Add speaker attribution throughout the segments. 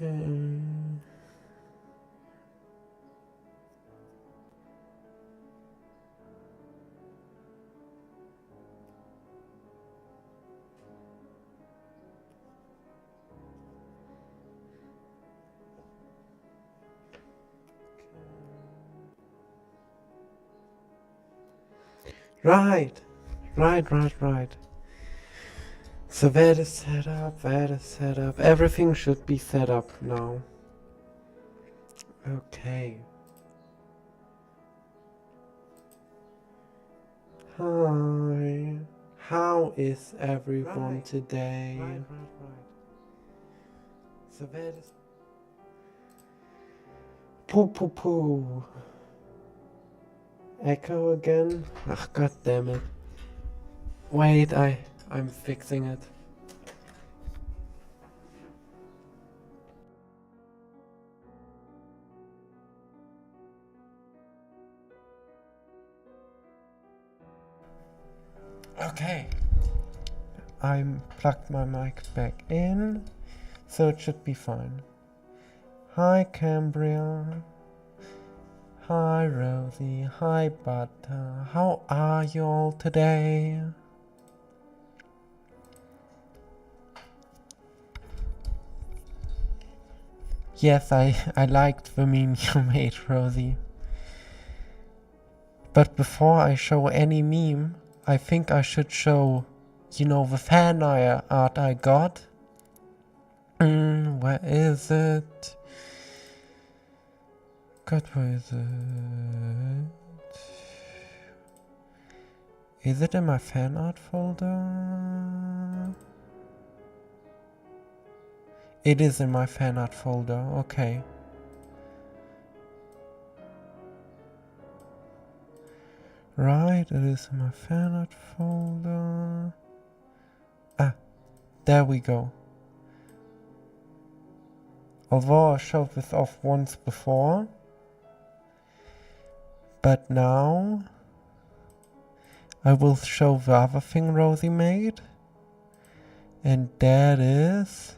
Speaker 1: Okay. Right. Right. So that is set up. Everything should be set up now. Okay. Hi. How is everyone today? Right. So that is... Poo. Echo again? Ach, god damn it. Wait, I'm fixing it. Okay. I plugged my mic back in, so it should be fine. Hi Cambria. Hi Rosie. Hi Butter. How are you all today? Yes, I liked the meme you made, Rosie. But before I show any meme, I think I should show, you know, the fan art I got. Where is it? God, where is it? Is it in my fan art folder? It is in my fan art folder, okay. Right, it is in my fan art folder. Ah, there we go. Although I showed this off once before, but now I will show the other thing Rosie made, and that is...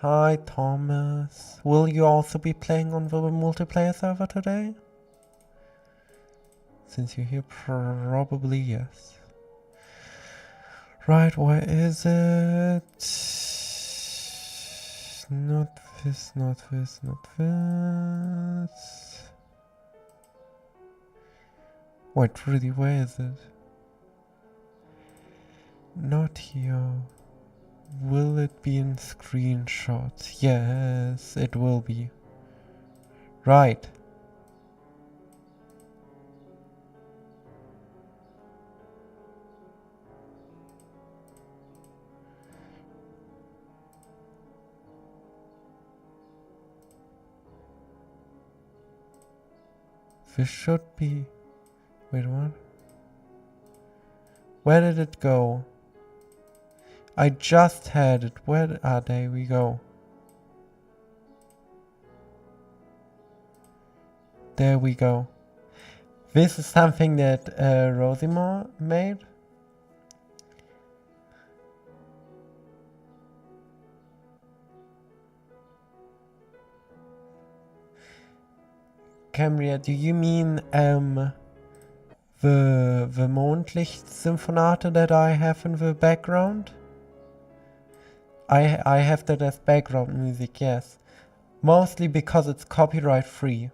Speaker 1: Hi Thomas, will you also be playing on the multiplayer server today? Since you're here, probably yes. Right, where is it? Not this. Wait, really, where is it? Not here. Will it be in screenshots? Yes, it will be. Right. This should be... Wait, what? Where did it go? I just had it. Where? Ah, there we go. There we go. This is something that Rosimar made. Cambria, do you mean the Mondlicht-Symphonate that I have in the background? I have that as background music, yes. Mostly because it's copyright free.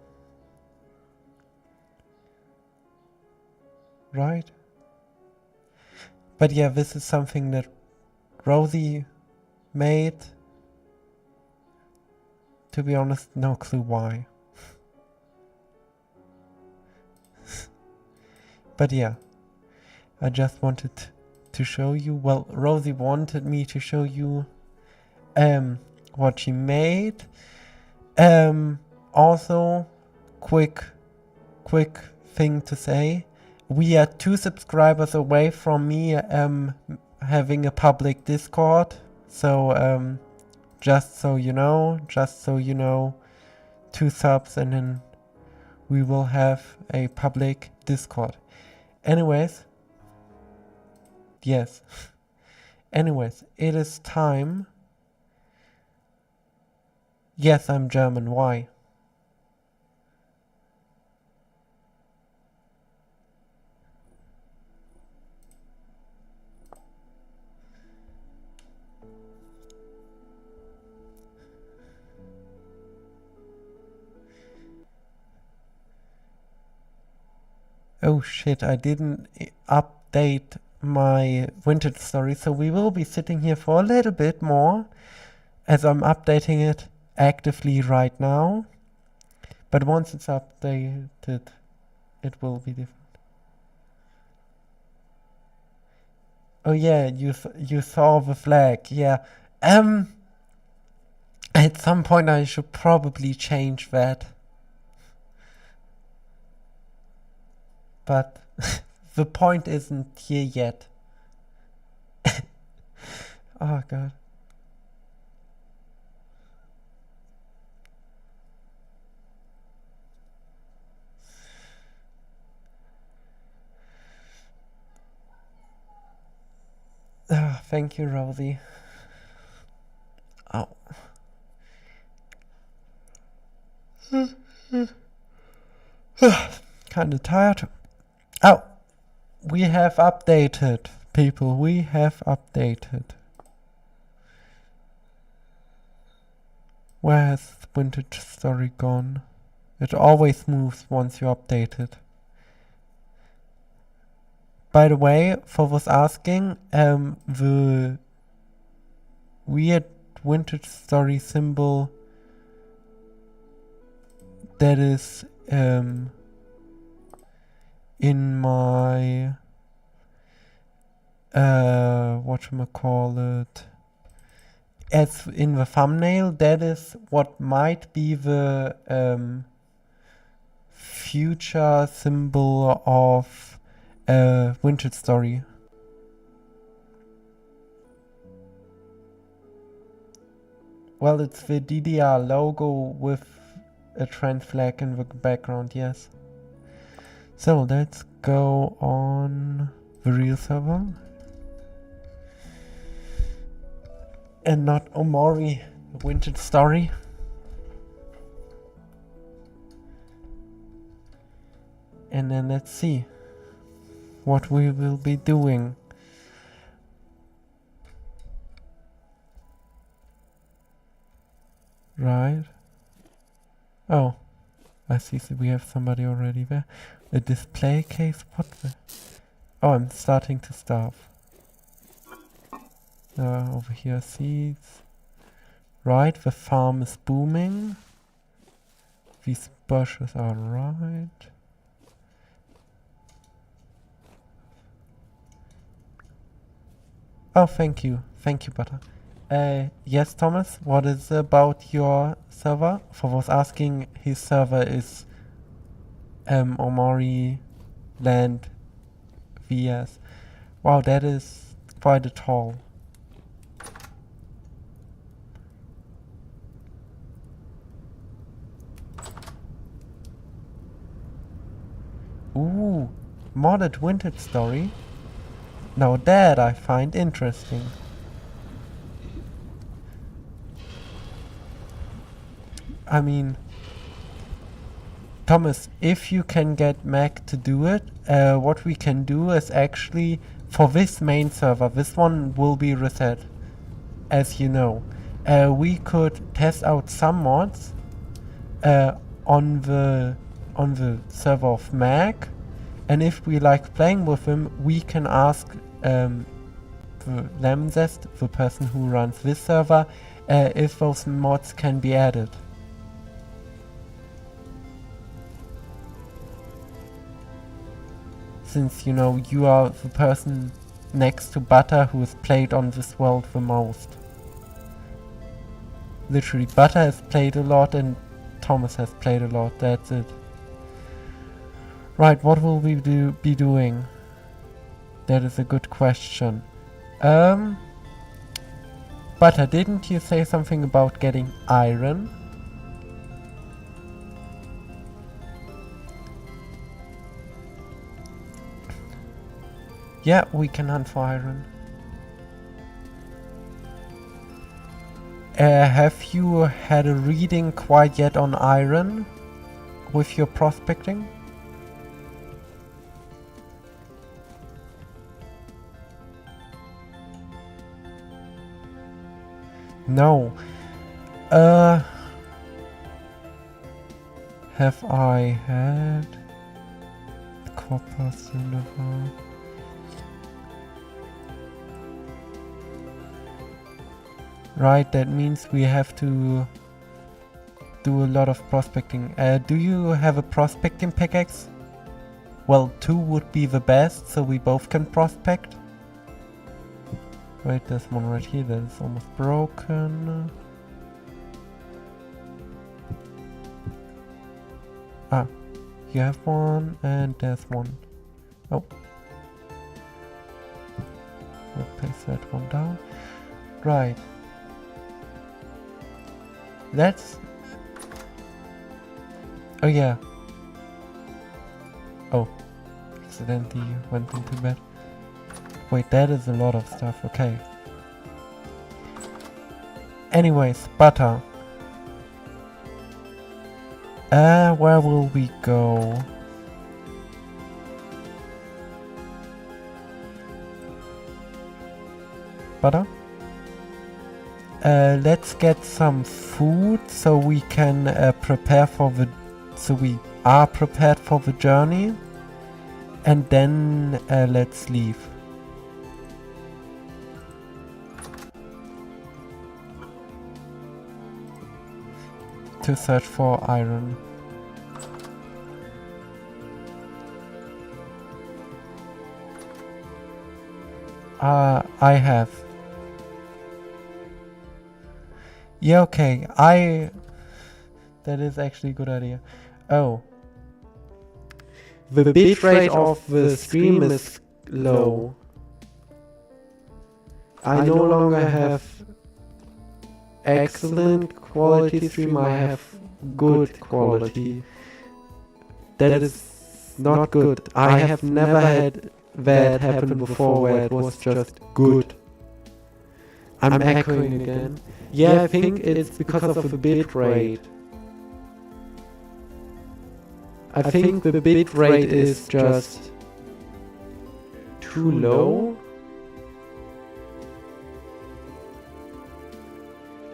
Speaker 1: Right? But yeah, this is something that Rosie made. To be honest, no clue why. But yeah, I just wanted to show you. Well, Rosie wanted me to show you what she made. Also, quick thing to say. We are 2 subscribers away from me having a public Discord. So just so you know, 2 subs and then we will have a public Discord. Anyways, yes. Anyways, it is time Yes, I'm German. Why? Oh shit, I didn't update my vintage story, so we will be sitting here for a little bit more as I'm updating it actively right now. But once it's updated, it will be different. Oh yeah, you saw the flag, yeah. At some point I should probably change that. But the point isn't here yet. Oh god. Oh, thank you, Rosie. Oh. Kinda tired. Oh, we have updated, people. We have updated. Where has the vintage story gone? It always moves once you update it. By the way, for those asking, the weird vintage story symbol that is in my whatchamacallit, as in the thumbnail, that is what might be the future symbol of vintage story. Well, it's the DDR logo with a trans flag in the background, yes. So let's go on the real server. And not Omori, vintage story. And then let's see what we will be doing. Right. Oh, I see. So we have somebody already there. A display case? What the? Oh, I'm starting to starve. Over here, seeds. Right, the farm is booming. These bushes are right. Oh, thank you. Thank you, Butter. Yes, Thomas, what is about your server? For those asking, his server is Omori Land VS. Wow, that is quite a tall. Ooh, modded vintage story. Now that I find interesting. I mean, Thomas, if you can get Mac to do it, what we can do is actually, for this main server, this one will be reset, as you know. We could test out some mods on the server of Mac, and if we like playing with them, we can ask the Lemzest, the person who runs this server, if those mods can be added. Since, you know, you are the person next to Butter who has played on this world the most. Literally, Butter has played a lot and Thomas has played a lot, that's it. Right, what will we be doing? That is a good question. Butter, didn't you say something about getting iron? Yeah, we can hunt for iron. Have you had a reading quite yet on iron with your prospecting? No. Have I had copper, silver? Right, that means we have to do a lot of prospecting. Do you have a prospecting pickaxe? Well, 2 would be the best, so we both can prospect. Wait, there's one right here that is almost broken. Ah, you have one, and there's one. Oh. We'll place that one down. Right. That's... Oh yeah. Oh. Accidentally went into bed. Wait, that is a lot of stuff, okay. Anyways, butter. Where will we go? Butter? Let's get some food so we can prepare for the... So we are prepared for the journey. And then let's leave. To search for iron. I have. Yeah, okay. That is actually a good idea. Oh. The bitrate of the stream is low. I no longer have excellent quality stream, I have good quality. That is not good. I have never had that happen before where it was just good. I'm echoing again. Yeah, I think it's because of the bit rate. I think the bit rate is just too low.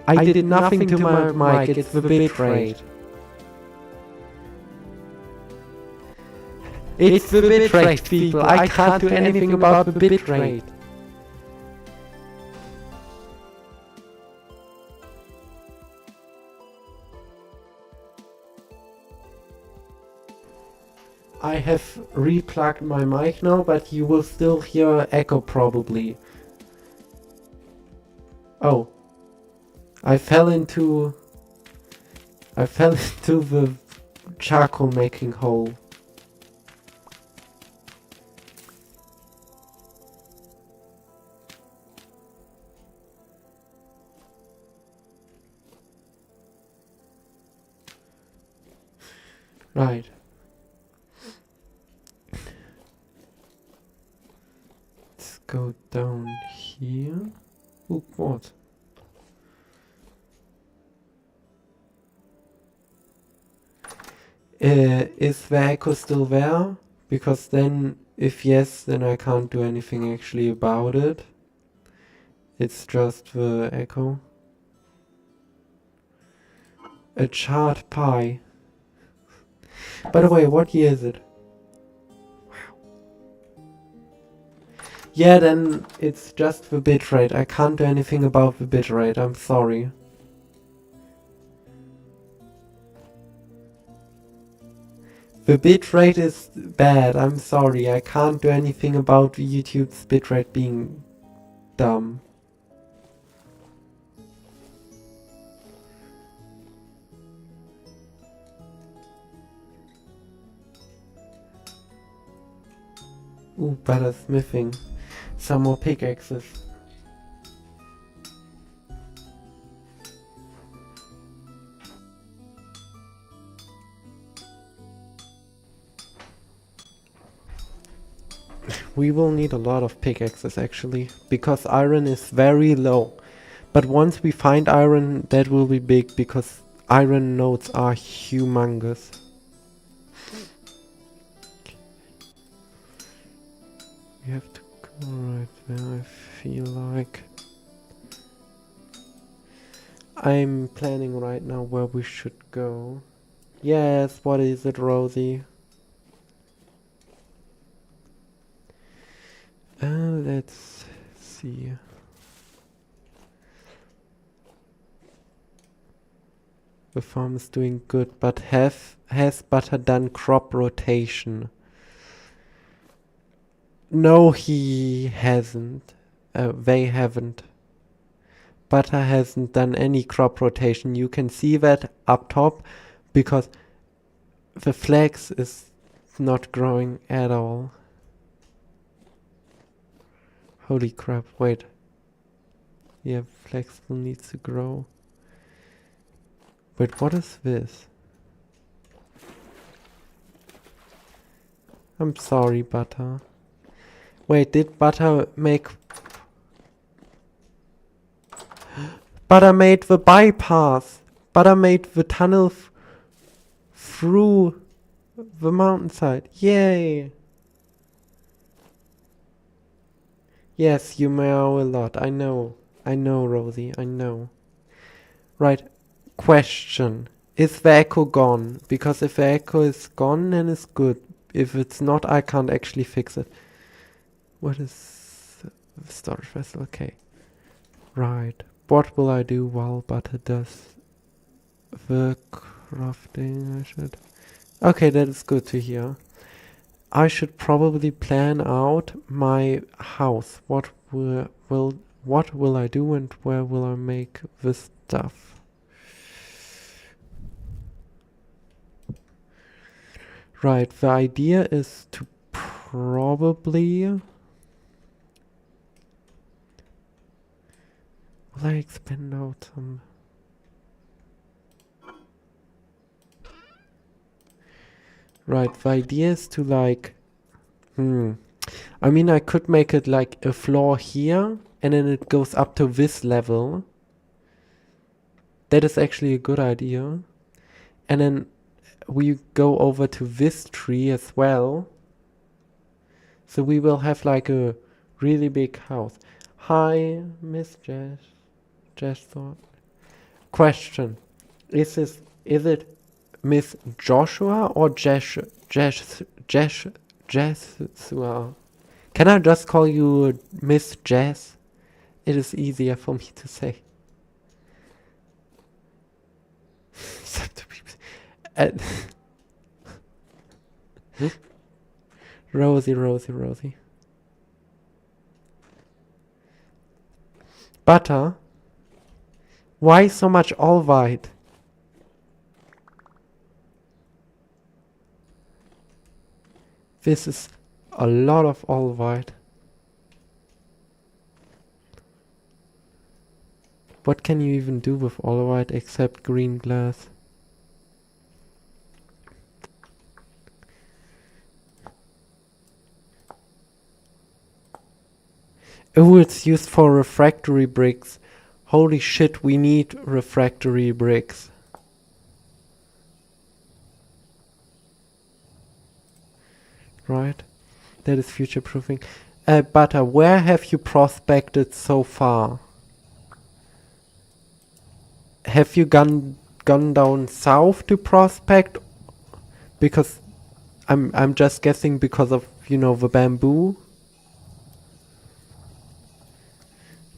Speaker 1: I did nothing to my mic, it's the bit rate. It's the bit rate, people. I can't do anything about the bit rate. I have replugged my mic now, but you will still hear echo probably. Oh. I fell into the charcoal making hole. Right. Let's go down here. Ooh, what? Is the echo still there? Because then, if yes, then I can't do anything actually about it. It's just the echo. A charred pie. By the way, what year is it? Yeah, then it's just the bitrate. I can't do anything about the bitrate, I'm sorry. The bitrate is bad, I'm sorry. I can't do anything about YouTube's bitrate being dumb. Ooh, better smithing. Some more pickaxes. We will need a lot of pickaxes actually, because iron is very low. But once we find iron, that will be big because iron nodes are humongous. We have to go right there, I feel like. I'm planning right now where we should go. Yes, what is it, Rosie? Let's see. The farm is doing good, but has Butter done crop rotation? No, he hasn't. They haven't. Butter hasn't done any crop rotation. You can see that up top because the flax is not growing at all. Holy crap, wait. Yeah, flax still needs to grow. Wait, what is this? I'm sorry, Butter. Wait, did Butter make... Butter made the bypass! Butter made the tunnel through the mountainside. Yay! Yes, you meow a lot. I know. I know, Rosie. I know. Right. Question. Is the echo gone? Because if the echo is gone, then it's good. If it's not, I can't actually fix it. What is the storage vessel? Okay. Right. What will I do while Butter does the crafting? I should... Okay, that is good to hear. I should probably plan out my house. What will I do and where will I make the stuff? Right, the idea is to probably... Will I expand out some... Right, the idea is to like... I mean, I could make it like a floor here, and then it goes up to this level. That is actually a good idea. And then we go over to this tree as well. So we will have like a really big house. Hi, Miss Jess thought. Question. Is it Miss Joshua or Jeshua? Can I just call you Miss Jess? It is easier for me to say. Rosie. Butter? Why so much all white? This is a lot of all white. What can you even do with all white except green glass? Oh, it's used for refractory bricks. Holy shit, we need refractory bricks. Right? That is future proofing. Butter, where have you prospected so far? Have you gone down south to prospect? Because I'm just guessing because of, you know, the bamboo.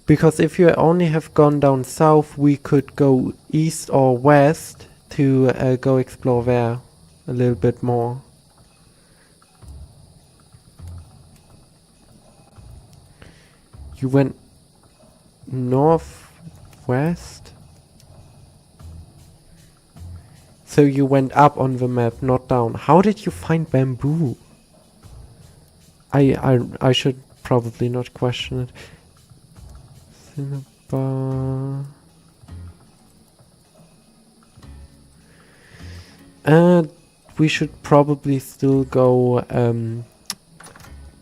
Speaker 1: Because if you only have gone down south, we could go east or west to go explore there a little bit more. You went northwest? So you went up on the map, not down. How did you find bamboo? I should probably not question it. Cinnabar. We should probably still go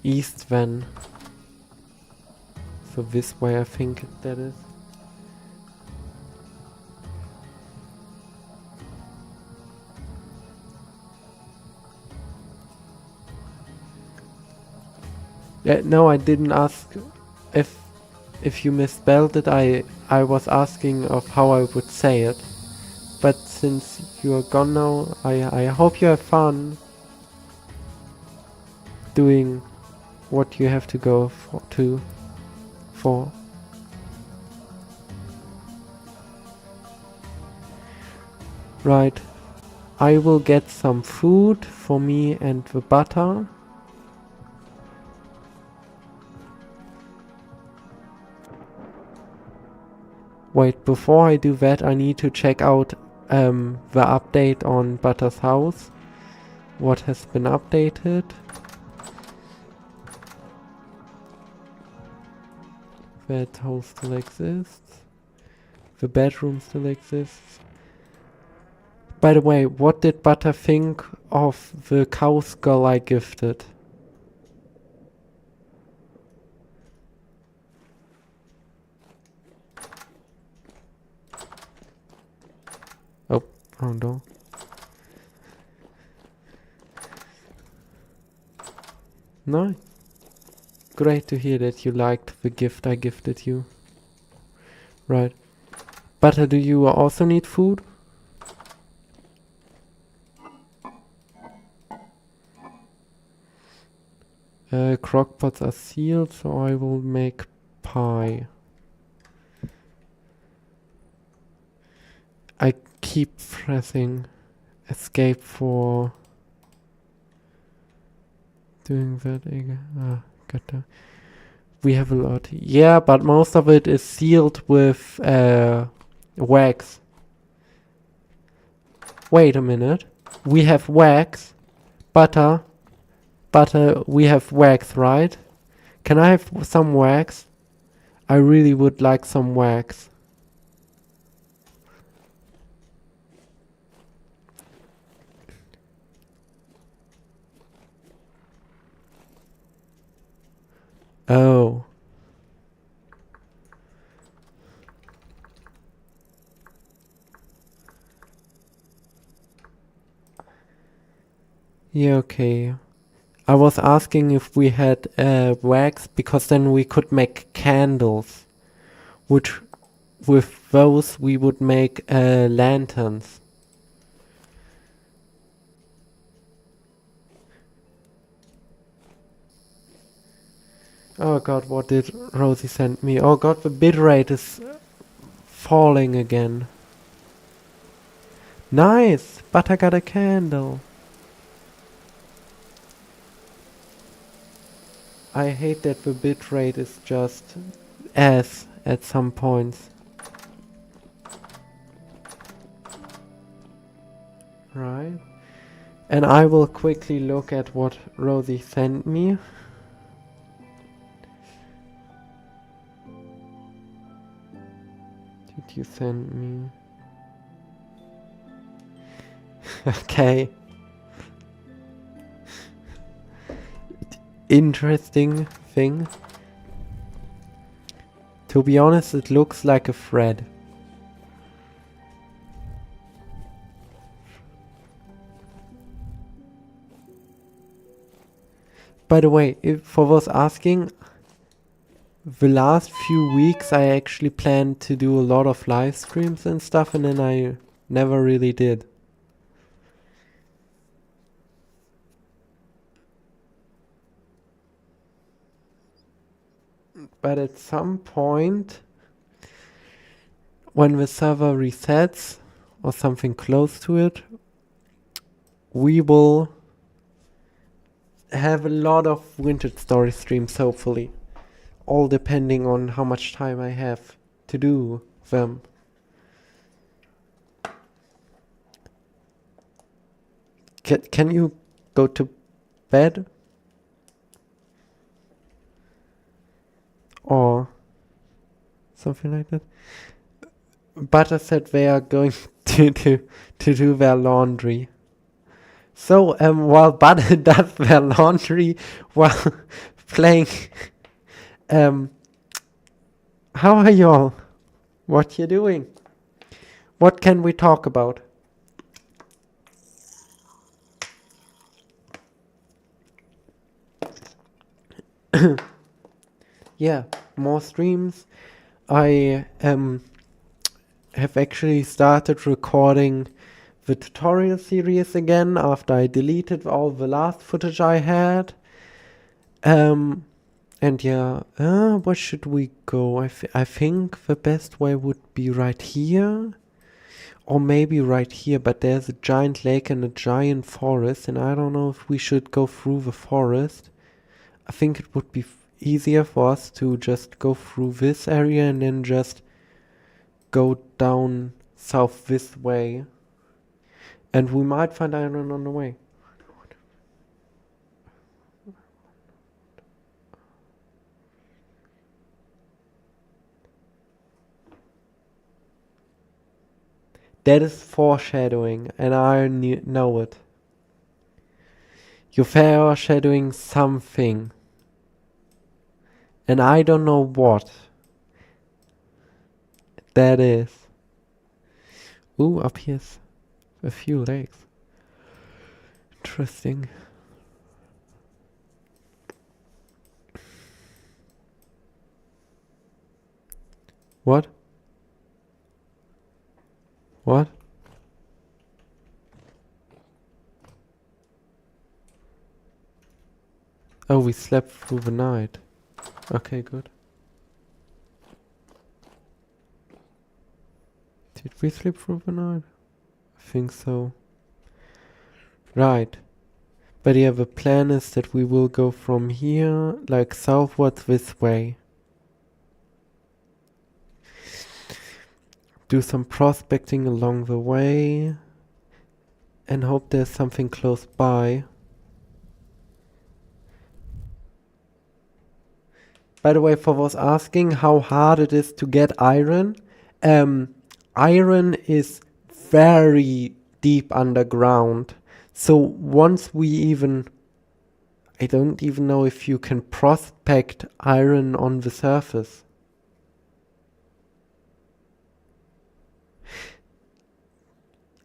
Speaker 1: east then. So this way I think that is. No, I didn't ask if you misspelled it. I was asking of how I would say it. But since you are gone now, I hope you have fun doing what you have to go for. Right. I will get some food for me and the butter. Wait, before I do that, I need to check out the update on Butter's house. What has been updated? That house still exists. The bedroom still exists. By the way, what did Butter think of the cow skull I gifted? Oh, wrong door. No. Great to hear that you liked the gift I gifted you. Right. Butter, do you also need food? Crockpots are sealed, so I will make pie. I keep pressing escape for doing that again. Gotcha. We have a lot. Yeah, but most of it is sealed with wax. Wait a minute. We have wax. Butter, we have wax, right? Can I have some wax? I really would like some wax. Oh. Yeah, okay. I was asking if we had wax, because then we could make candles. Which, with those, we would make lanterns. Oh god, what did Rosie send me? Oh god, the bitrate is falling again. Nice! But I got a candle. I hate that the bitrate is just S at some points. Right. And I will quickly look at what Rosie sent me. Did you send me? Okay. Interesting thing. To be honest, it looks like a thread. By the way, for those asking, the last few weeks I actually planned to do a lot of live streams and stuff, and then I never really did. But at some point, when the server resets, or something close to it, we will have a lot of Vintage Story streams, hopefully. All depending on how much time I have to do them. Can you go to bed? Or something like that? Butter said they are going to do their laundry. So while Butter does their laundry while playing, how are y'all? What you doing? What can we talk about? Yeah, more streams. I have actually started recording the tutorial series again after I deleted all the last footage I had. And yeah, where should we go? I think the best way would be right here. Or maybe right here, but there's a giant lake and a giant forest, and I don't know if we should go through the forest. I think it would be easier for us to just go through this area and then just go down south this way. And we might find iron on the way. That is foreshadowing, and I know it. You're foreshadowing something. And I don't know what that is. Ooh, up here's a few lakes. Interesting. What? What? Oh, we slept through the night. Okay, good. Did we sleep through the night? I think so. Right. But yeah, the plan is that we will go from here, like southwards this way. Do some prospecting along the way. And hope there's something close by. By the way, for those asking how hard it is to get iron, iron is very deep underground. So once we even, I don't even know if you can prospect iron on the surface.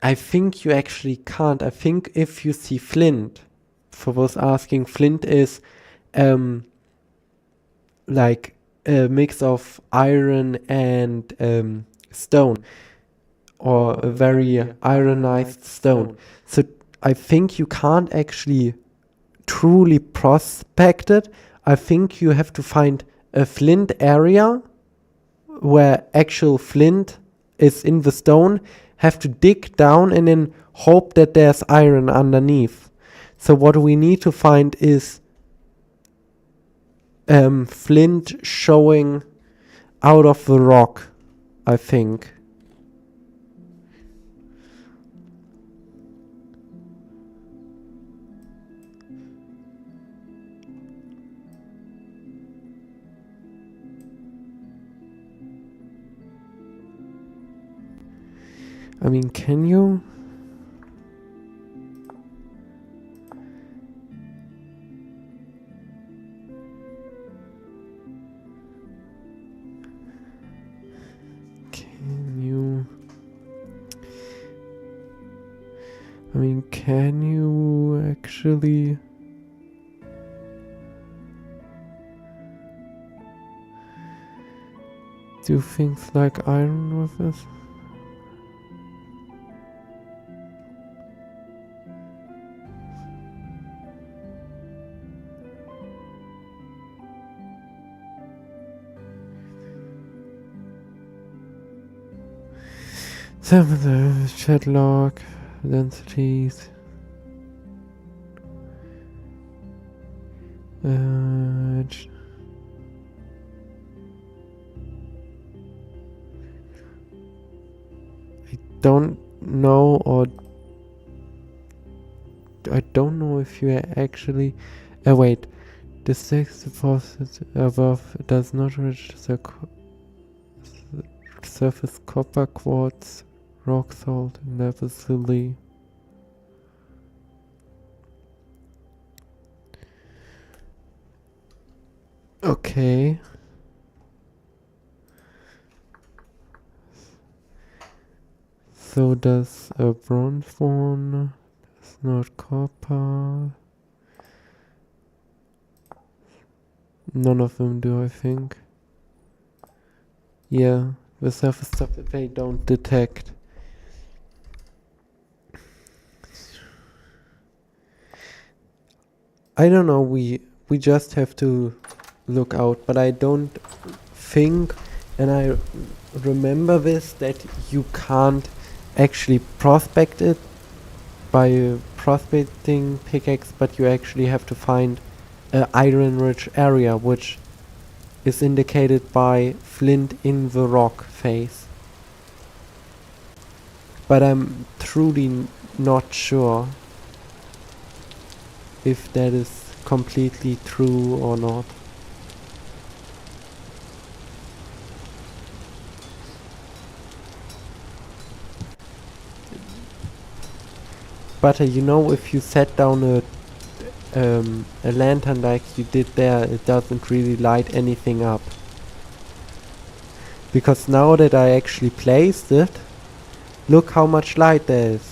Speaker 1: I think you actually can't. I think if you see flint, for those asking, flint is like a mix of iron and stone, or a very ironized stone. So I think you can't actually truly prospect it. I think you have to find a flint area where actual flint is in the stone, have to dig down and then hope that there's iron underneath. So what we need to find is flint showing out of the rock, I think. I mean, can you? Can you? I mean, can you actually? Do things like iron with this? Some of the chat log densities. I don't know, or I don't know if you actually. Wait. The sixth deposit above does not reach the surface copper, quartz, rock salt, and lapis. Okay. So does a bronze one. It's not copper. None of them do, I think. Yeah, the surface stuff that they don't detect. I don't know, we just have to look out, but I don't think, and I remember this, that you can't actually prospect it by a prospecting pickaxe, but you actually have to find an iron-rich area, which is indicated by flint in the rock phase. But I'm truly not sure if that is completely true or not. But you know, if you set down a lantern like you did there, it doesn't really light anything up. Because now that I actually placed it, look how much light there is.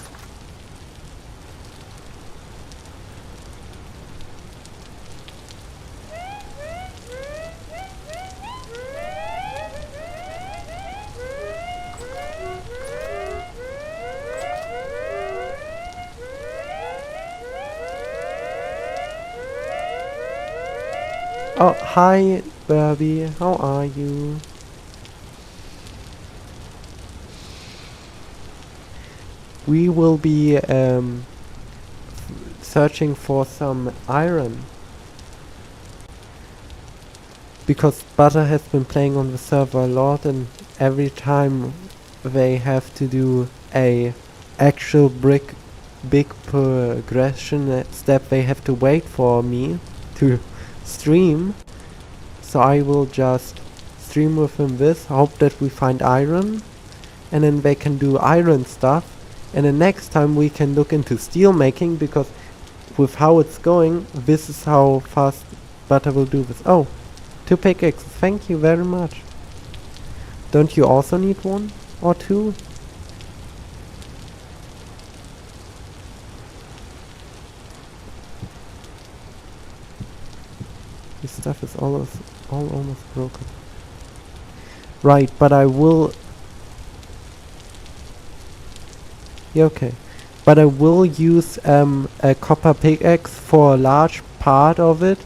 Speaker 1: Oh, hi, Barbie. How are you? We will be searching for some iron. Because Butter has been playing on the server a lot, and every time they have to do a actual big progression step, they have to wait for me to stream. So I will just stream with him this, hope that we find iron, and then they can do iron stuff, and then next time we can look into steel making, because with how it's going, this is how fast Butter will do this. Oh, 2 pickaxes, thank you very much. Don't you also need 1 or 2? This stuff is all almost broken. Right, but I will... Yeah, okay. But I will use a copper pickaxe for a large part of it,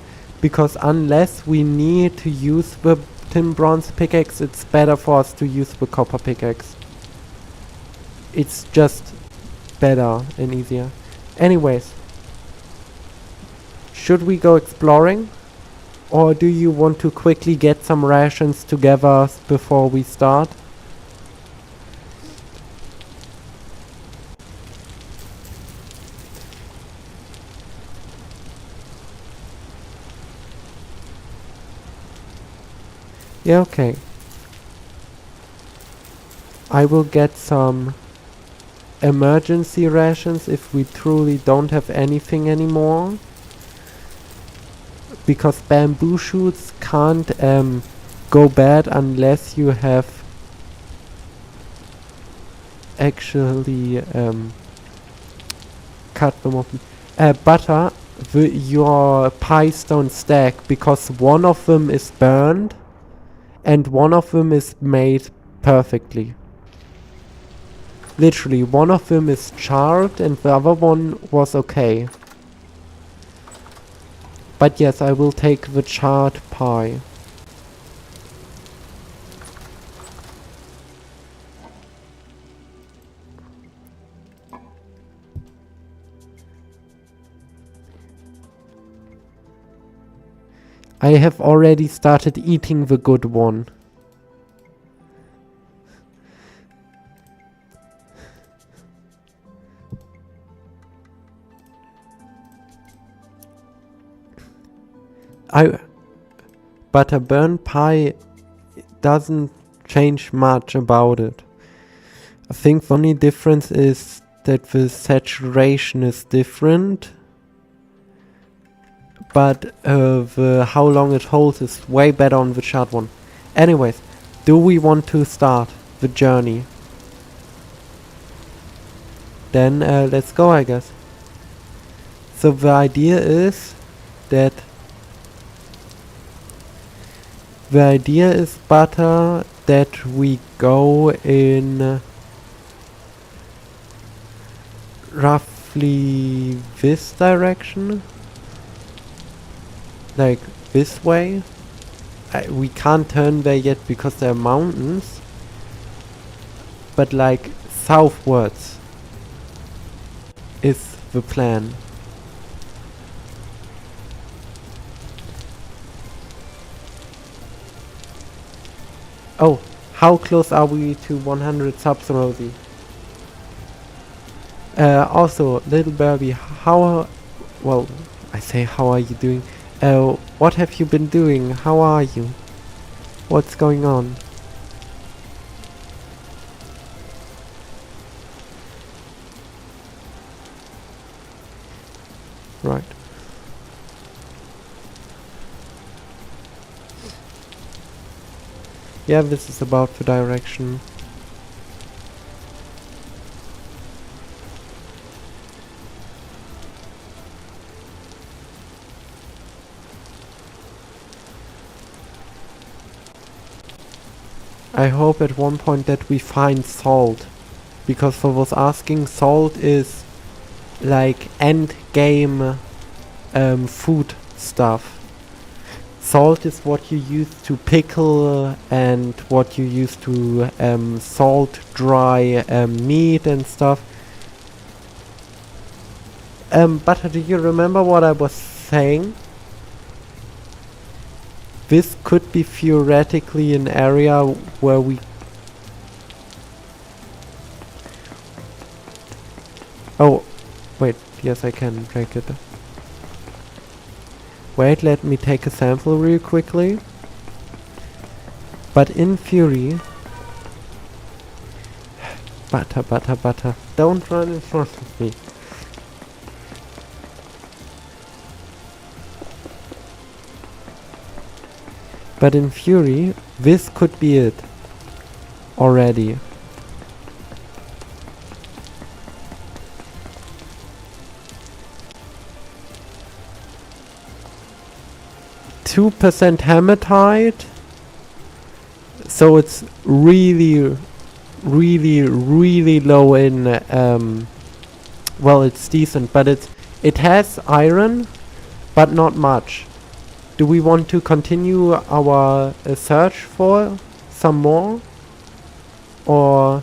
Speaker 1: because unless we need to use the tin bronze pickaxe, it's better for us to use the copper pickaxe. It's just better and easier. Anyways, should we go exploring? Or do you want to quickly get some rations together before we start? Yeah, okay. I will get some emergency rations if we truly don't have anything anymore. Because bamboo shoots can't go bad unless you have actually cut them open. Butter, your pies don't stack, because one of them is burned and one of them is made perfectly. Literally, one of them is charred and the other one was okay. But yes, I will take the charred pie. I have already started eating the good one. But a burnt pie doesn't change much about it. I think the only difference is that the saturation is different, but how long it holds is way better on the charred one. Anyways, do we want to start the journey? Then let's go, I guess. So the idea is that The idea is, Butter, that we go in roughly this direction. Like this way. We can't turn there yet because there are mountains. But like southwards is the plan. Oh, how close are we to 100 subs, Rosie? Also, little Barbie, well, I say how are you doing? What have you been doing? How are you? What's going on? Right. Yeah, this is about the direction. I hope at one point that we find salt. Because for those asking, salt is like end game food stuff. Salt is what you use to pickle and what you use to salt dry meat and stuff. Butter, do you remember what I was saying? This could be theoretically an area where we... Oh, wait, yes I can break it. Wait, let me take a sample real quickly. But in theory... Butter, don't run in front of me. But in theory, this could be it. Already. %2 hematite. So it's really low in well, it's decent, but it has iron, but not much. Do we want to continue our search for some more? Or...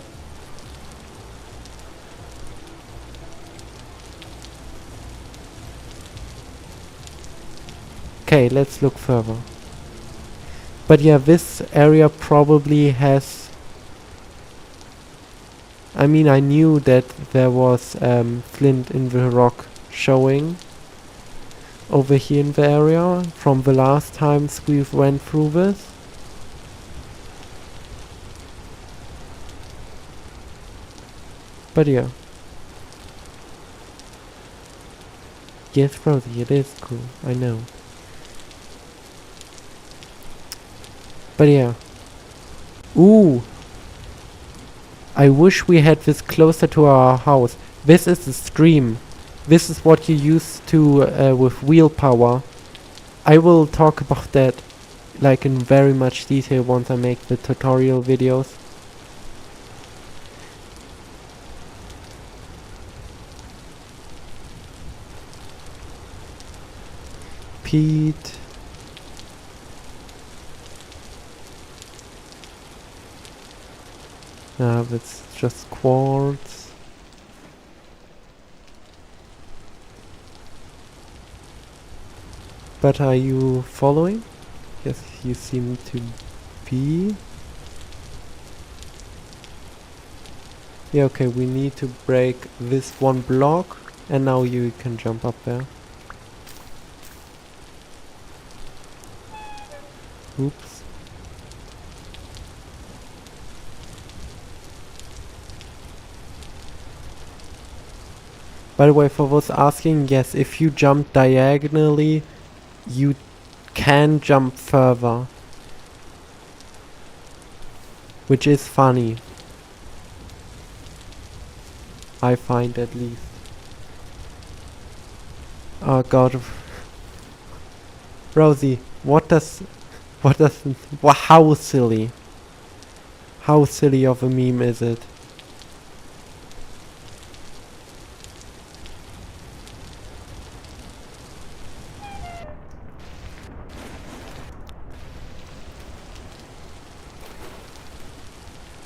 Speaker 1: Okay, let's look further. But yeah, this area probably has... I mean, I knew that there was flint in the rock showing over here in the area from the last times we went through this. But yeah. Yes, Rosie, it is cool, I know. But yeah. Ooh! I wish we had this closer to our house. This is the stream. This is what you use to with wheel power. I will talk about that like in very much detail once I make the tutorial videos. Pete. That's just quartz. But are you following? Yes, you seem to be. Yeah, okay, we need to break this one block, and now you can jump up there. Oops. By the way, for those asking, yes, if you jump diagonally, you can jump further. Which is funny. I find at least. Oh god. Rosie, what does... What does... how silly? How silly of a meme is it?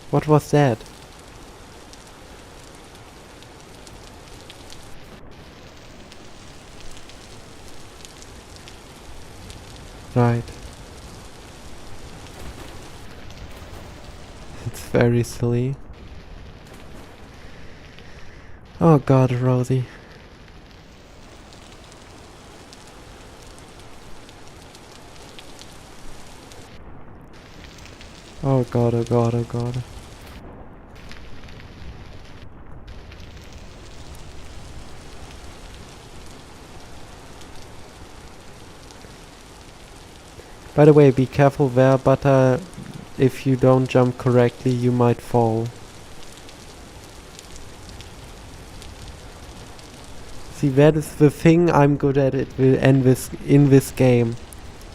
Speaker 1: What was that? Right. It's very silly. Oh god, Rosie. Oh god, oh god, oh god. By the way, be careful there, Butter. If you don't jump correctly, you might fall. See, that is the thing I'm good at in this game.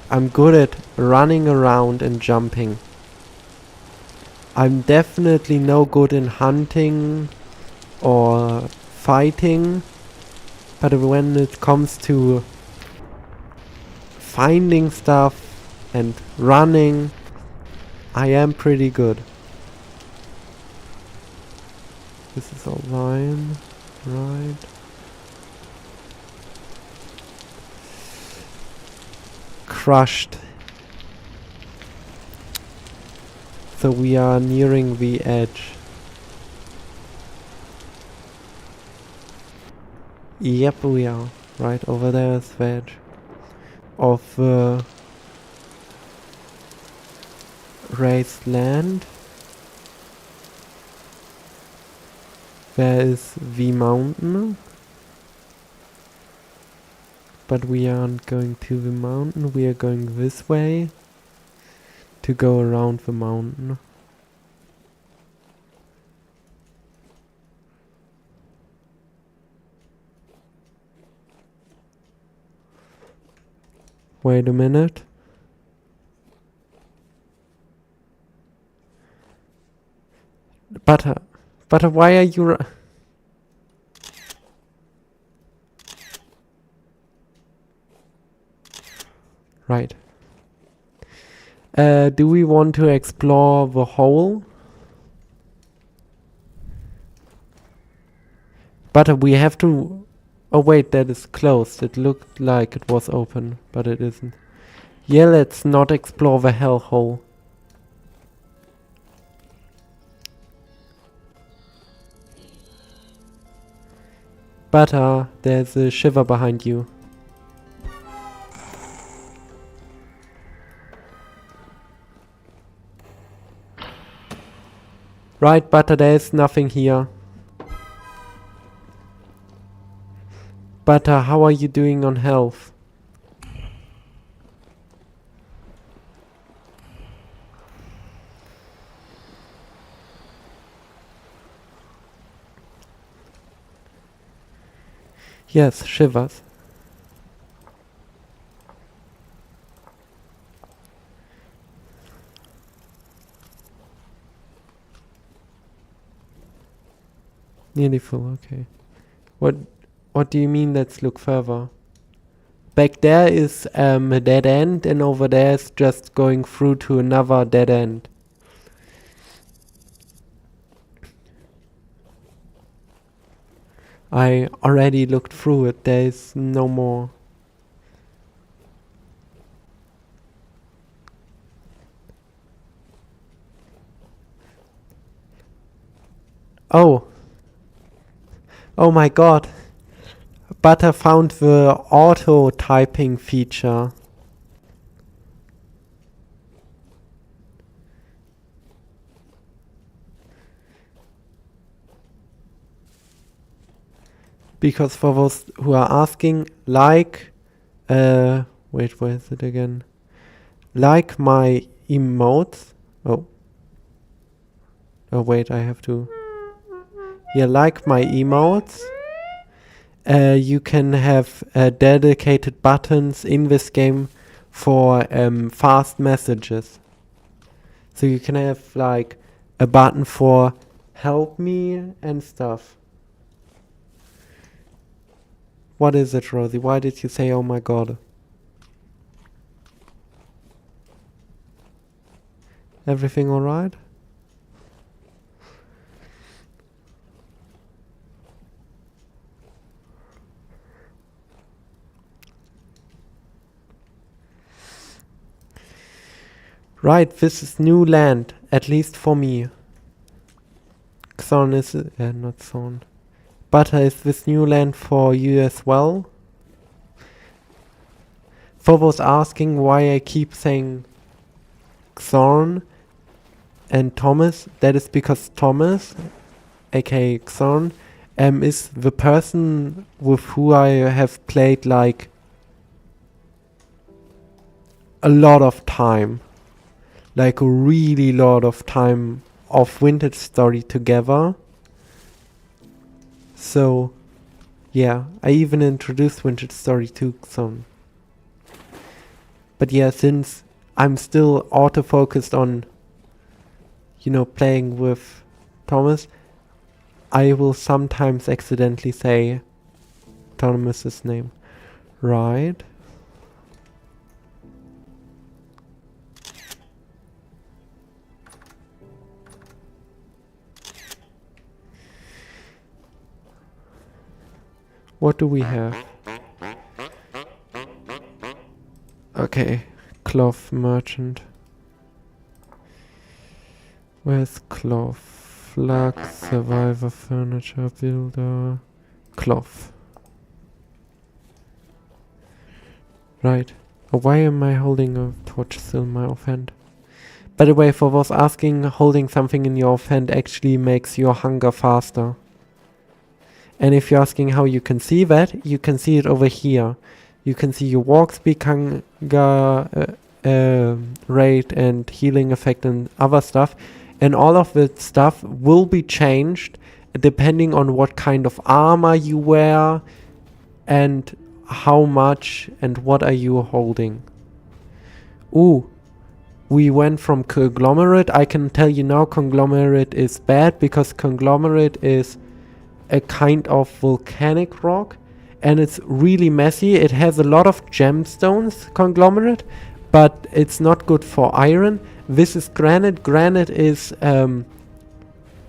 Speaker 1: I'm good at running around and jumping. I'm definitely no good in hunting or fighting, but when it comes to finding stuff and running, I am pretty good. This is all line, right? Crushed. So we are nearing the edge. Yep, we are. Right over there is the edge of raised land. There is the mountain. But we aren't going to the mountain, we are going this way to go around the mountain. Wait a minute. Butter, why are you... Right. Do we want to explore the hole? But we have to... Oh wait, that is closed. It looked like it was open, but it isn't. Yeah, let's not explore the hellhole. But there's a shiver behind you. Right, but there's nothing here. But how are you doing on health? Yes, shivers. Nearly full, okay. What do you mean, let's look further? Back there is a dead end, and over there is just going through to another dead end. I already looked through it, there is no more. Oh. Oh my god. Butter found the auto typing feature. Because for those who are asking, like, wait, where is it again? Like my emotes. Oh. Oh wait, I have to. Yeah, like my emotes. You can have dedicated buttons in this game for fast messages. So you can have like a button for help me and stuff. What is it, Rosie? Why did you say oh my god? Everything alright? Right, this is new land, at least for me. Xorn is, not Xorn. Butter, is this new land for you as well? For was asking why I keep saying Xorn and Thomas. That is because Thomas, aka Xorn, is the person with who I have played like a lot of time. Like a really lot of time of Vintage Story together. So, yeah, I even introduced Vintage Story to Xorn. But yeah, since I'm still auto-focused on, playing with Thomas, I will sometimes accidentally say Thomas's name. Right. What do we have? Okay, cloth merchant. Where's cloth? Flux, survivor, furniture, builder, cloth. Right. Oh, why am I holding a torch still in my offhand? By the way, for those asking, holding something in your offhand actually makes your hunger faster. And if you're asking how you can see that, you can see it over here. You can see your walk speed, hunger rate and healing effect and other stuff. And all of that stuff will be changed depending on what kind of armor you wear and how much and what are you holding. Ooh, we went from conglomerate. I can tell you now conglomerate is bad because conglomerate is a kind of volcanic rock and it's really messy. It has a lot of gemstones, conglomerate, but it's not good for iron. This is granite. Granite is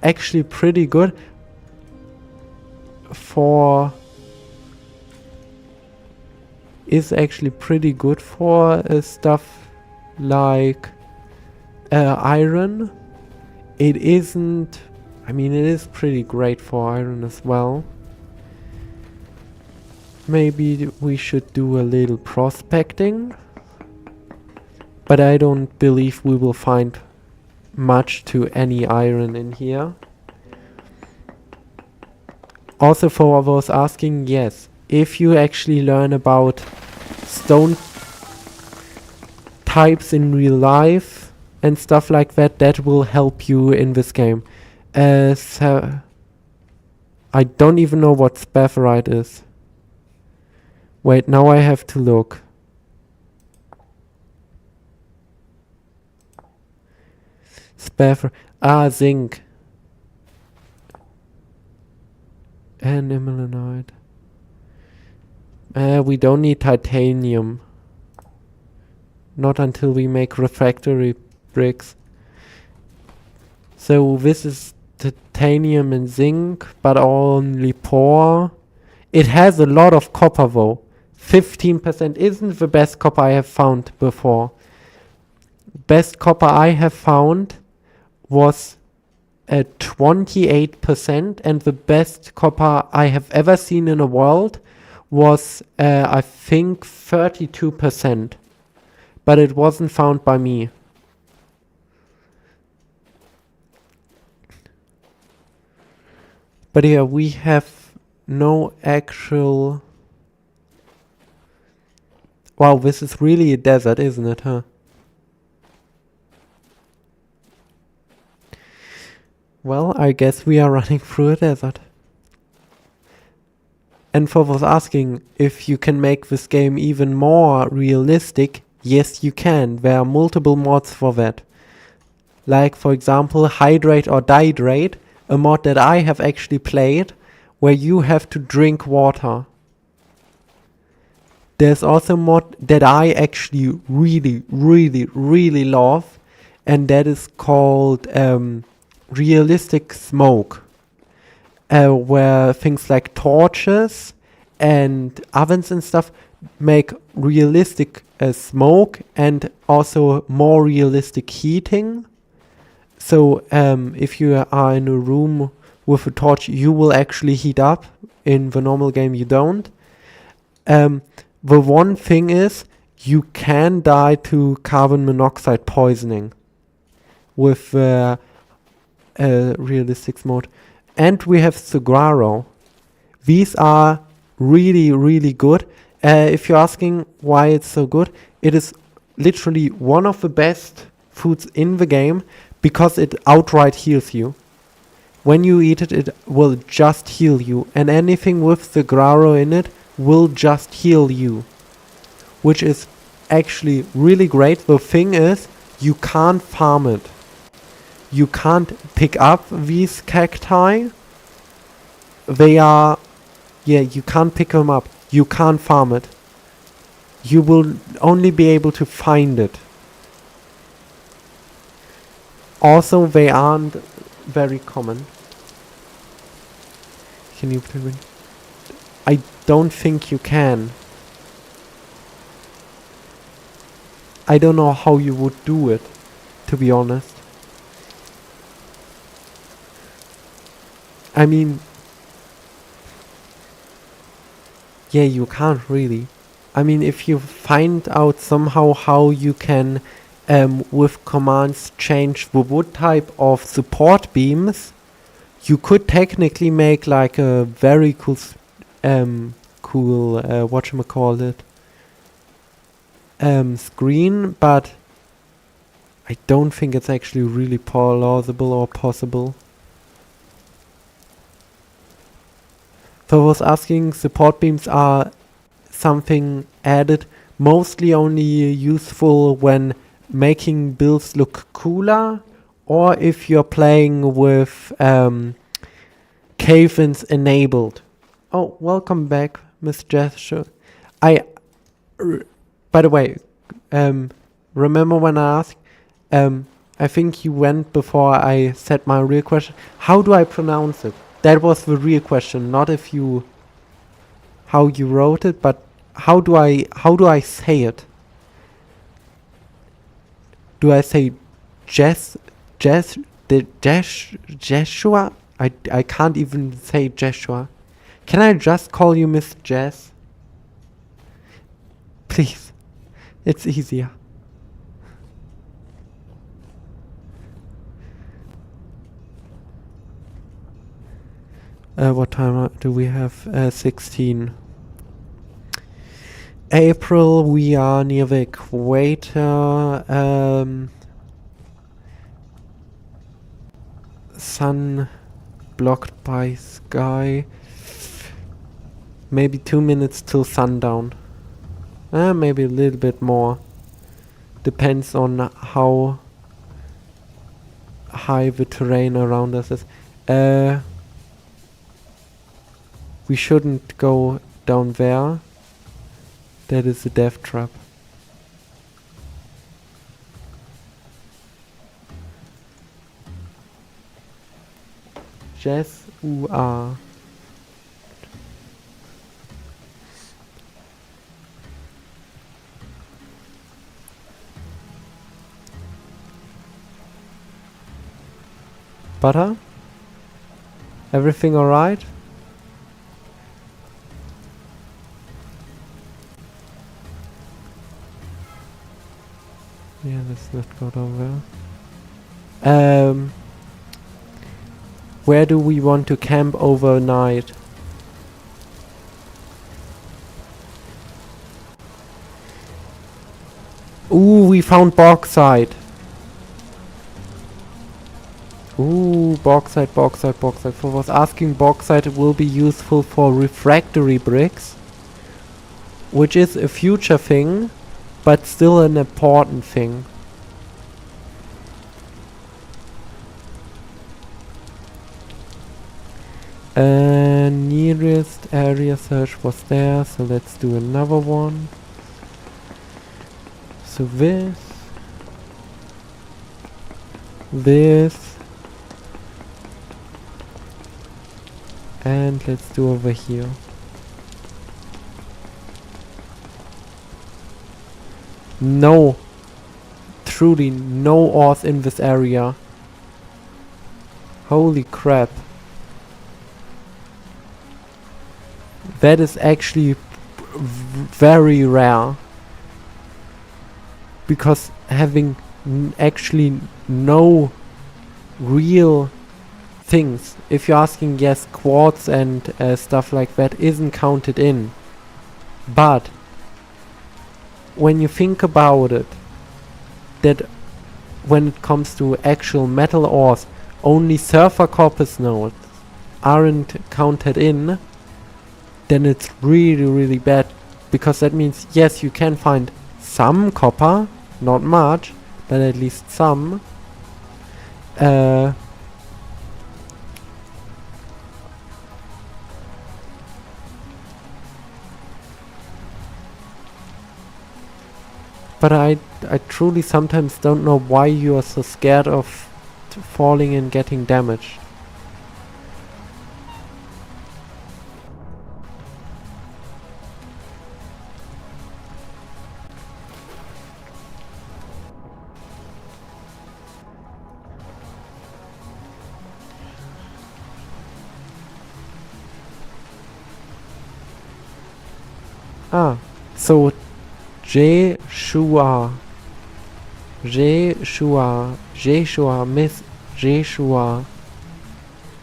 Speaker 1: actually pretty good for stuff like iron. It isn't, I mean, it is pretty great for iron as well. Maybe we should do a little prospecting, but I don't believe we will find much to any iron in here. Also, for those asking, yes, if you actually learn about stone types in real life and stuff like that, that will help you in this game. So I don't even know what spatherite is. Wait, now I have to look. Zinc. And ilmenite. We don't need titanium. Not until we make refractory bricks. So this is titanium and zinc, but only poor. It has a lot of copper though. 15% isn't the best copper I have found before. Best copper I have found was at 28%, and the best copper I have ever seen in a world was I think 32%, but it wasn't found by me. But yeah, we have no actual... Wow, this is really a desert, isn't it, huh? Well, I guess we are running through a desert. And for those asking if you can make this game even more realistic, Yes, you can. There are multiple mods for that. Like, for example, Hydrate or Dihydrate, a mod that I have actually played, where you have to drink water. There's also a mod that I actually really love, and that is called Realistic Smoke, where things like torches and ovens and stuff make realistic smoke and also more realistic heating. So if you are in a room with a torch, you will actually heat up. In the normal game, you don't. The one thing is, you can die to carbon monoxide poisoning with realistic mode. And we have Saguaro. These are really good. If you're asking why it's so good, it is literally one of the best foods in the game because it outright heals you. When you eat it, it will just heal you, and anything with Saguaro in it will just heal you, which is actually really great. The thing is, you can't farm it. You can't pick up these cacti. They are, you can't pick them up. You can't farm it. You will only be able to find it. Also, they aren't very common. Can you put it in? I don't think you can. I don't know how you would do it, to be honest. I mean, yeah, you can't really. I mean, if you find out somehow how you can, with commands, change the wood type of support beams, you could technically make like a very cool, whatchamacallit, screen, but I don't think it's actually really plausible or possible. So I was asking, support beams are something added, mostly only useful when making builds look cooler, or if you're playing with cave-ins enabled. Oh, welcome back, Miss Gesture. By the way, remember when I asked, I think you went before I said my real question. How do I pronounce it? That was the real question, not if you, how you wrote it, but how do I say it? Do I say Jeshua? I can't even say Jeshua. Can I just call you Miss Jess? Please. It's easier. What time do we have? 16. April, we are near the equator. Sun blocked by sky. Maybe 2 minutes till sundown. Maybe a little bit more. Depends on how high the terrain around us is. We shouldn't go down there. That is a death trap. Jess, ooh, ah. Butter? Everything alright? Yeah, let's not go down there. Where do we want to camp overnight? Ooh, we found bauxite. Ooh, bauxite. For was asking, bauxite will be useful for refractory bricks, which is a future thing. but still an important thing. Nearest area search was there, so let's do another one. So this, and let's do over here. No, truly no ores in this area. Holy crap. That is actually very rare. Because having actually no real things, if you're asking, yes, quartz and stuff like that isn't counted in. But when you think about it, that when it comes to actual metal ores, only surfer corpus nodes aren't counted in, then it's really, really bad. Because that means, yes, you can find some copper, not much, but at least some. But I truly sometimes don't know why you are so scared of falling and getting damaged. Ah, so Jeshua, Miss Jeshua.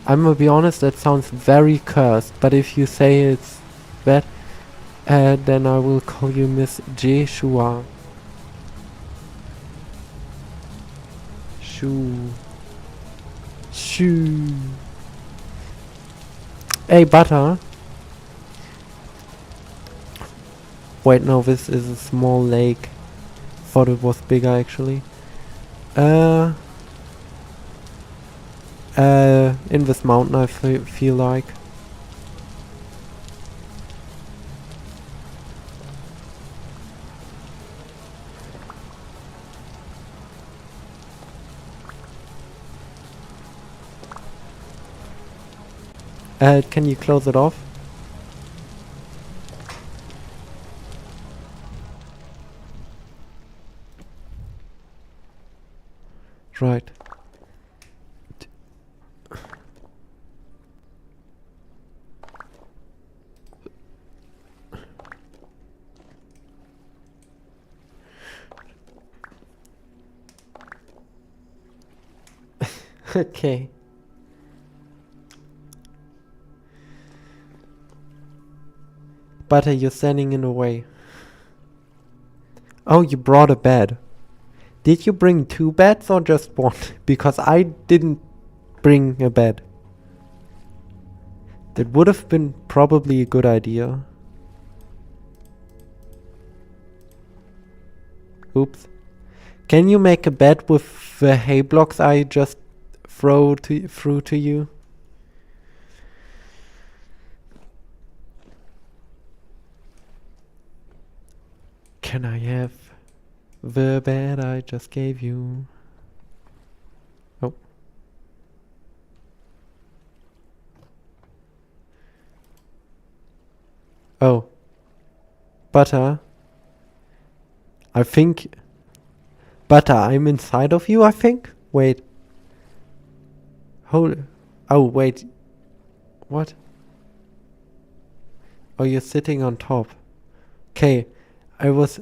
Speaker 1: I'm gonna be honest, that sounds very cursed, but if you say it's that, then I will call you Miss Jeshua. Shoo. Hey, Butter. Wait, no, this is a small lake. Thought it was bigger, actually. In this mountain, I feel like. Can you close it off? Right. Okay. Butter, you're standing in the way. Oh, you brought a bed. Did you bring 2 beds or just 1? Because I didn't bring a bed. That would have been probably a good idea. Oops. Can you make a bed with the hay blocks I just threw to you? Can I have the bed I just gave you? Oh. Oh. Butter. I think... Butter, I'm inside of you, I think? Wait. Hold... Oh, wait. What? Oh, you're sitting on top. Okay. I was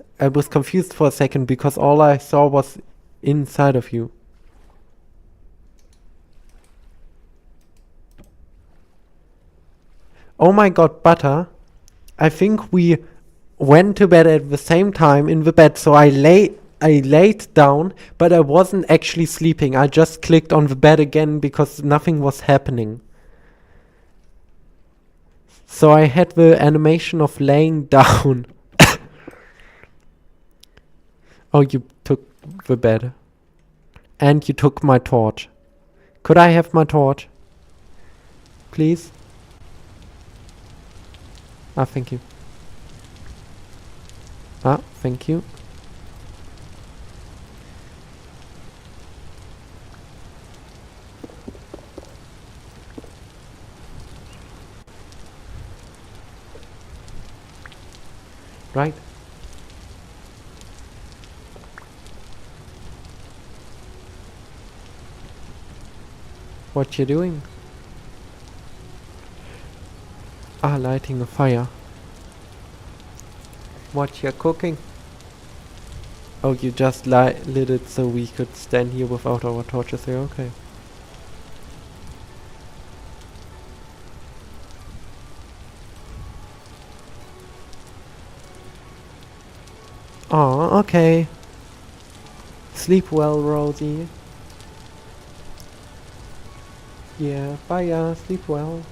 Speaker 1: confused for a second because all I saw was inside of you. Oh my god, Butter. I think we went to bed at the same time in the bed, so I laid down, but I wasn't actually sleeping. I just clicked on the bed again because nothing was happening. So I had the animation of laying down. Oh, you took the bed. And you took my torch. Could I have my torch? Please? Ah, thank you. Ah, thank you. Right. What you doing? Ah, lighting a fire. What you cooking? Oh, you just lit it so we could stand here without our torches here, okay. Oh, okay. Sleep well, Rosie. Yeah, bye, sleep well.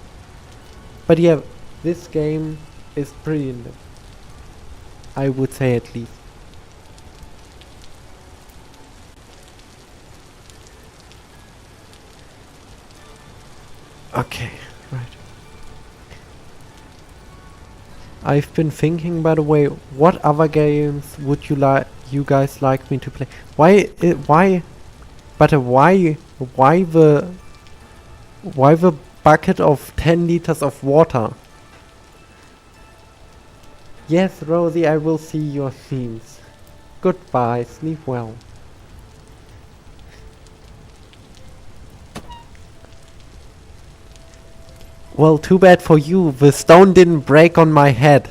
Speaker 1: But yeah, this game is brilliant. I would say at least. Okay, right. I've been thinking, by the way, what other games would you guys like me to play? Why the bucket of 10 liters of water? Yes, Rosie, I will see your themes. Goodbye, sleep well. Well, too bad for you, the stone didn't break on my head.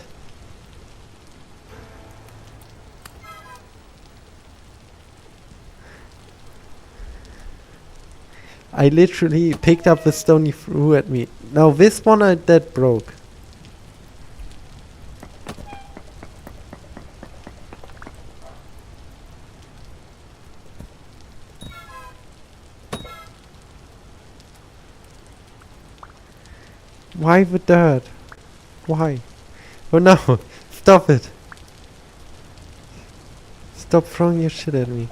Speaker 1: I literally picked up the stone you threw at me. Now this one that broke. Why the dirt? Why? Oh no! Stop it! Stop throwing your shit at me.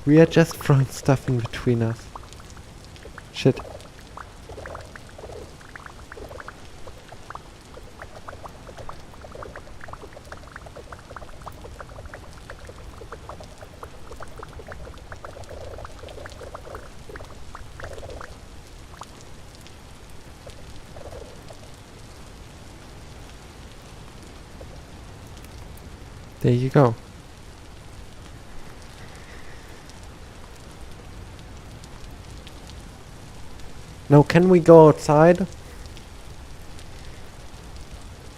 Speaker 1: We are just throwing stuff in between us. Shit. There you go. Now can we go outside?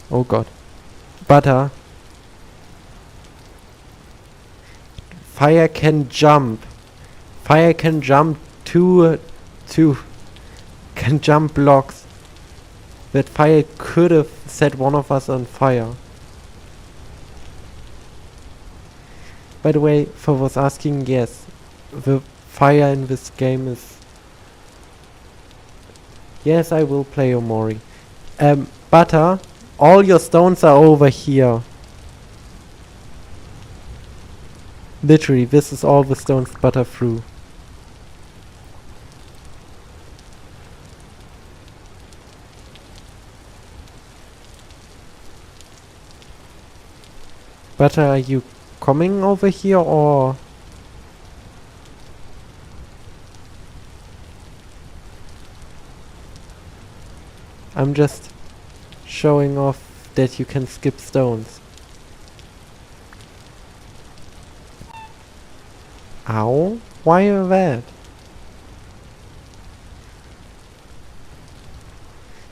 Speaker 1: Oh god. Butter. Fire can jump. Fire can jump can jump blocks. That fire could have set one of us on fire. By the way, for those asking, yes, the fire in this game is... Yes, I will play Omori. Butter, all your stones are over here. Literally, this is all the stones Butter threw. Butter, are you coming over here or... I'm just showing off that you can skip stones. Ow? Why that?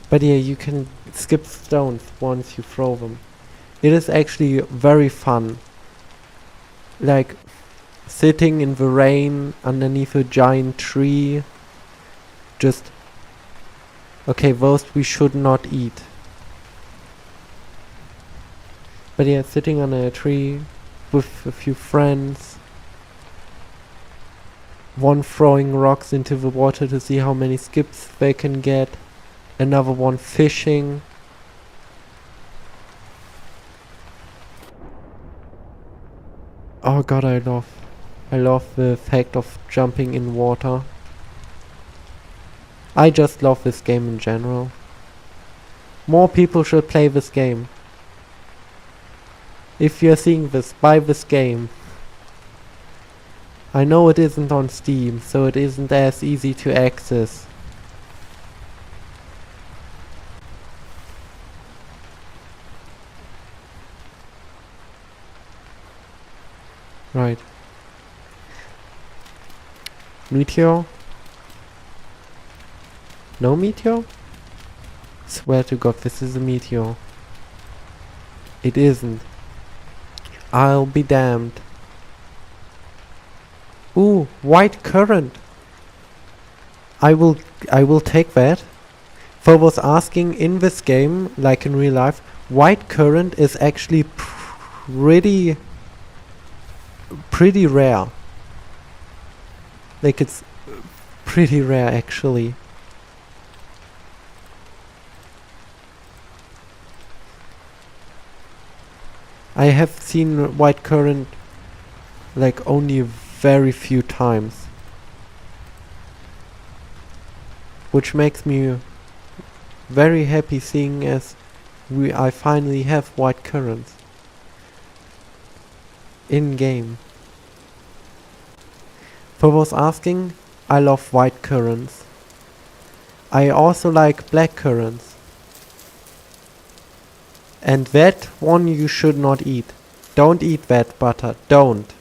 Speaker 1: But yeah, you can skip stones once you throw them. It is actually very fun. Like sitting in the rain underneath a giant tree just... Okay, those we should not eat. But yeah, sitting on a tree with a few friends. One throwing rocks into the water to see how many skips they can get. Another one fishing. Oh god, I love the fact of jumping in water. I just love this game in general. More people should play this game. If you're seeing this, buy this game. I know it isn't on Steam, so it isn't as easy to access. Right. Meteor? No meteor? Swear to god, this is a meteor. It isn't. I'll be damned. Ooh, white currant. I will take that. For was asking, in this game, like in real life, white currant is actually pretty rare. Like it's pretty rare actually. I have seen white currant like only very few times, which makes me very happy seeing as I finally have white currants in game. For was asking, I love white currants. I also like black currants. And that one you should not eat. Don't eat that butter. Don't.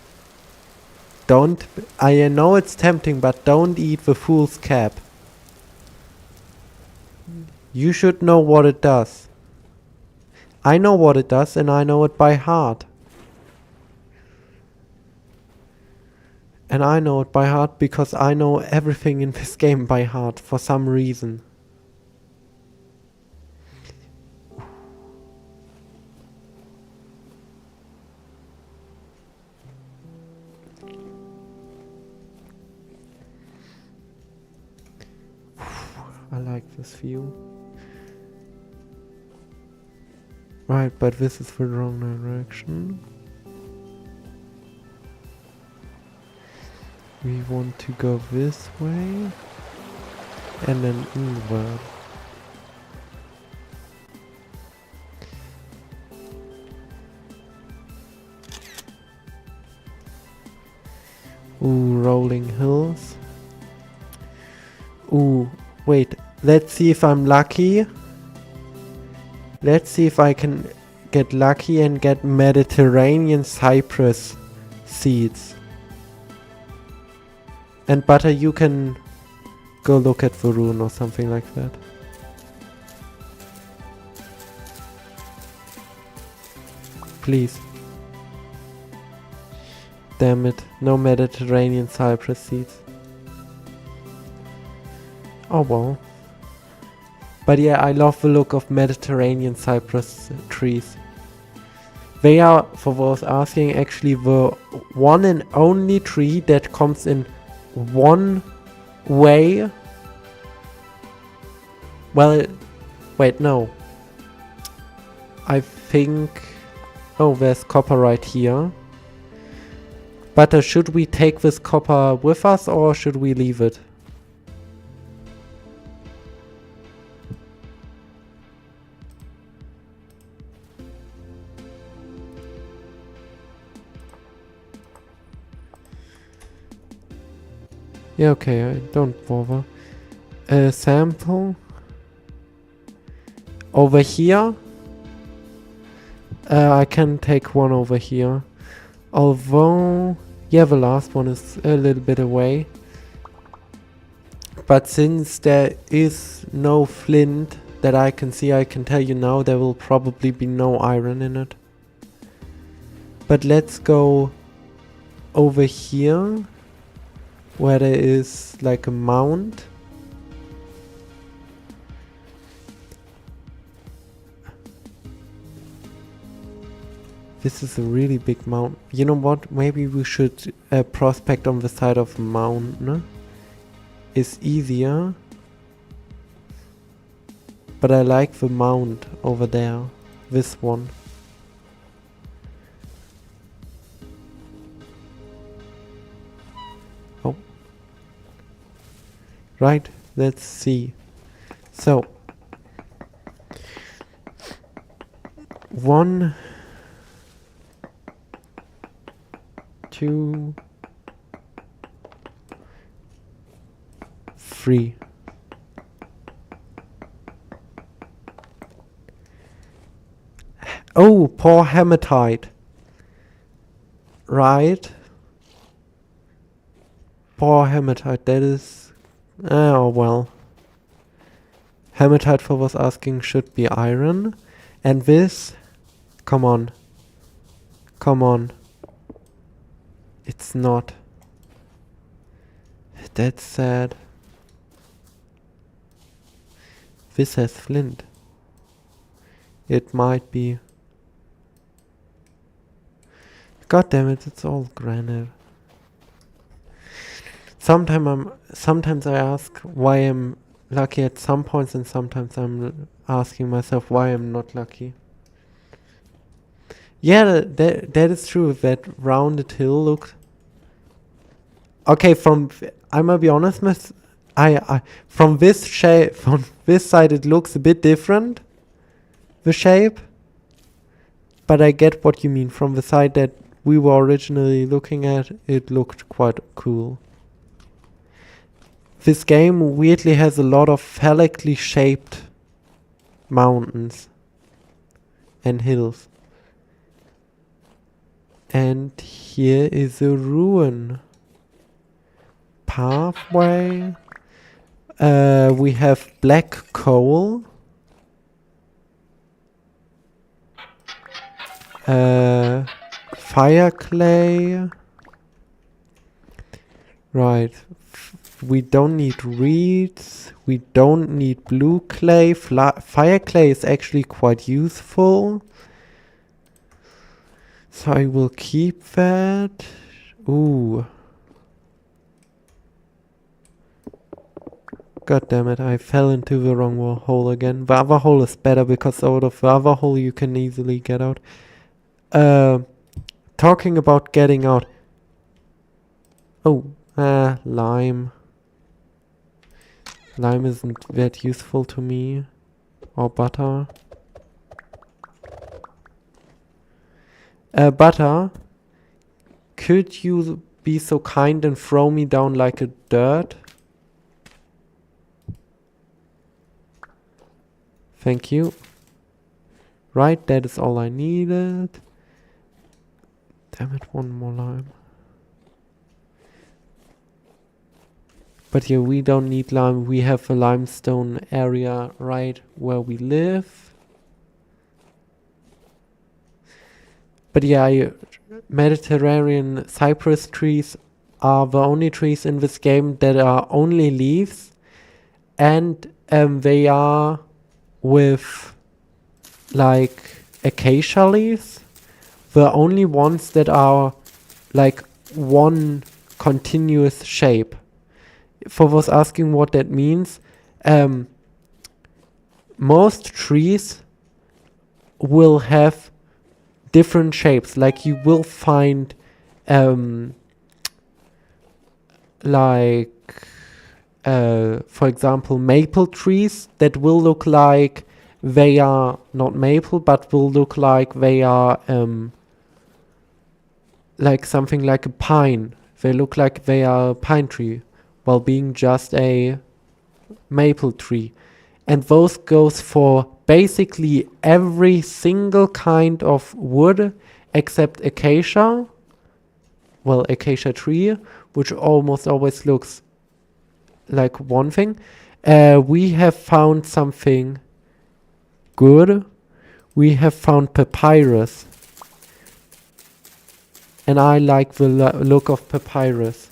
Speaker 1: I know it's tempting, but don't eat the fool's cap. You should know what it does. I know what it does and I know it by heart. And I know it by heart because I know everything in this game by heart for some reason. I like this view. Right, but this is the wrong direction. We want to go this way. And then inward. Ooh, rolling hills. Ooh, wait. Let's see if I'm lucky. Let's see if I can get lucky and get Mediterranean cypress seeds. And Butter, you can go look at the rune or something like that. Please. Damn it, no Mediterranean cypress seeds. Oh well. But yeah, I love the look of Mediterranean cypress trees. They are, for those asking, actually the one and only tree that comes in one way. Well, wait, no. I think... Oh, there's copper right here. But should we take this copper with us or should we leave it? Yeah, okay, don't bother. Sample. Over here. I can take one over here. Although, yeah, the last one is a little bit away. But since there is no flint that I can see, I can tell you now there will probably be no iron in it. But let's go over here, where there is like a mount. This is a really big mountain. You know what? Maybe we should prospect on the side of a mountain. It's easier. But I like the mount over there. This one. Oh. Right, let's see. So. 1, 2, 3. Oh, poor hematite. Right. Poor hematite, that is... Oh, well. Hematite for was asking should be iron. And this... Come on. Come on. It's not. That's sad. This has flint. It might be. God damn it, it's all granite. Sometimes I ask why I'm lucky at some points, and sometimes I'm asking myself why I'm not lucky. Yeah, that is true. That rounded hill look. Okay, I might be honest, from this shape, from this side, it looks a bit different. The shape, but I get what you mean. From the side that we were originally looking at, it looked quite cool. This game weirdly has a lot of phallically shaped mountains and hills. And here is a ruin. Pathway. We have black coal. Fire clay. Right. We don't need reeds. We don't need blue clay. Fire clay is actually quite useful. So I will keep that. Ooh. God damn it, I fell into the wrong hole again. The other hole is better because out of the other hole you can easily get out. Talking about getting out. Oh, lime. Lime isn't that useful to me. Or butter. Butter, could you be so kind and throw me down like a dirt? Thank you. Right, that is all I needed. Damn it, one more lime. But yeah, we don't need lime. We have a limestone area right where we live. But yeah, Mediterranean cypress trees are the only trees in this game that are only leaves. And they are with like acacia leaves. The only ones that are like one continuous shape. For those asking what that means, most trees will have different shapes. Like you will find for example, maple trees that will look like they are not maple, but will look like they are like something like a pine. They look like they are a pine tree while being just a maple tree. And those goes for basically every single kind of wood except acacia. Well, acacia tree, which almost always looks like one thing. We have found something good. We have found papyrus. And I like the look of papyrus.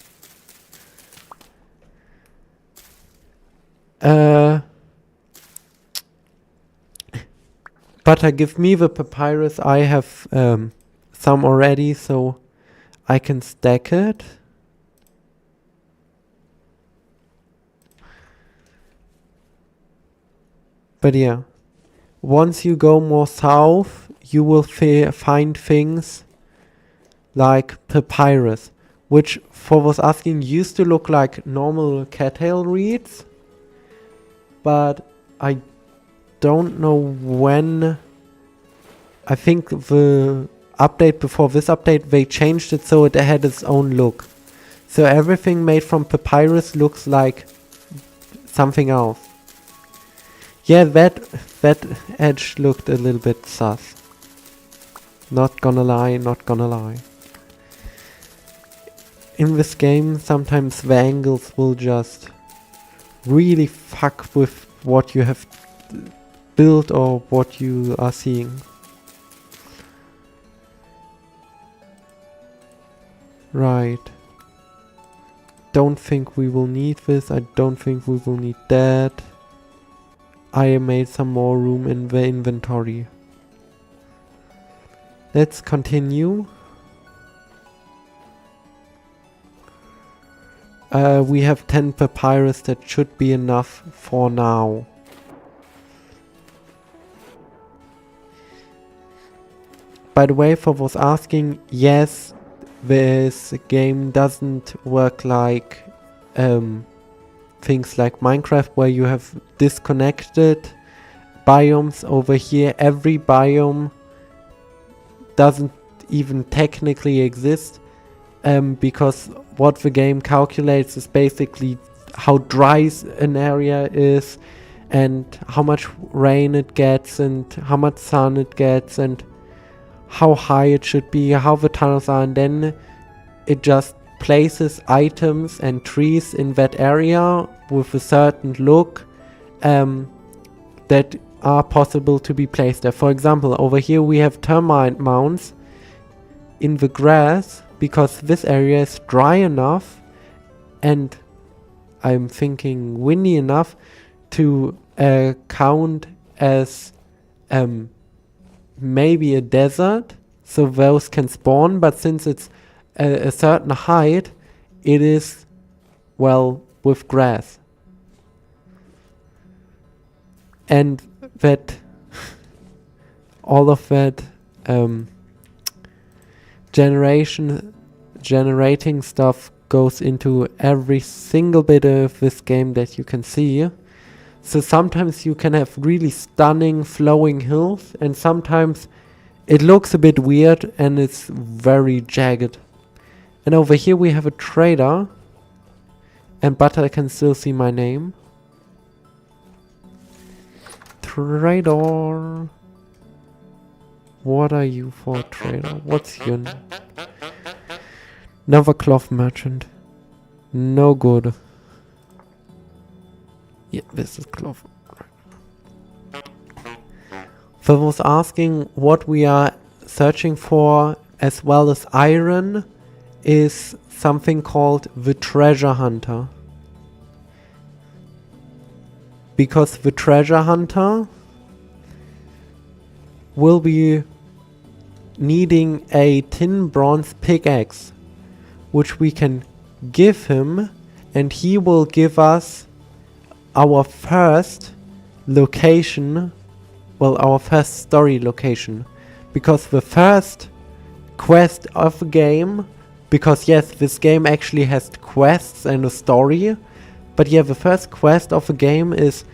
Speaker 1: Butter, give me the papyrus. I have some already, so I can stack it. But yeah, once you go more south, you will find things like papyrus, which for was asking used to look like normal cattail reeds, but I don't know when. I think the update before this update they changed it so it had its own look. So everything made from papyrus looks like something else. Yeah, that edge looked a little bit sus. Not gonna lie, not gonna lie. In this game, sometimes the angles will just really fuck with what you have built or what you are seeing. Right. Don't think we will need this. I don't think we will need that. I made some more room in the inventory. Let's continue. We have 10 papyrus, that should be enough for now. By the way, for those asking, yes, this game doesn't work like things like Minecraft where you have disconnected biomes. Over here, every biome doesn't even technically exist, because what the game calculates is basically how dry an area is and how much rain it gets and how much sun it gets and how high it should be, how the tunnels are, and then it just places items and trees in that area with a certain look that are possible to be placed there. For example, over here we have termite mounds in the grass because this area is dry enough and I'm thinking windy enough to count as maybe a desert, so those can spawn, but since it's a certain height, it is, well, with grass. And that all of that generating stuff goes into every single bit of this game that you can see. So sometimes you can have really stunning flowing hills and sometimes it looks a bit weird and it's very jagged. And over here we have a trader, but I can still see my name. Trader. What are you for, trader? What's your name? Another cloth merchant. No good. Yeah, this is cloth. I was asking what we are searching for as well as iron is something called the treasure hunter. Because the treasure hunter will be needing a tin bronze pickaxe, which we can give him, and he will give us our first location, well, our first story location, because the first quest of the game, because yes, this game actually has quests and a story, but yeah, the first quest of the game is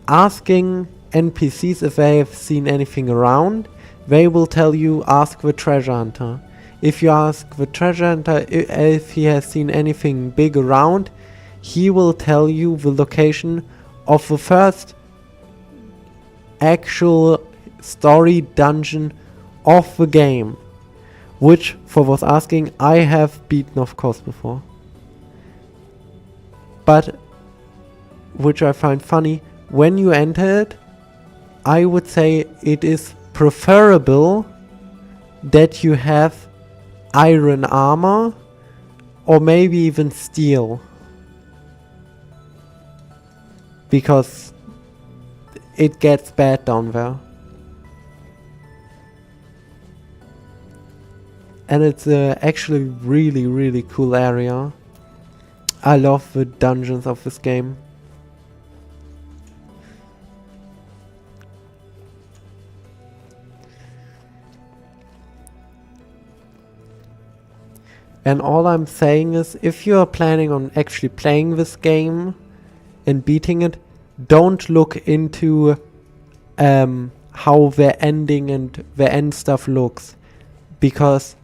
Speaker 1: asking NPCs if they have seen anything around. They will tell you, ask the treasure hunter. If you ask the treasure hunter if he has seen anything big around, he will tell you the location of the first actual story dungeon of the game, which, for those asking, I have beaten of course before. But, which I find funny, when you enter it, I would say it is preferable that you have iron armor or maybe even steel, because it gets bad down there. And it's actually really, really cool area. I love the dungeons of this game. And all I'm saying is, if you are planning on actually playing this game and beating it, don't look into how the ending and the end stuff looks, because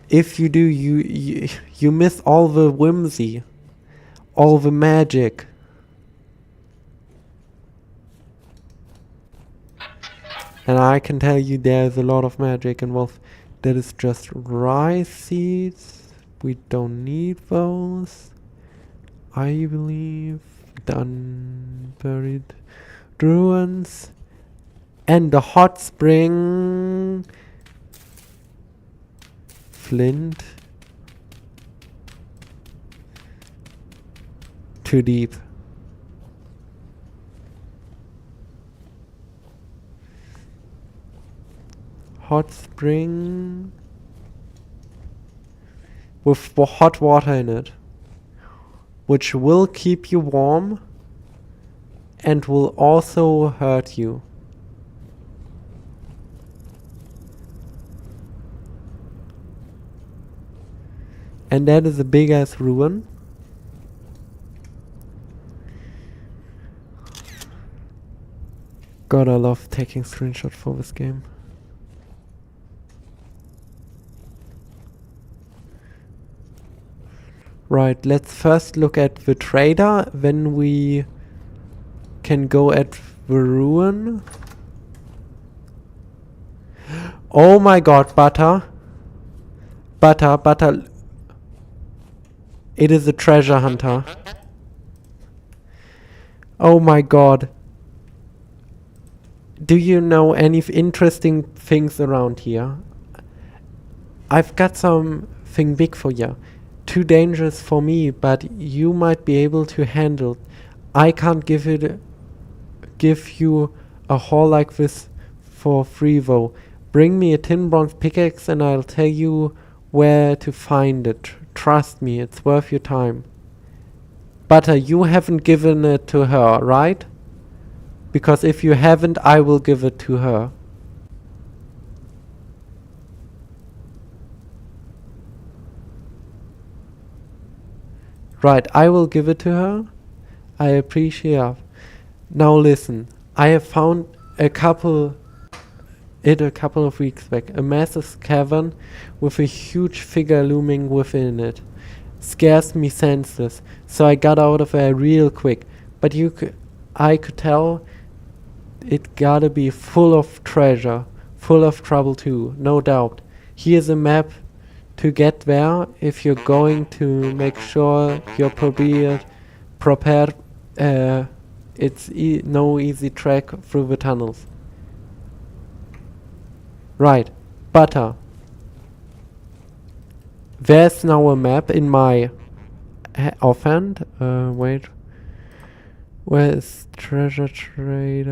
Speaker 1: if you do, you miss all the whimsy, all the magic. And I can tell you there's a lot of magic involved. That is just rice seeds. We don't need those. I believe. Done. Buried ruins. And the hot spring. Flint. Too deep. Hot spring with hot water in it, which will keep you warm and will also hurt you. And that is a big ass ruin. God, I love taking screenshots for this game. Right, let's first look at the trader, then we can go at the ruin. Oh my god, butter. Butter. It is a treasure hunter. Oh my god. Do you know any interesting things around here? I've got something big for you. Too dangerous for me, but you might be able to handle. I can't give you a haul like this for free though. Bring me a tin bronze pickaxe and I'll tell you where to find it. Trust me, it's worth your time. Butter, you haven't given it to her, right? Because if you haven't, I will give it to her. Right, I will give it to her. I appreciate it. Now listen, I have found a couple of weeks back. A massive cavern with a huge figure looming within it. Scares me senseless, so I got out of there real quick. But I could tell it gotta be full of treasure, full of trouble too, no doubt. Here's a map to get there if you're going to make sure you're prepared. It's no easy trek through the tunnels. Right, butter. There's now a map in my offhand. Wait. Where is treasure trader?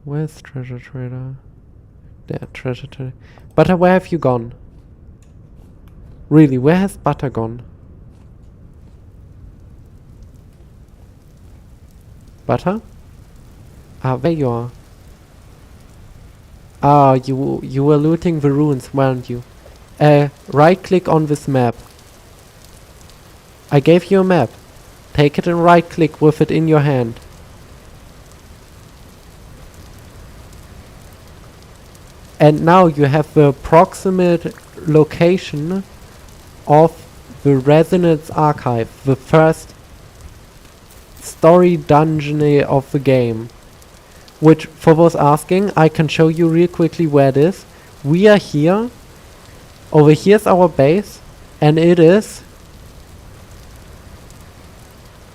Speaker 1: Where's treasure trader? There, treasure trader. Butter, where have you gone? Really, where has Butter gone? Butter? Ah, there you are. Ah, you were looting the ruins, weren't you? Right click on this map. I gave you a map. Take it and right click with it in your hand. And now you have the approximate location of the Resonance Archive, the first story dungeon of the game. Which, for those asking, I can show you real quickly where it is. We are here. Over here's our base. And it is...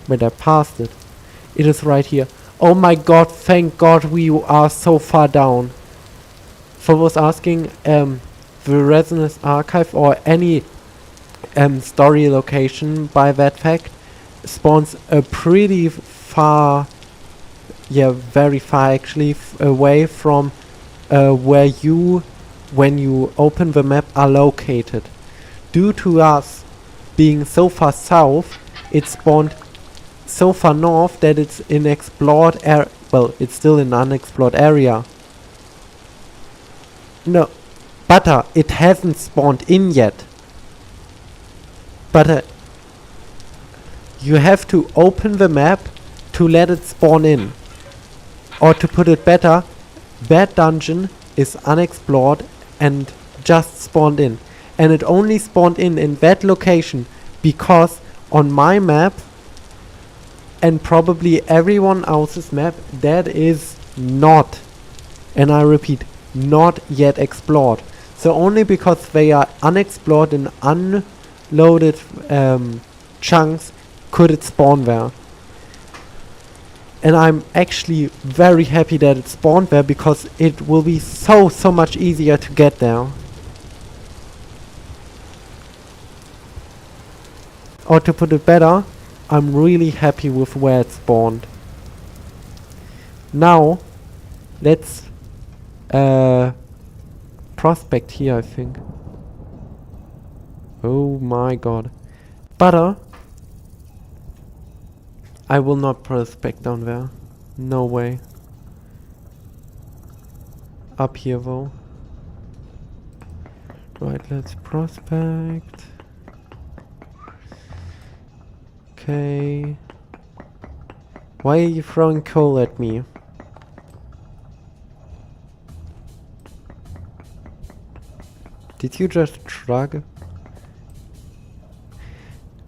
Speaker 1: Wait, I passed it. It is right here. Oh my god, thank god we are so far down. For those asking, the Resonance Archive or any story location by that fact spawns a pretty far, yeah, very far actually away from where you, when you open the map, are located. Due to us being so far south, it spawned so far north that it's in explored area. Well, it's still in unexplored area. No, Butter, it hasn't spawned in yet. Butter, you have to open the map to let it spawn in. Or to put it better, that dungeon is unexplored and just spawned in. And it only spawned in that location because on my map and probably everyone else's map, that is not, and I repeat, not yet explored. So only because they are unexplored and unloaded chunks could it spawn there. And I'm actually very happy that it spawned there because it will be so much easier to get there. Or to put it better, I'm really happy with where it spawned. Now, let's prospect here, I think. Oh my god. Butter. I will not prospect down there. No way. Up here though. Right, let's prospect. Okay. Why are you throwing coal at me? Did you just shrug?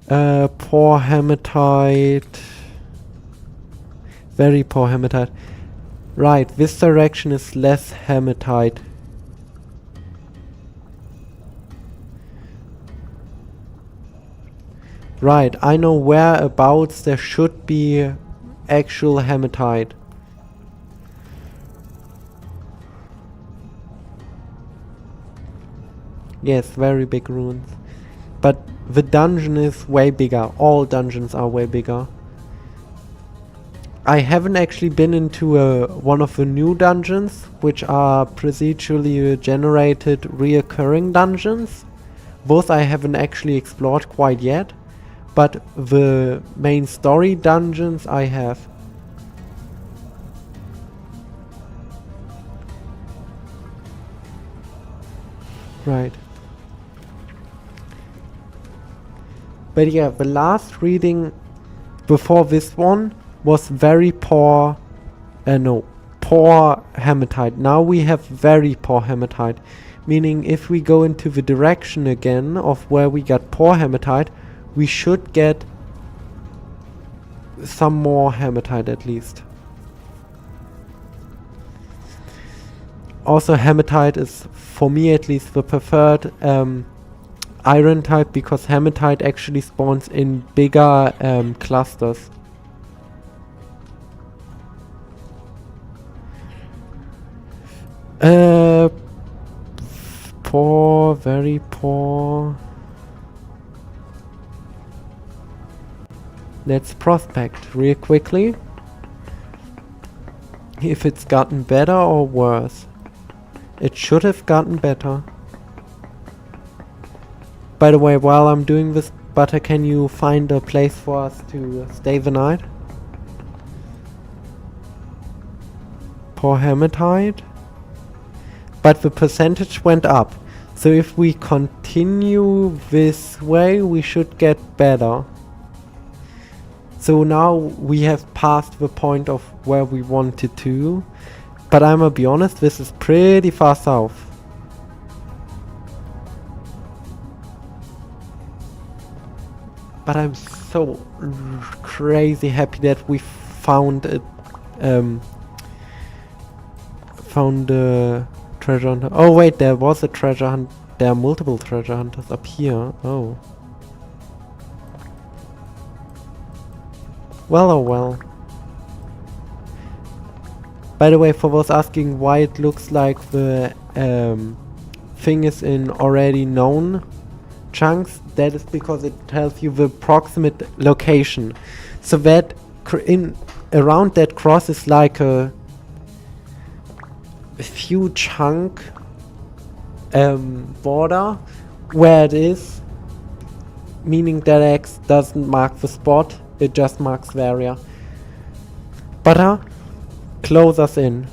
Speaker 1: Poor hematite. Very poor hematite. Right, this direction is less hematite. Right, I know whereabouts there should be actual hematite. Yes, very big ruins. But the dungeon is way bigger. All dungeons are way bigger. I haven't actually been into one of the new dungeons, which are procedurally generated reoccurring dungeons. Both I haven't actually explored quite yet, but the main story dungeons I have. Right. But yeah, the last reading before this one was very poor, poor hematite. Now we have very poor hematite, meaning if we go into the direction again of where we got poor hematite, we should get some more hematite at least. Also hematite is, for me at least, the preferred iron type because hematite actually spawns in bigger clusters. Poor, very poor. Let's prospect real quickly. If it's gotten better or worse. It should have gotten better. By the way, while I'm doing this, Butter, can you find a place for us to stay the night? Poor hematite. But the percentage went up. So if we continue this way, we should get better. So now we have passed the point of where we wanted to. But I'm gonna be honest, this is pretty far south. But I'm so crazy happy that we found a treasure hunter. Oh wait, there was a treasure hunt. There are multiple treasure hunters up here. Oh. Well, oh well. By the way, for those asking why it looks like the thing is in already known chunks, that is because it tells you the proximate location. So that around that cross is like a few chunk border where it is, meaning that X doesn't mark the spot, it just marks the area. Butter, close us in.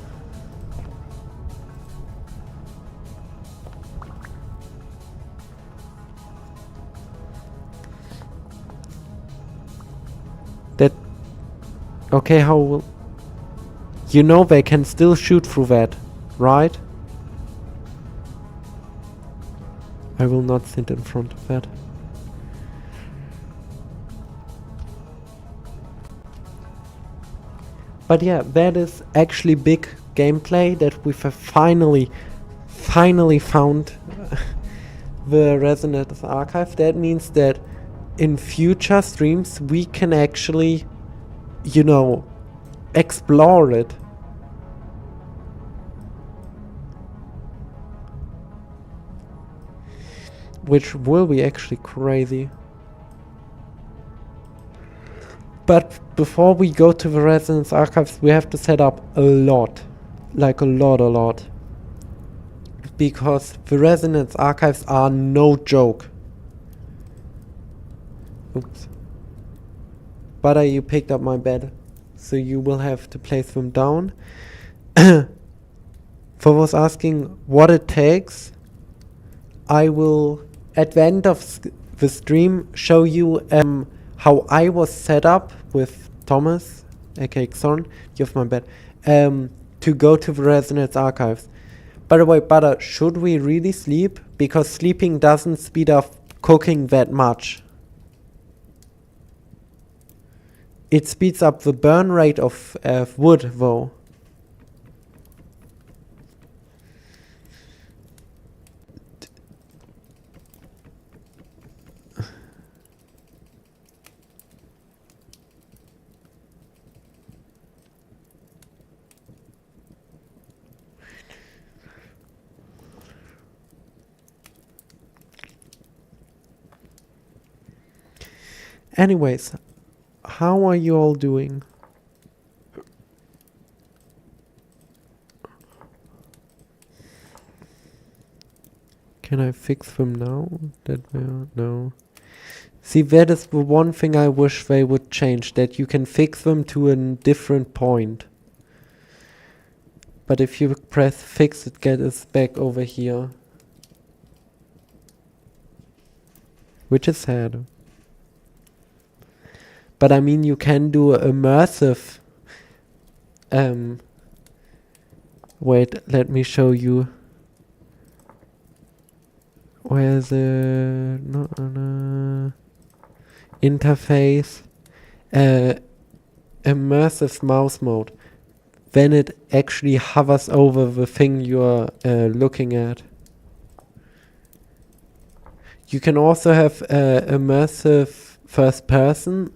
Speaker 1: That, okay, how will, you know they can still shoot through that, right? I will not sit in front of that. But yeah, that is actually big gameplay that we have finally found the Resonance Archive. That means that in future streams we can actually, you know, explore it. Which will be actually crazy. But before we go to the Resonance Archives, we have to set up a lot. Like a lot. Because the Resonance Archives are no joke. Oops. Butter, you picked up my bed. So you will have to place them down. For those asking what it takes, I will, at the end of the stream, show you how I was set up with Thomas, aka Xorn, you have my bed, to go to the Resonance Archives. By the way, Butter, should we really sleep? Because sleeping doesn't speed up cooking that much. It speeds up the burn rate of wood, though. Anyways, how are you all doing? Can I fix them now? No. See, that is the one thing I wish they would change, that you can fix them to a different point. But if you press fix, it gets us back over here. Which is sad. But I mean, you can do immersive. Wait, let me show you. Where's the interface? Immersive mouse mode. Then it actually hovers over the thing you're looking at. You can also have immersive first person,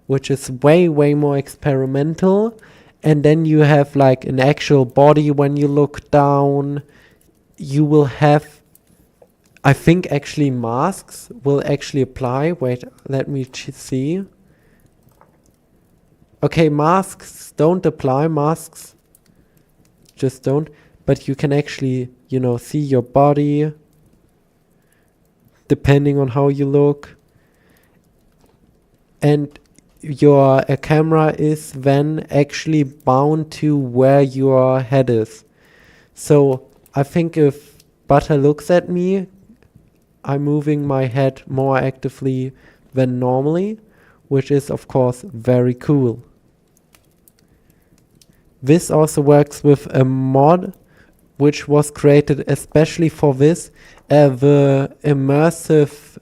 Speaker 1: which is way more experimental, and then you have like an actual body when you look down. You will have, I think actually masks will actually apply. Wait, let me see. Okay, masks don't apply, masks just don't, but you can actually, you know, see your body depending on how you look. And your camera is then actually bound to where your head is. So I think if Butter looks at me, I'm moving my head more actively than normally, which is of course very cool. This also works with a mod which was created especially for this, the immersive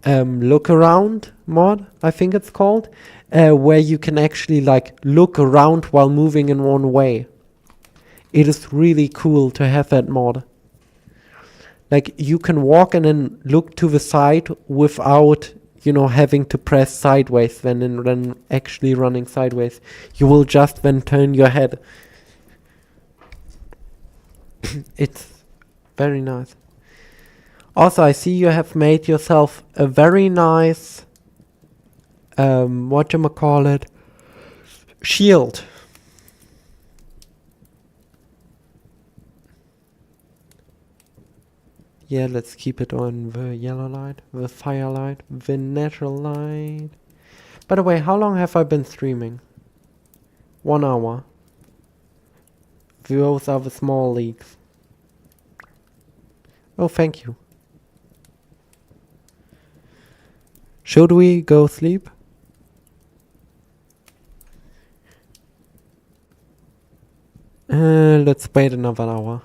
Speaker 1: look around mod, I think it's called, where you can actually like look around while moving in one way. It is really cool to have that mod. Like you can walk and then look to the side without, you know, having to press sideways when actually running sideways. You will just then turn your head. It's very nice. Also, I see you have made yourself a very nice, whatchamacallit, shield. Yeah, let's keep it on the yellow light, the firelight, the natural light. By the way, how long have I been streaming? 1 hour. Those are the small leaks. Oh, thank you. Should we go sleep? Let's wait another hour.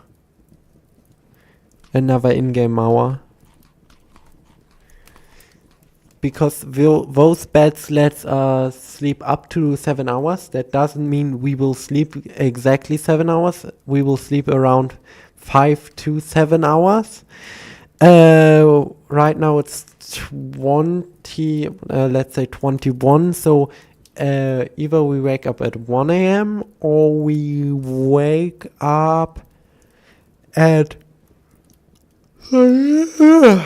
Speaker 1: Another in-game hour. Because those beds let us sleep up to 7 hours. That doesn't mean we will sleep exactly 7 hours. We will sleep around 5 to 7 hours. Right now it's 20, let's say 21. So either we wake up at 1 a.m. or we wake up at 4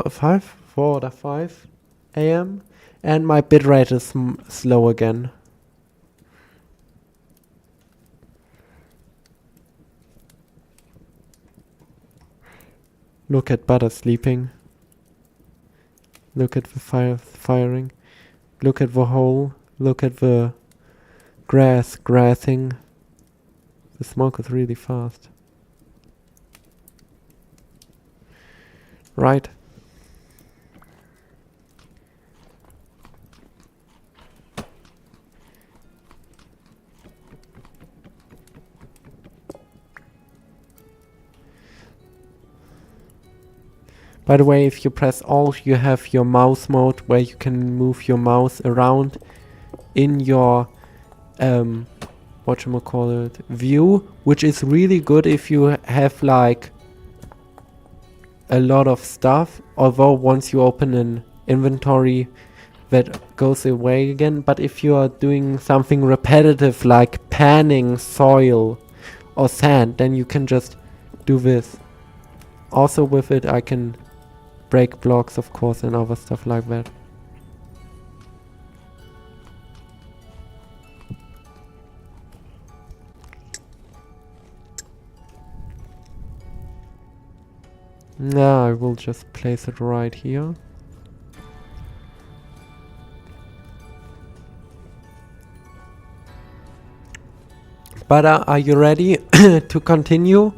Speaker 1: or 5 a.m. and my bitrate is slow again. Look at Butter sleeping. Look at the firing. Look at the hole. Look at the grassing. The smoke is really fast. Right. By the way, if you press Alt, you have your mouse mode where you can move your mouse around in your whatchamacallit view, which is really good if you have like a lot of stuff, although once you open an inventory that goes away again. But if you are doing something repetitive like panning soil or sand, then you can just do this. Also with it I can break blocks, of course, and other stuff like that. Now I will just place it right here. But are you ready to continue?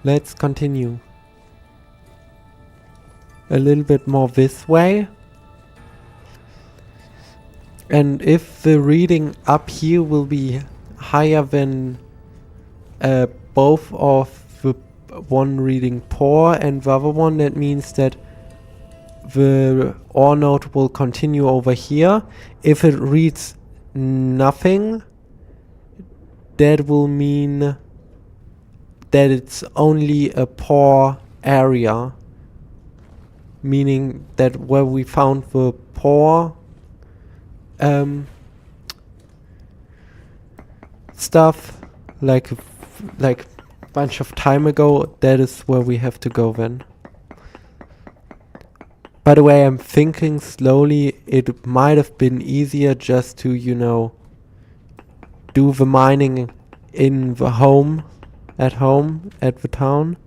Speaker 1: Let's continue. A little bit more this way. And if the reading up here will be higher than both of the one reading poor and the other one, that means that the OR node will continue over here. If it reads nothing, that will mean that it's only a poor area, meaning that where we found the poor stuff like bunch of time ago, that is where we have to go then. By the way, I'm thinking slowly, it might have been easier just to, you know, do the mining in the home, at the town.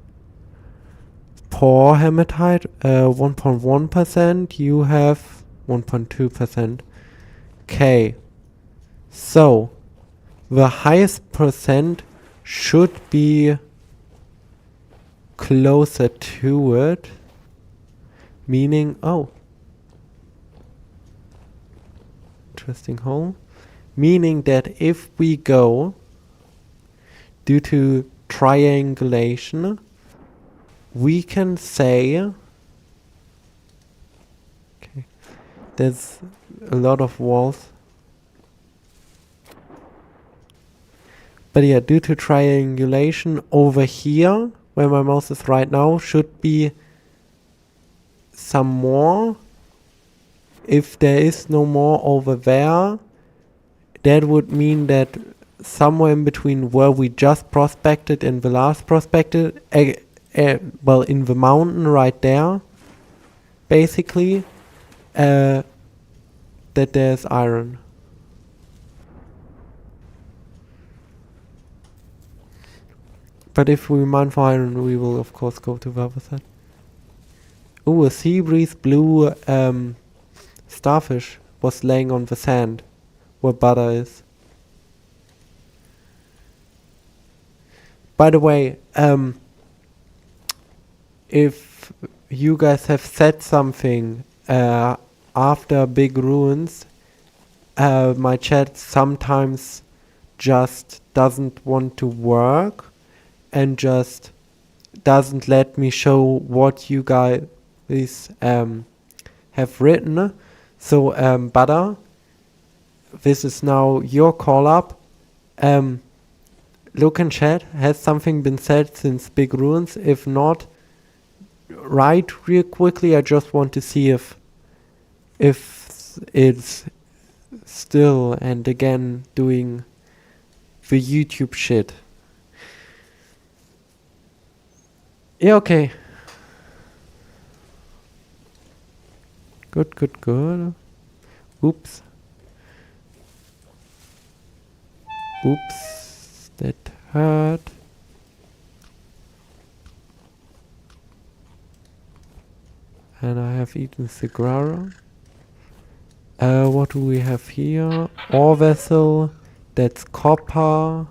Speaker 1: Poor hematite, 1.1%, you have 1.2%. Okay, so the highest percent should be closer to it, meaning, oh, interesting hole, meaning that if we go due to triangulation, we can say, okay, there's a lot of walls, but yeah, due to triangulation, over here where my mouse is right now should be some more. If there is no more over there, that would mean that somewhere in between where we just prospected and the last prospected, well, in the mountain right there, basically, that there's iron. But if we mine for iron, we will of course go to the other side. Ooh, a sea breeze blue starfish was laying on the sand where butter is. By the way, if you guys have said something after big ruins, my chat sometimes just doesn't want to work and just doesn't let me show what you guys have written. So Butter, this is now your call up. Look in chat, has something been said since big ruins? If not, write real quickly. I just want to see if it's still and again doing the YouTube shit. Yeah, okay. Good, good, good. Oops. Oops. That hurt. And I have eaten Sagrara. What do we have here? Ore vessel. That's copper.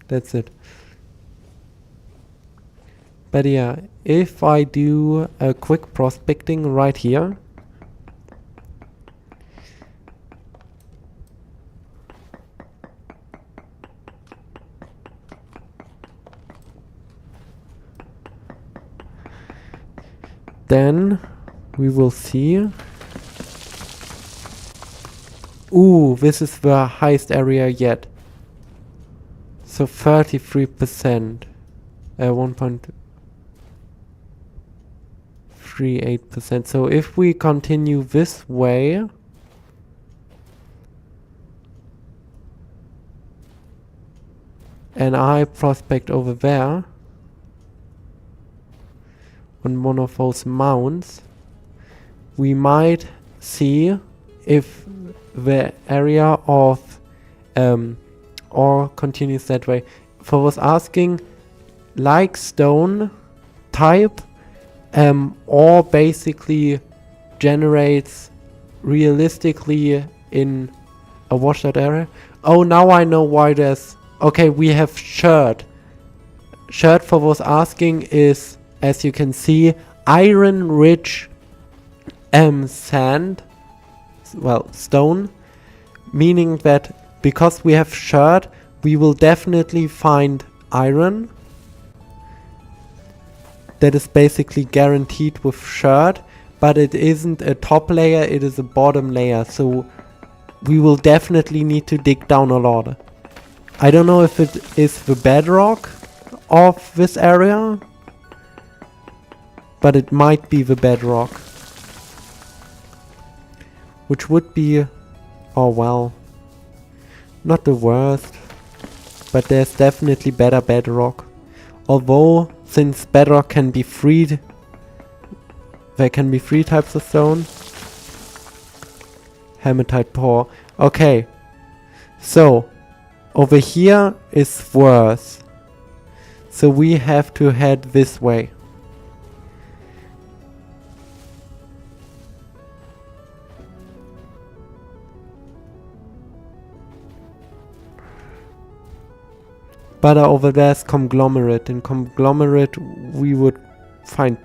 Speaker 1: That's it. But yeah, if I do a quick prospecting right here, then we will see. Ooh, this is the highest area yet. So 33%. 1.38%. So if we continue this way, and I prospect over there on one of those mounds, we might see if the area of ore continues that way. For was asking, like stone type, ore basically generates realistically in a washed out area. Oh, now I know why there's... Okay, we have shirt. Shirt for was asking is, as you can see, iron rich sand, well, stone, meaning that because we have shirt, we will definitely find iron. That is basically guaranteed with shirt, but it isn't a top layer, it is a bottom layer, so we will definitely need to dig down a lot. I don't know if it is the bedrock of this area, but it might be the bedrock. Which would be, oh well, not the worst, but there's definitely better bedrock. Although, since bedrock can be freed, there can be 3 types of stone. Hematite poor. Okay, so over here is worse. So we have to head this way. But over there is conglomerate. In conglomerate we would find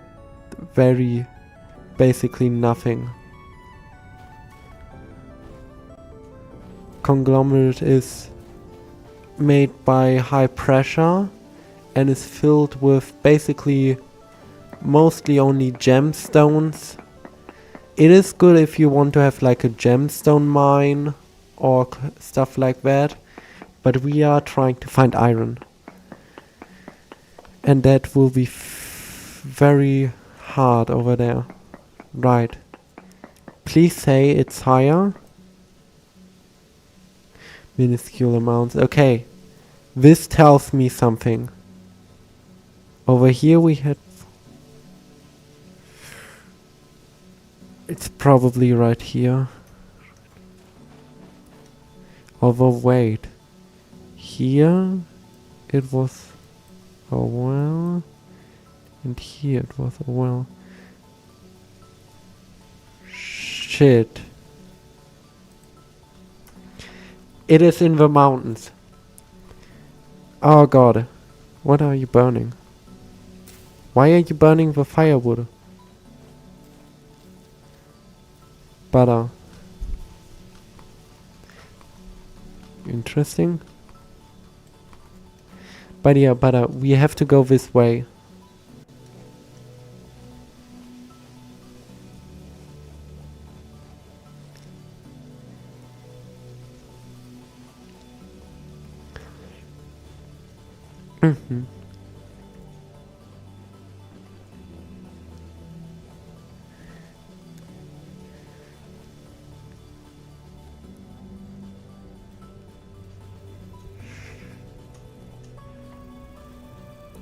Speaker 1: very basically nothing. Conglomerate is made by high pressure and is filled with basically mostly only gemstones. It is good if you want to have like a gemstone mine or stuff like that. But we are trying to find iron. And that will be very hard over there. Right. Please say it's higher. Minuscule amounts. Okay. This tells me something. Over here we had... It's probably right here. Although wait. here it was a well, and here it was a well. Shit. It is in the mountains. Oh god. What are you burning? Why are you burning the firewood? Butter. Interesting. But yeah, butter. We have to go this way.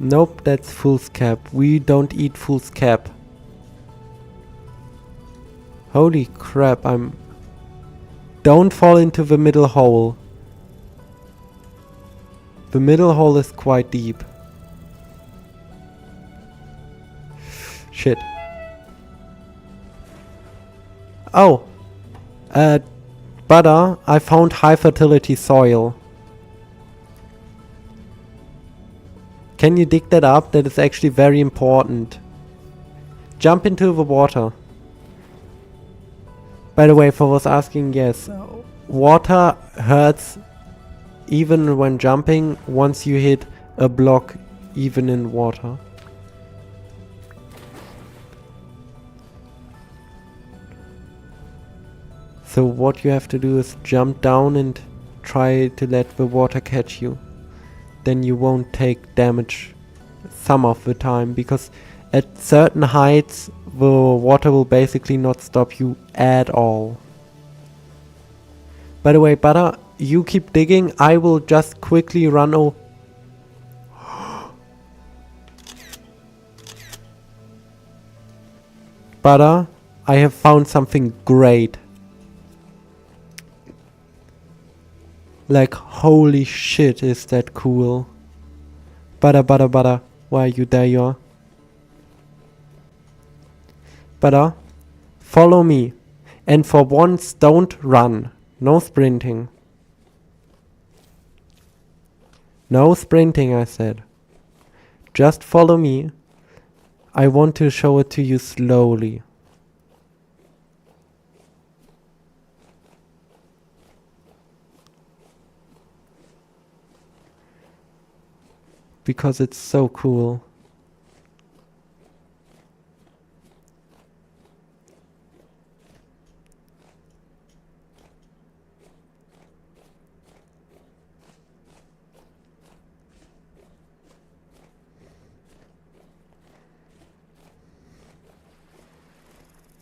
Speaker 1: Nope, that's foolscap. We don't eat foolscap. Holy crap, Don't fall into the middle hole. The middle hole is quite deep. Shit. Oh! Butter, I found high fertility soil. Can you dig that up? That is actually very important. Jump into the water. By the way, for those asking, yes. Water hurts even when jumping once you hit a block even in water. So what you have to do is jump down and try to let the water catch you. Then you won't take damage some of the time, because at certain heights the water will basically not stop you at all. By the way, Butter, you keep digging, I will just quickly run over. Butter, I have found something great. Like, holy shit, is that cool. Butter, Butter, Butter. Why are you there? You are. Butter, follow me. And for once, don't run. No sprinting. No sprinting, I said. Just follow me. I want to show it to you slowly. Because it's so cool.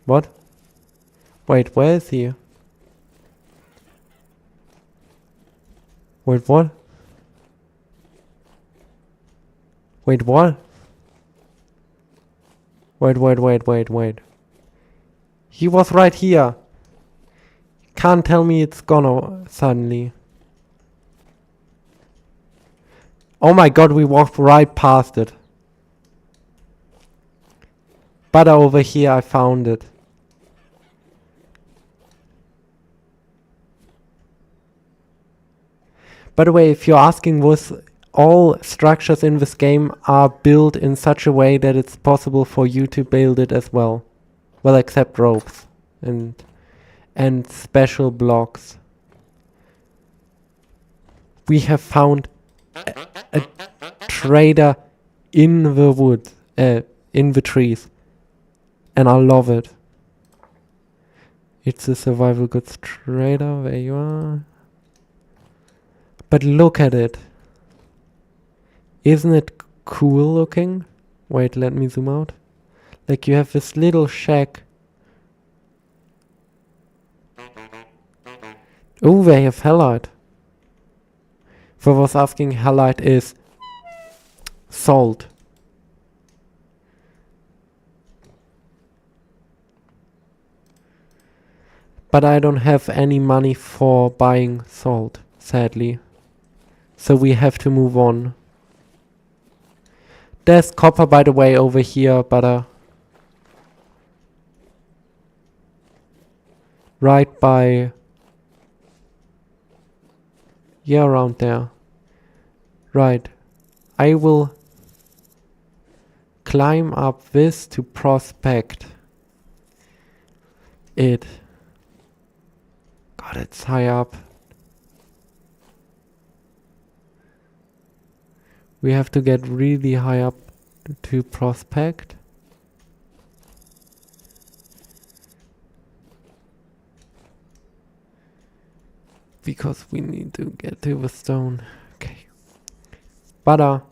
Speaker 1: What? Wait, where is he? Wait, what? Wait, what? Wait. He was right here. Can't tell me it's gone suddenly. Oh my god, we walked right past it. But over here I found it. By the way, if you're asking, was all structures in this game are built in such a way that it's possible for you to build it as well. Well, except ropes and special blocks. We have found a trader in the wood, in the trees, and I love it. It's a survival goods trader. There you are. But look at it. Isn't it cool looking? Wait, let me zoom out. Like, you have this little shack. Oh, they have halite. For those asking, halite is salt. But I don't have any money for buying salt, sadly. So we have to move on. There's copper, by the way, over here, Butter. Right by... yeah, around there. Right. I will climb up this to prospect it. God, it's high up. We have to get really high up to prospect. Because we need to get to the stone. Okay. Butter,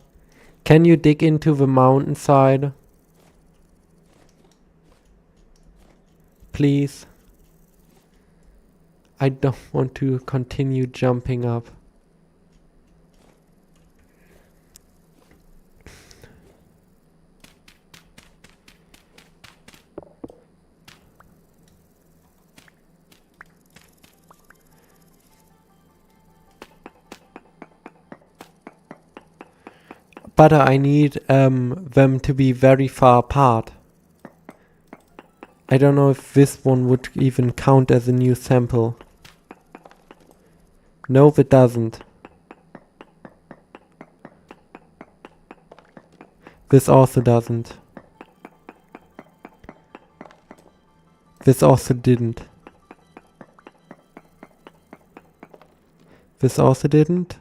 Speaker 1: can you dig into the mountainside? Please. I don't want to continue jumping up. But I need them to be very far apart. I don't know if this one would even count as a new sample. No, it doesn't. This also doesn't. This also didn't. This also didn't.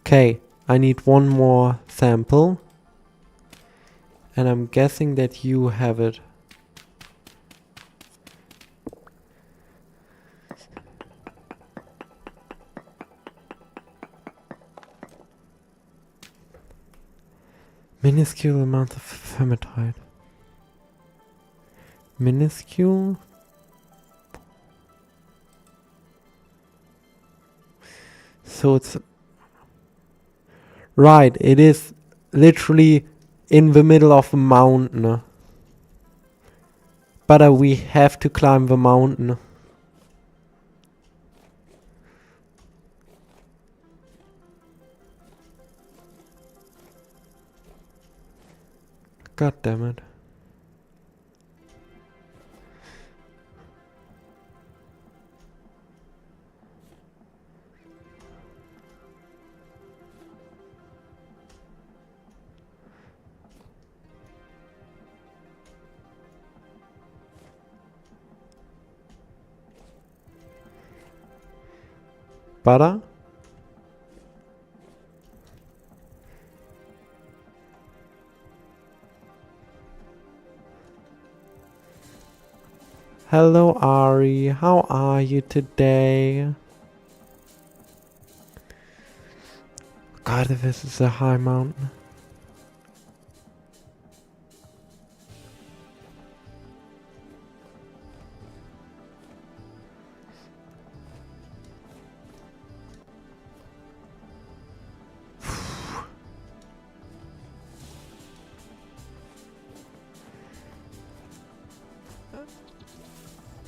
Speaker 1: Okay, I need one more sample. And I'm guessing that you have it. Minuscule amount of hematite. Minuscule? So it's... right, it is literally in the middle of a mountain. But we have to climb the mountain. God damn it. Butter? Hello Ari, how are you today? God, this is a high mountain.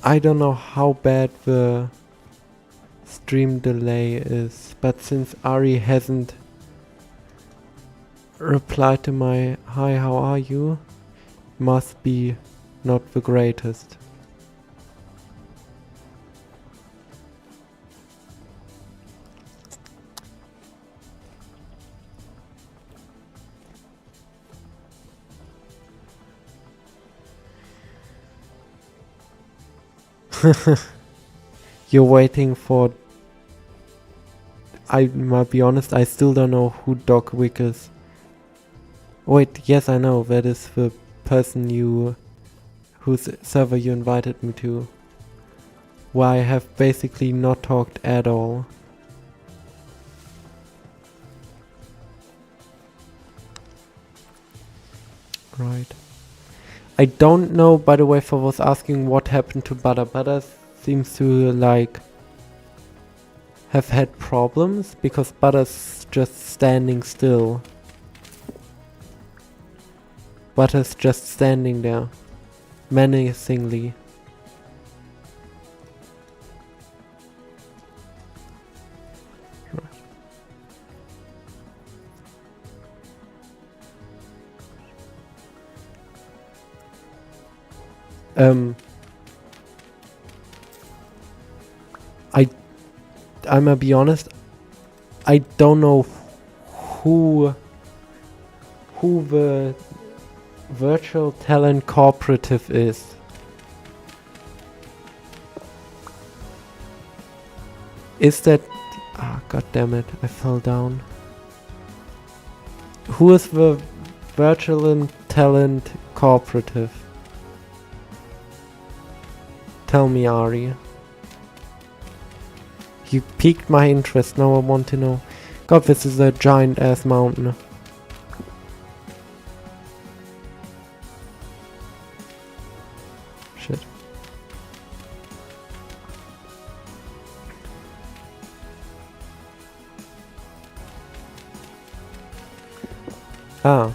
Speaker 1: I don't know how bad the stream delay is, but since Ari hasn't replied to my hi, how are you, must be not the greatest. You're waiting for... I might be honest, I still don't know who Doc Wick is. Wait, yes I know, that is the person whose server you invited me to. Where I have basically not talked at all. Right. I don't know, by the way, if I was asking what happened to Butter. Butter seems to like have had problems because Butter's just standing still. Butter's just standing there, menacingly. I'm gonna be honest, I don't know who the virtual talent cooperative is. Is that... Ah, god damn it, I fell down. Who is the virtual talent cooperative? Tell me, Ari. You piqued my interest, now I want to know. God, this is a giant ass mountain. Shit. Ah.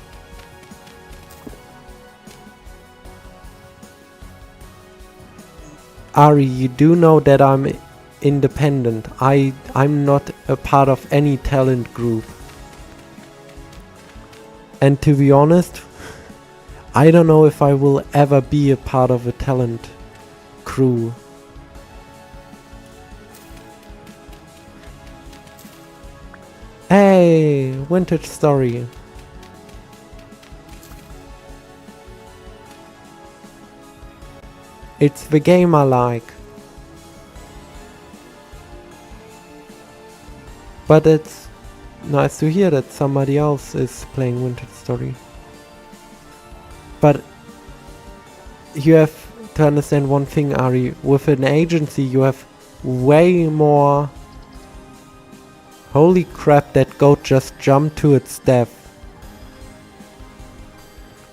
Speaker 1: Ari, you do know that I'm independent. I'm not a part of any talent group. And to be honest, I don't know if I will ever be a part of a talent crew. Hey, vintage story. It's the game I like. But it's nice to hear that somebody else is playing Vintage Story. But you have to understand one thing, Ari. With an agency you have way more... Holy crap, that goat just jumped to its death.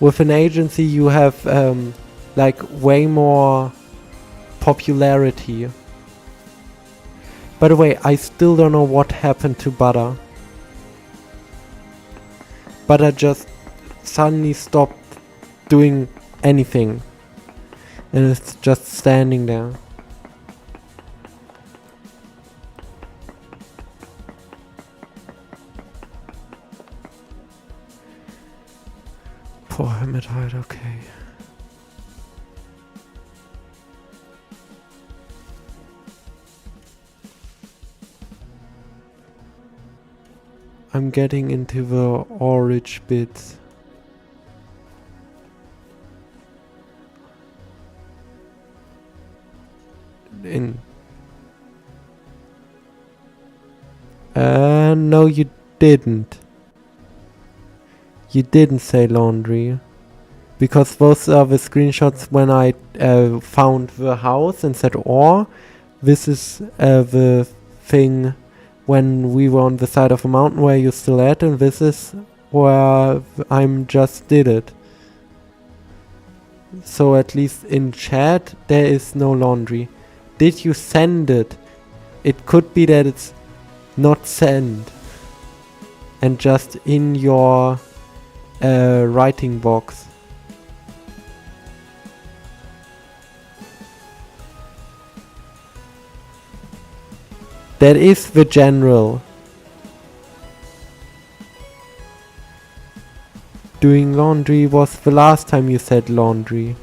Speaker 1: With an agency you have like way more popularity. By the way, I still don't know what happened to Butter. Butter just suddenly stopped doing anything. And it's just standing there. Poor Hematite, okay. I'm getting into the orange bits. No, you didn't. You didn't say laundry. Because those are the screenshots when I found the house and said, or this is the thing when we were on the side of a mountain where you're still at, and this is where I'm just did it. So at least in chat there is no laundry. Did you send it? It could be that it's not sent and just in your writing box. That is the general. Doing laundry was the last time you said laundry.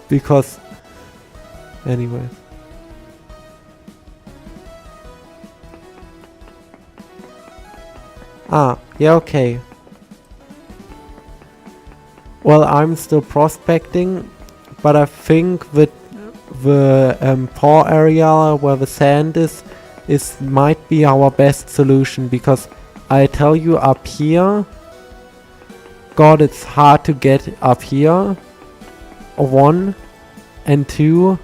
Speaker 1: Because... Anyways. Ah, yeah, okay. Well, I'm still prospecting, but I think that the paw area where the sand is might be our best solution, because I tell you, up here, God, it's hard to get up here. 1 and 2,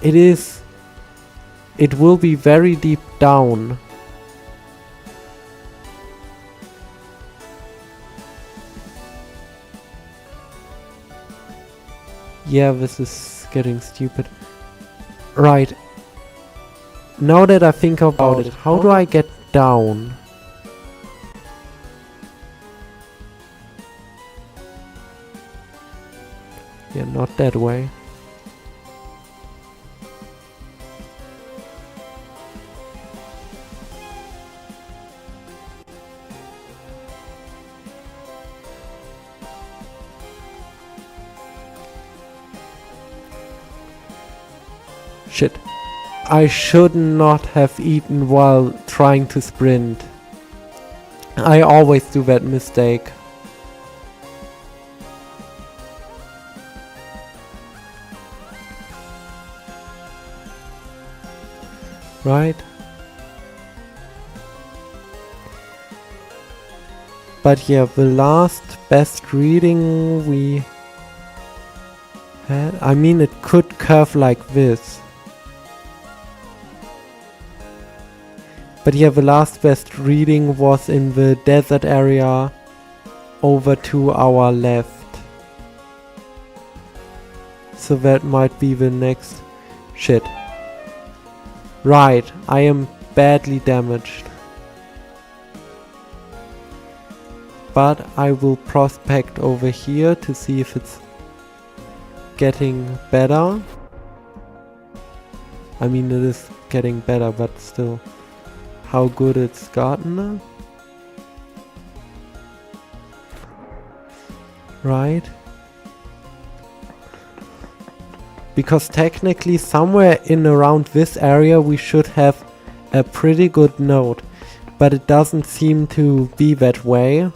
Speaker 1: it will be very deep down. Yeah, this is getting stupid. Right. Now that I think about it, how do I get down? Yeah, not that way. Shit. I should not have eaten while trying to sprint. I always do that mistake. Right? But yeah, the last best reading we had, I mean, it could curve like this. But yeah, the last best reading was in the desert area over to our left. So that might be the next. Shit. Right, I am badly damaged. But I will prospect over here to see if it's getting better. I mean, it is getting better, but still, how good it's gotten. Right? Because technically somewhere in around this area we should have a pretty good node. But it doesn't seem to be that way.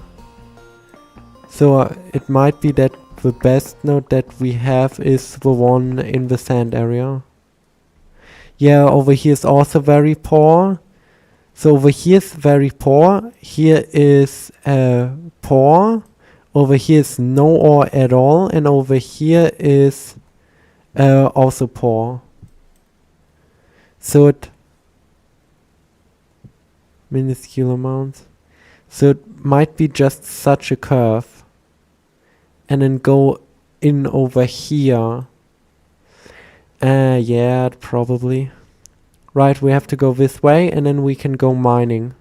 Speaker 1: So it might be that the best node that we have is the one in the sand area. Yeah, over here is also very poor. So over here is very poor. Here is poor. Over here is no ore at all. And over here is also poor. So it minuscule amounts. So it might be just such a curve. And then go in over here. Yeah, probably. Right, we have to go this way and then we can go mining.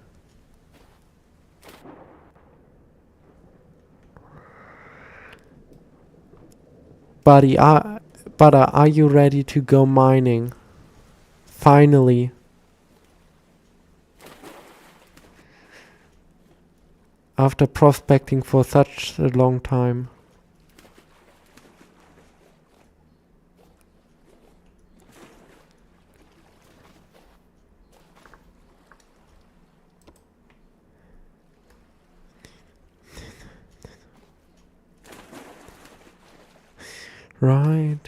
Speaker 1: Buddy, Butter, are you ready to go mining? Finally. After prospecting for such a long time. Right.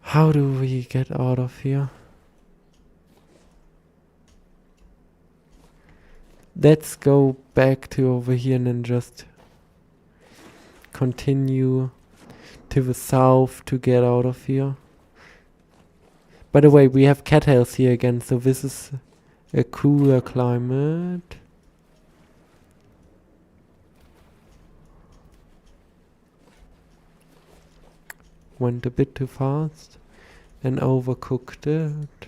Speaker 1: How do we get out of here? Let's go back to over here and then just continue to the south to get out of here. By the way, we have cattails here again, so this is a cooler climate. Went a bit too fast and overcooked it.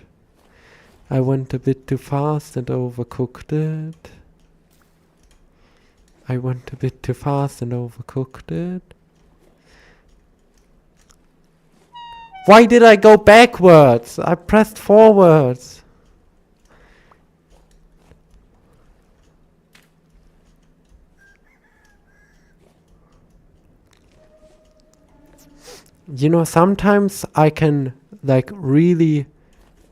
Speaker 1: I went a bit too fast and overcooked it. I went a bit too fast and overcooked it. Why did I go backwards? I pressed forwards. You know, sometimes I can like really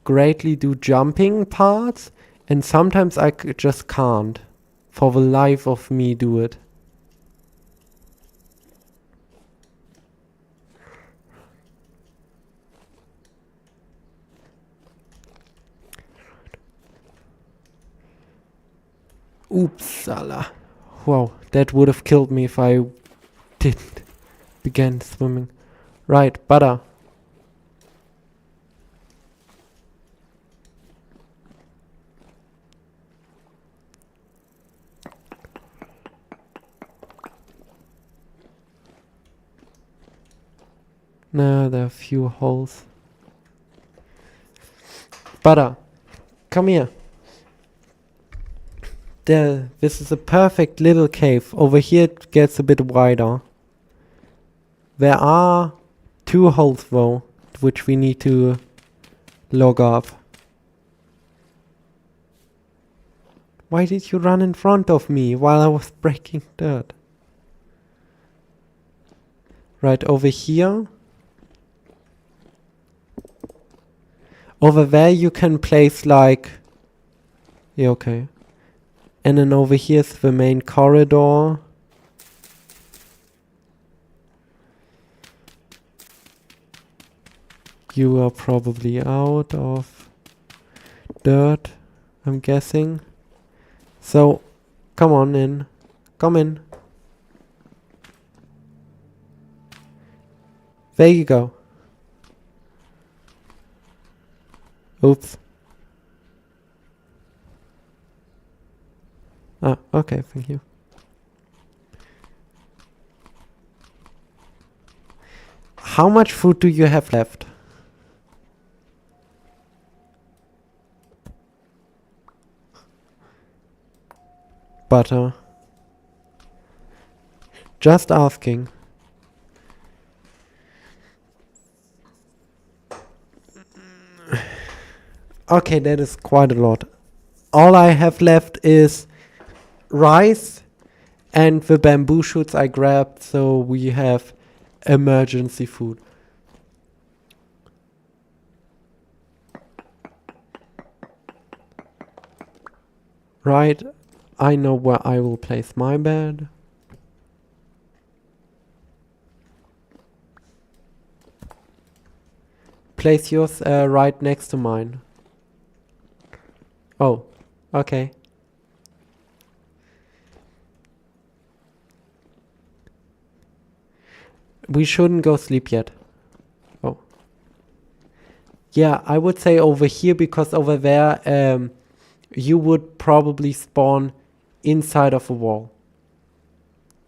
Speaker 1: greatly do jumping parts and sometimes I just can't. For the life of me do it. Oopsala. Wow, that would have killed me if I didn't begin swimming. Right, Butter. No, there are a few holes. Butter, come here. There, this is a perfect little cave. Over here it gets a bit wider. There are 2 holes though, which we need to log off. Why did you run in front of me while I was breaking dirt? Right over here. Over there you can place like... Yeah, okay. And then over here's the main corridor. You are probably out of dirt, I'm guessing. So, come on in. Come in. There you go. Oops. Ah, okay, thank you. How much food do you have left? Butter. Just asking. Okay, that is quite a lot. All I have left is rice and the bamboo shoots I grabbed, so we have emergency food. Right, I know where I will place my bed. Place yours right next to mine. Oh, okay. We shouldn't go sleep yet. Oh. Yeah, I would say over here, because over there you would probably spawn inside of a wall.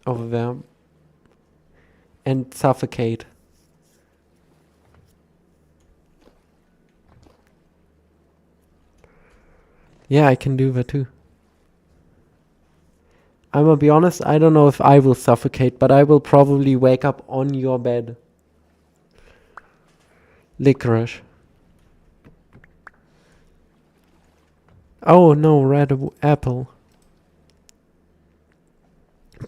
Speaker 1: Over there. And suffocate. Yeah, I can do that too. I'm gonna be honest, I don't know if I will suffocate, but I will probably wake up on your bed. Licorice. Oh no, red apple.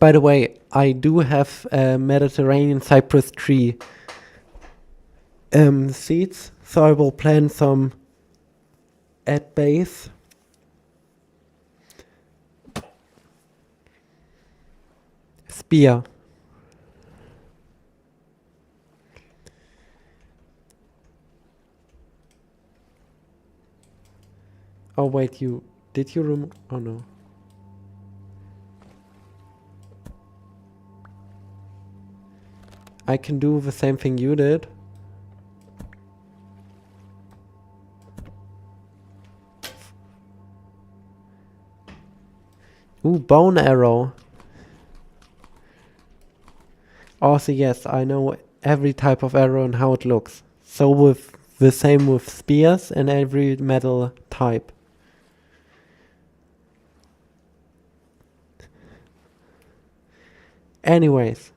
Speaker 1: By the way, I do have Mediterranean cypress tree seeds, so I will plant some at base. Spear. Oh wait, did you remove? Oh no. I can do the same thing you did. Ooh, bone arrow. Also, yes, I know every type of arrow and how it looks. So with the same with spears and every metal type. Anyways.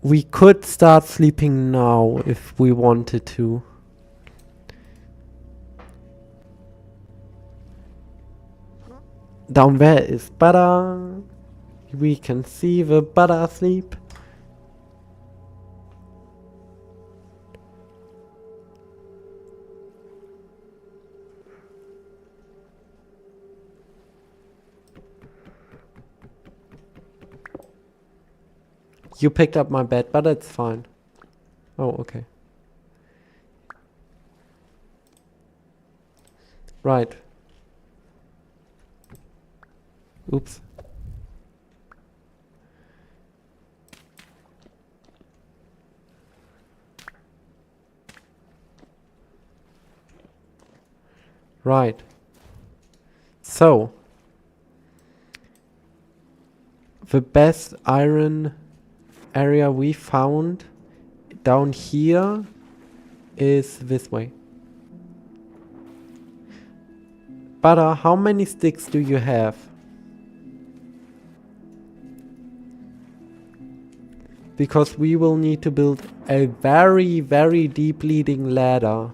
Speaker 1: We could start sleeping now if we wanted to. Down there is butter. We can see the butter sleep. You picked up my bed, but it's fine. Oh, okay. Right. Oops. Right. So, the best iron area we found down here is this way. Butter, how many sticks do you have? Because we will need to build a very, very deep leading ladder.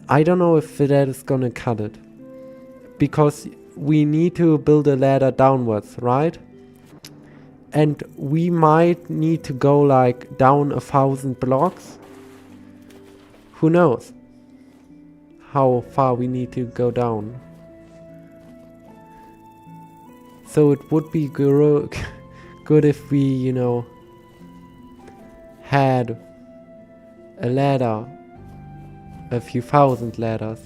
Speaker 1: I don't know if that is gonna cut it. Because we need to build a ladder downwards, right? And we might need to go like down 1,000 blocks. Who knows how far we need to go down. So it would be good if we, you know, had a ladder, a few thousand ladders.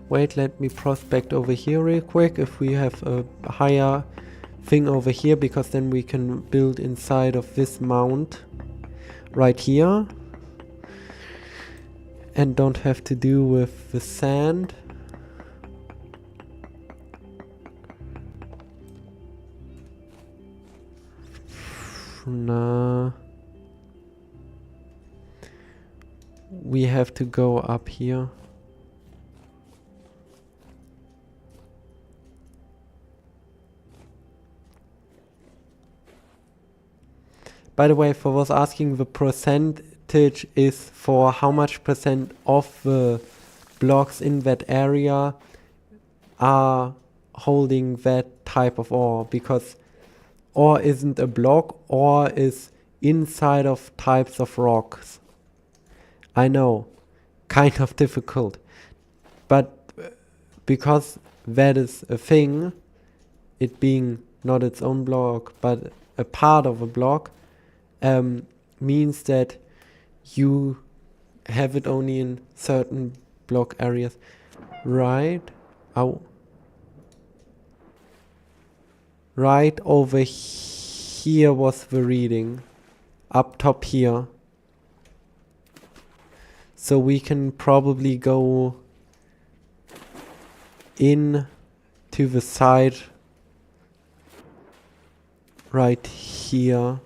Speaker 1: Wait, let me prospect over here real quick if we have a higher thing over here, because then we can build inside of this mount right here and don't have to do with the sand. Nah. We have to go up here. By the way, for those asking, the percentage is for how much percent of the blocks in that area are holding that type of ore, because ore isn't a block, ore is inside of types of rocks. I know, kind of difficult, but because that is a thing, it being not its own block, but a part of a block, means that you have it only in certain block areas, right? Right over here was the reading, up top here. So we can probably go in to the side right here.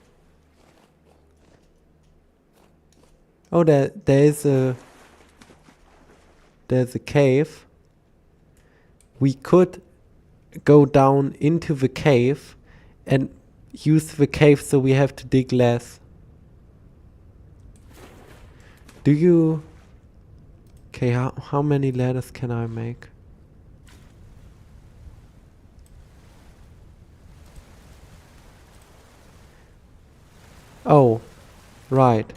Speaker 1: Oh, there's a cave. We could go down into the cave and use the cave, so we have to dig less. Do you... Okay, how many ladders can I make? Oh, right.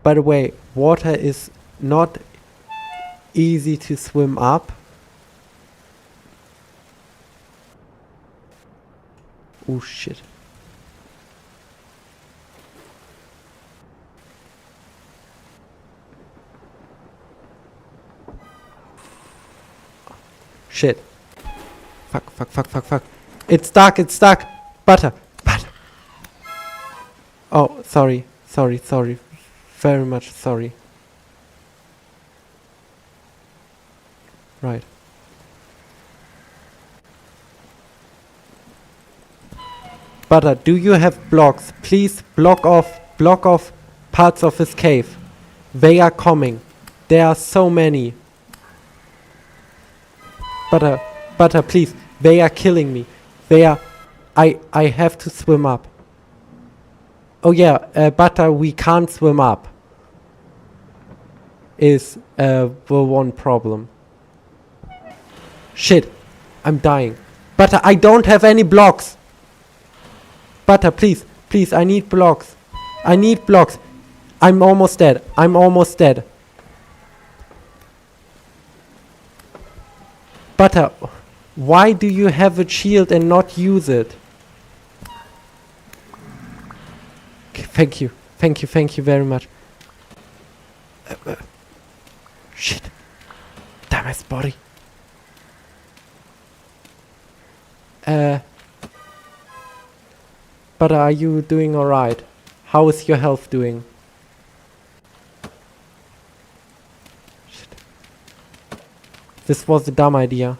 Speaker 1: By the way, water is not easy to swim up. Oh shit. Shit. Fuck. It's stuck. Butter. Oh, sorry. Very much sorry. Right. Butter, do you have blocks? Please block off parts of this cave. They are coming. There are so many. Butter, please. They are killing me. I have to swim up. Oh yeah, Butter, we can't swim up. Is the one problem. Shit, I'm dying. Butter, I don't have any blocks. Butter, please, I need blocks. I'm almost dead. Butter, why do you have a shield and not use it? Okay, thank you very much. Shit. Damn his body. But are you doing alright? How is your health doing? Shit. This was a dumb idea.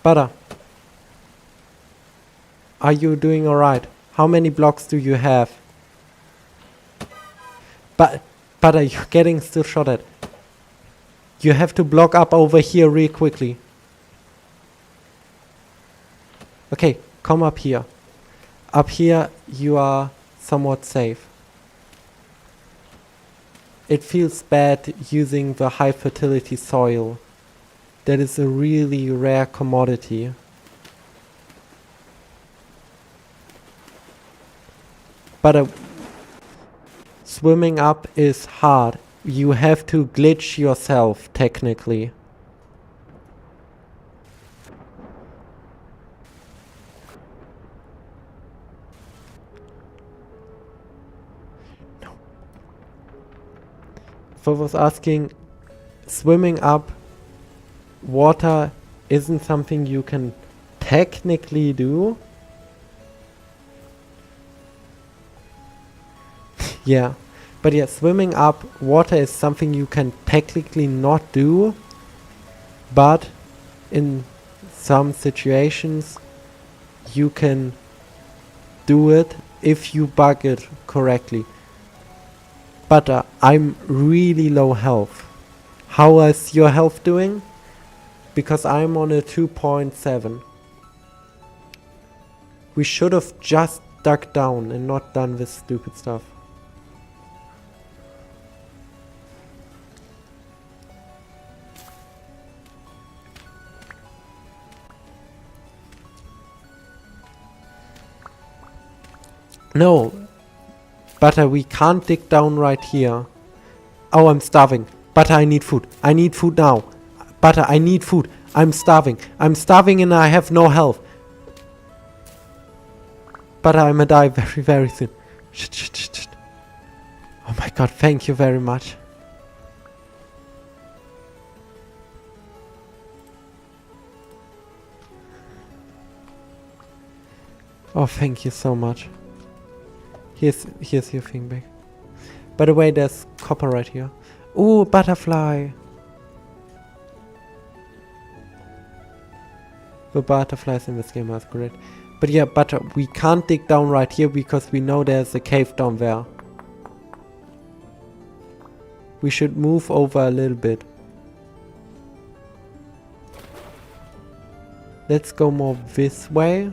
Speaker 1: Butter. Are you doing alright? How many blocks do you have? Butter, you're getting still shot at. You have to block up over here real quickly. Okay, come up here. Up here you are somewhat safe. It feels bad using the high fertility soil. That is a really rare commodity. But swimming up is hard. You have to glitch yourself, technically. No. If I was asking, swimming up water isn't something you can technically do. Yeah, but yeah, swimming up water is something you can technically not do, but in some situations you can do it if you bug it correctly. But I'm really low health. How is your health doing? Because I'm on a 2.7. We should have just dug down and not done this stupid stuff. No, Butter, we can't dig down right here. Oh, I'm starving. Butter, I need food. I need food now. Butter, I need food. I'm starving. I'm starving and I have no health. Butter, I'm gonna die very, very soon. Shit, shit, shit, shit. Oh my god, thank you very much. Oh, thank you so much. Here's your thing back. By the way, there's copper right here. Ooh, butterfly. The butterflies in this game are great. But yeah, Butter, we can't dig down right here because we know there's a cave down there. We should move over a little bit. Let's go more this way.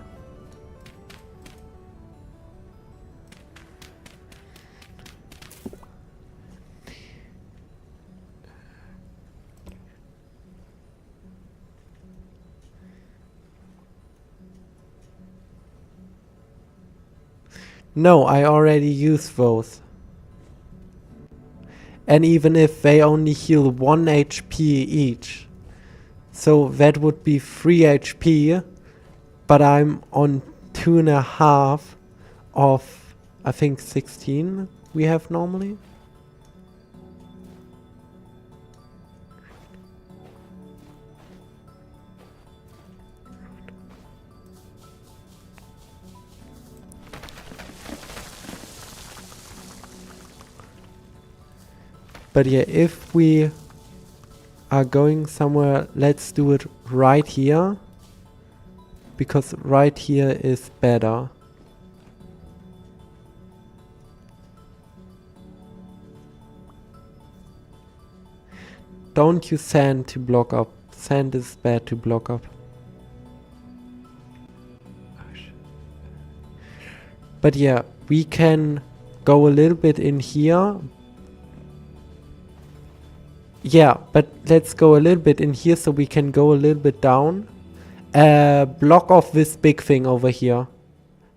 Speaker 1: No, I already used those. And even if they only heal 1 HP each. So that would be 3 HP. But I'm on 2.5 of, I think, 16 we have normally. But yeah, if we are going somewhere, let's do it right here. Because right here is better. Don't use sand to block up. Sand is bad to block up. But yeah, we can go a little bit in here. Yeah, but let's go a little bit in here so we can go a little bit down. Block off this big thing over here.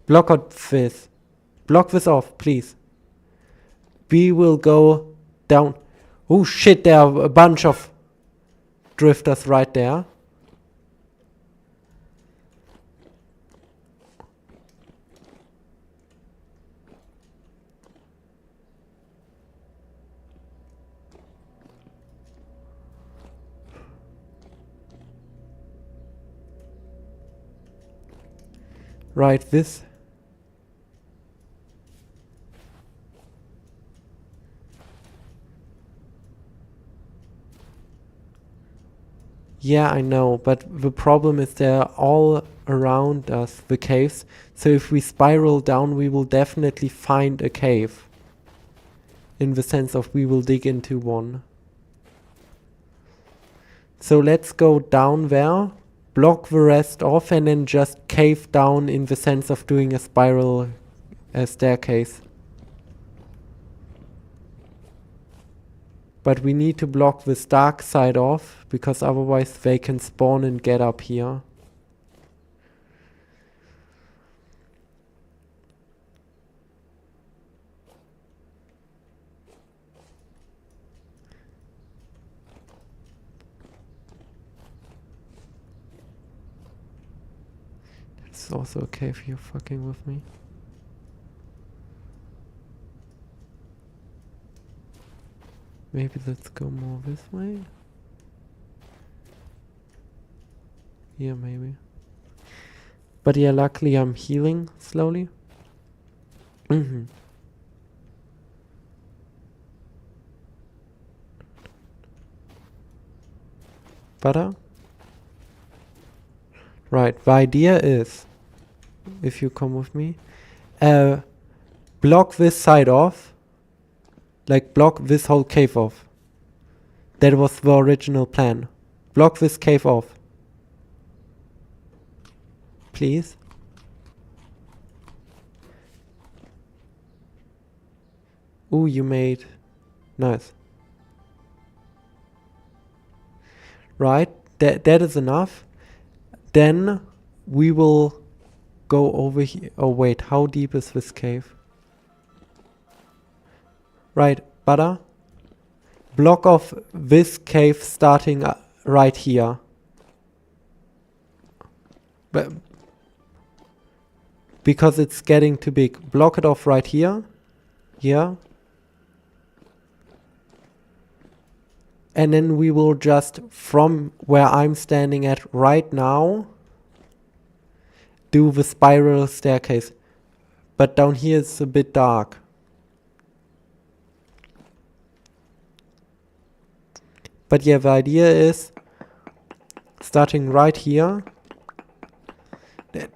Speaker 1: Block off this. Block this off, please. We will go down. Oh shit, there are a bunch of drifters right there. Right, this. Yeah, I know, but the problem is they're all around us, the caves. So if we spiral down, we will definitely find a cave. In the sense of we will dig into one. So let's go down there, block the rest off, and then just cave down in the sense of doing a spiral staircase. But we need to block this dark side off, because otherwise they can spawn and get up here. It's also okay if you're fucking with me. Maybe let's go more this way. Yeah, maybe. But yeah, luckily I'm healing slowly. Butter? Right, the idea is, if you come with me, block this side off. Like, block this whole cave off. That was the original plan. Block this cave off. Please. Ooh, you made... Nice. Right, that is enough. Then we will go over here. Oh wait, how deep is this cave? Right, Butter. Block off this cave starting right here. But because it's getting too big. Block it off right here. Here. And then we will just, from where I'm standing at right now, do the spiral staircase. But down here it's a bit dark. But yeah, the idea is starting right here.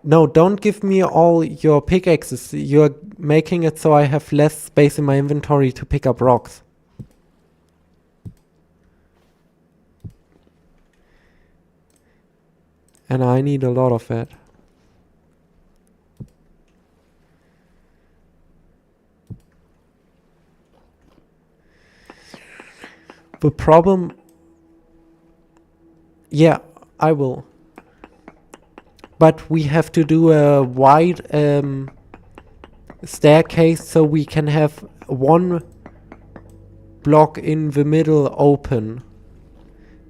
Speaker 1: No, don't give me all your pickaxes. You're making it so I have less space in my inventory to pick up rocks. And I need a lot of that. The problem... Yeah, I will. But we have to do a wide staircase so we can have one block in the middle open.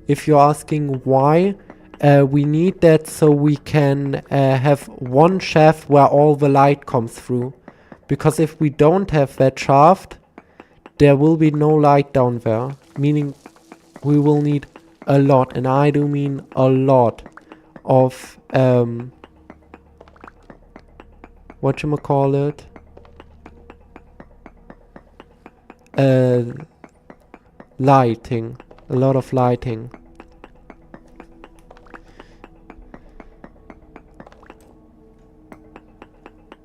Speaker 1: If you're asking why, we need that so we can have one shaft where all the light comes through. Because if we don't have that shaft, there will be no light down there. Meaning we will need a lot, and I do mean a lot of whatchamacallit, lighting, a lot of lighting.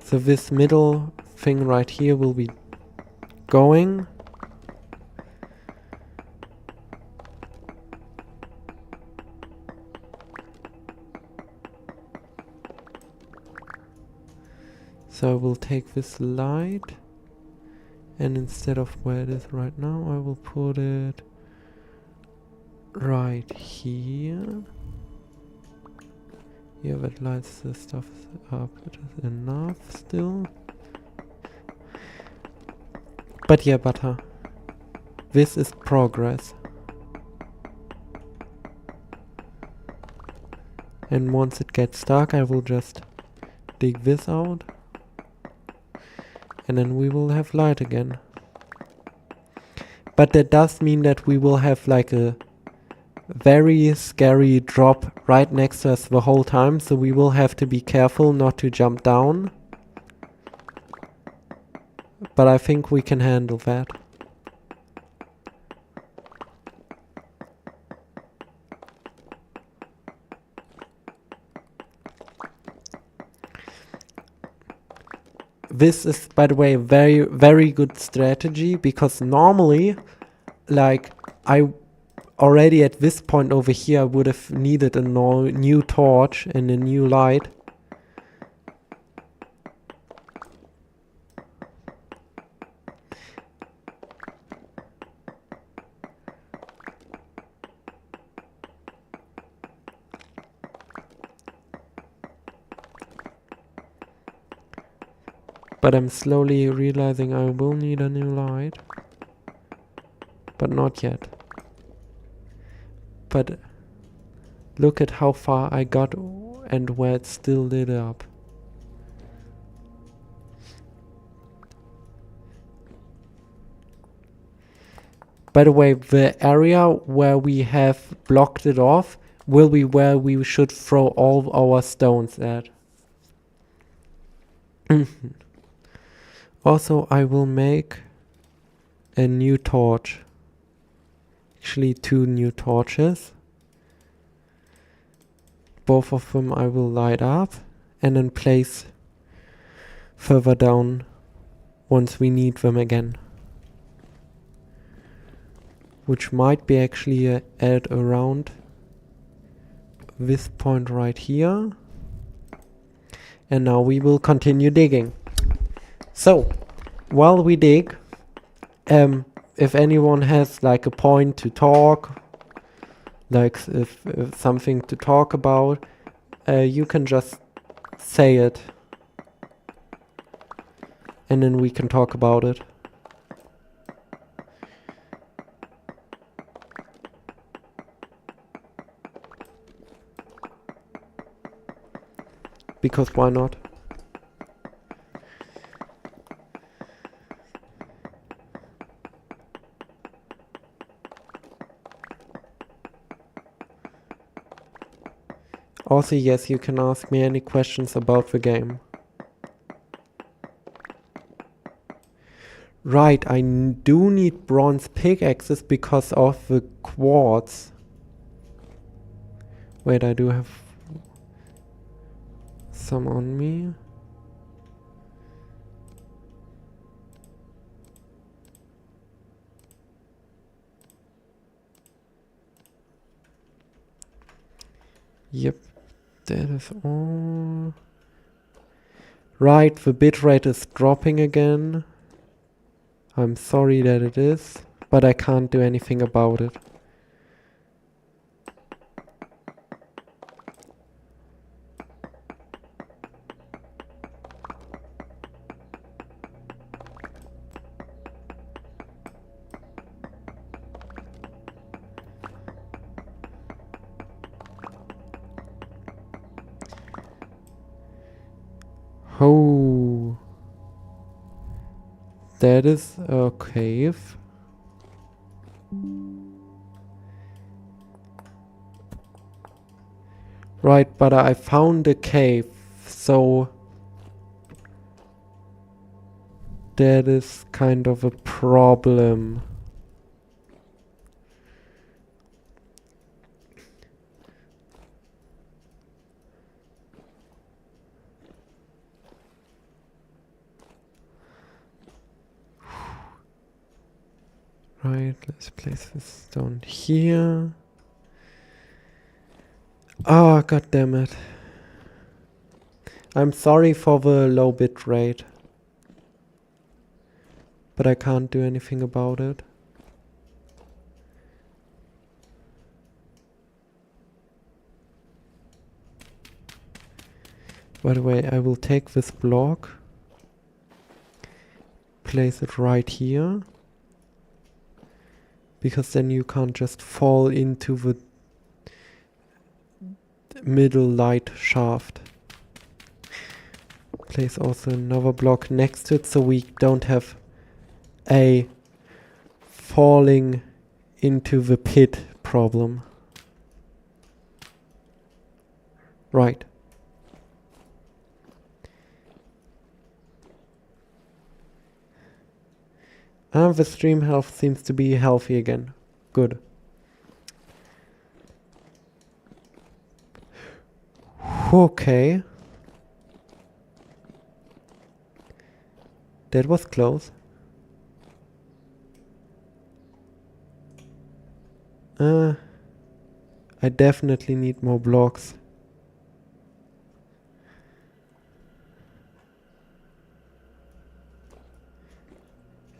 Speaker 1: So this middle thing right here will be going. So I will take this light, and instead of where it is right now, I will put it right here. Yeah, that lights the stuff up. It is enough still. But yeah, Butter, this is progress. And once it gets dark, I will just dig this out. And then we will have light again. But that does mean that we will have like a very scary drop right next to us the whole time. So we will have to be careful not to jump down. But I think we can handle that. this is, by the way, a very, very good strategy, because normally, like, I already at this point over here, I would have needed a new torch and a new light. But I'm slowly realizing I will need a new light. But not yet. But look at how far I got and where it's still lit up. By the way, the area where we have blocked it off will be where we should throw all our stones at. Also, I will make a new torch. Actually, 2 new torches. Both of them I will light up and then place further down once we need them again. Which might be actually at around this point right here. And now we will continue digging. So, while we dig, if anyone has like a point to talk, like if something to talk about, you can just say it. And then we can talk about it. Because why not? Also, yes, you can ask me any questions about the game. Right, I do need bronze pickaxes because of the quartz. Wait, I do have some on me. Yep, that is all. Right, the bitrate is dropping again. I'm sorry that it is, but I can't do anything about it. Oh, that is a cave. Right, but I found a cave, so that is kind of a problem. Right, let's place this stone here. Oh, god damn it. I'm sorry for the low bit rate, but I can't do anything about it. By the way, I will take this block, place it right here, because then you can't just fall into the middle light shaft. Place also another block next to it so we don't have a falling into the pit problem. Right. And the stream health seems to be healthy again. Good. Okay. That was close. I definitely need more blocks.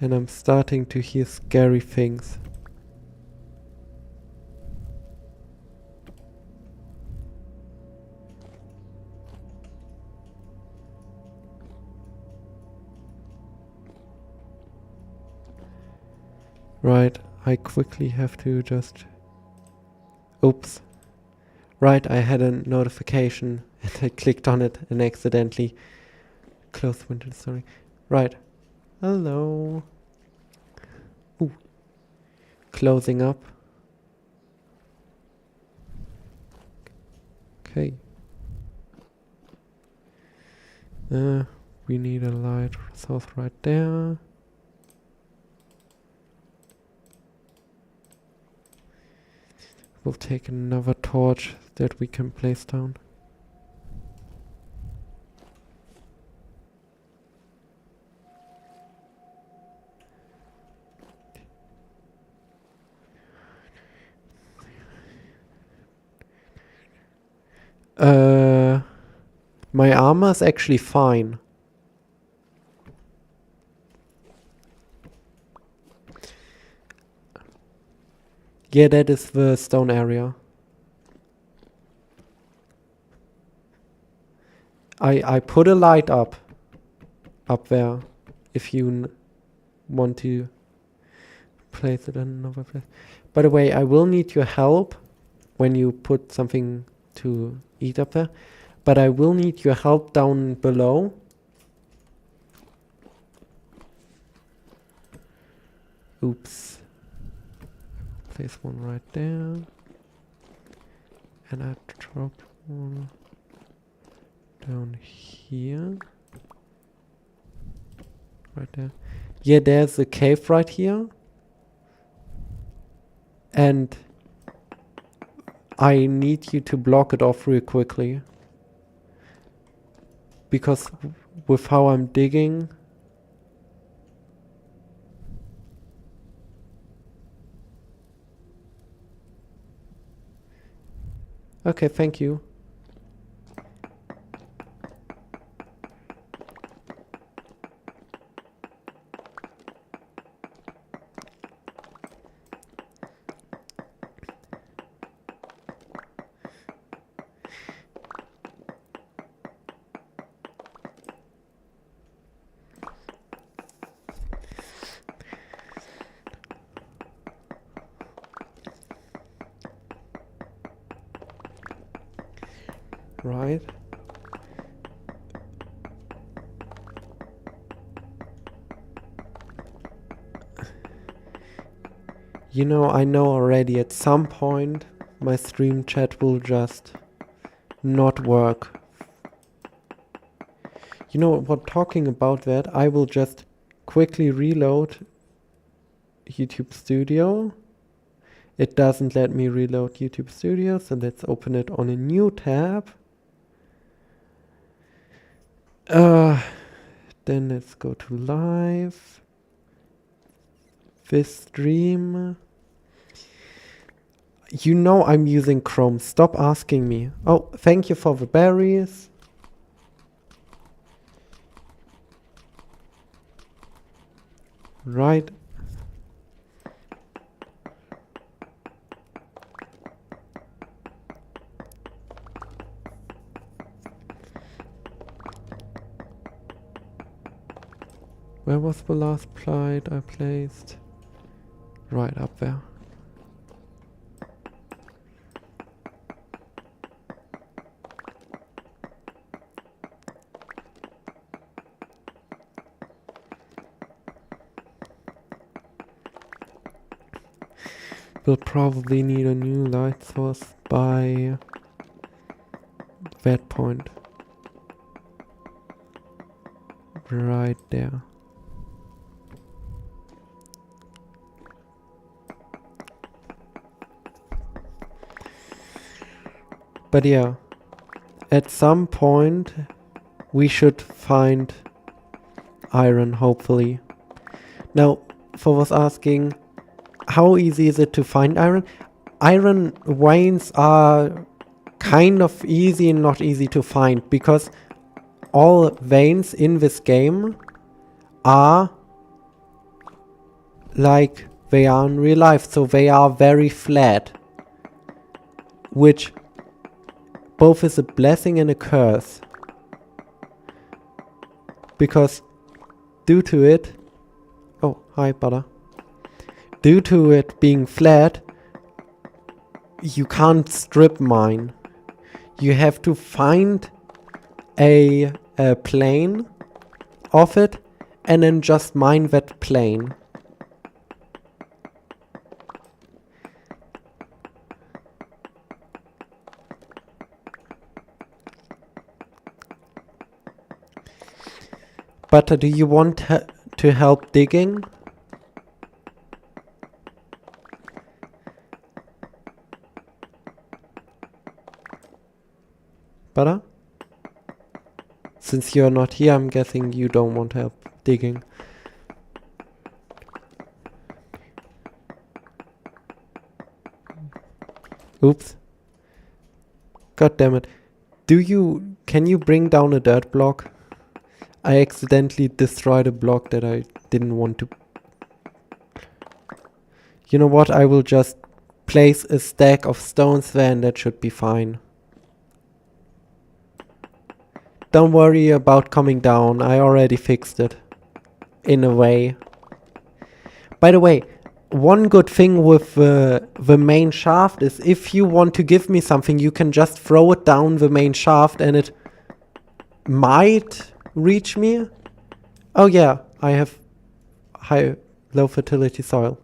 Speaker 1: And I'm starting to hear scary things. Right, I quickly have to just... Oops. Right, I had a notification and I clicked on it and accidentally closed window, sorry. Right. Hello. Ooh. Closing up. Okay. We need a light source right there. We'll take another torch that we can place down. My armor is actually fine. Yeah, that is the stone area. I put a light up there, if you want to place it in another place. By the way, I will need your help when you put something to eat up there, but I will need your help down below. Oops. Place one right there. And I drop one down here. Right there. Yeah, there's a cave right here. And I need you to block it off real quickly. Because with how I'm digging... Okay, thank you. Right. You know, I know already at some point my stream chat will just not work. You know what, talking about that, I will just quickly reload YouTube Studio. It doesn't let me reload YouTube Studio, so let's open it on a new tab. Then let's go to live. This stream. You know I'm using Chrome. Stop asking me. Oh, thank you for the berries. Right. Where was the last plate I placed? Right up there. We'll probably need a new light source by that point. Right there. But yeah, at some point we should find iron, hopefully. Now, for was asking, how easy is it to find iron? Iron veins are kind of easy and not easy to find, because all veins in this game are like they are in real life, so they are very flat, which both is a blessing and a curse, because due to it, oh hi butter, due to it being flat, you can't strip mine. You have to find a plane of it and then just mine that plane. But do you want to help digging? Butter? Since you're not here, I'm guessing you don't want help digging. Oops. God damn it. Can you bring down a dirt block? I accidentally destroyed a block that I didn't want to. You know what? I will just place a stack of stones there and that should be fine. Don't worry about coming down. I already fixed it. In a way. By the way, one good thing with the main shaft is if you want to give me something, you can just throw it down the main shaft and it might reach me. Oh yeah, I have low fertility soil.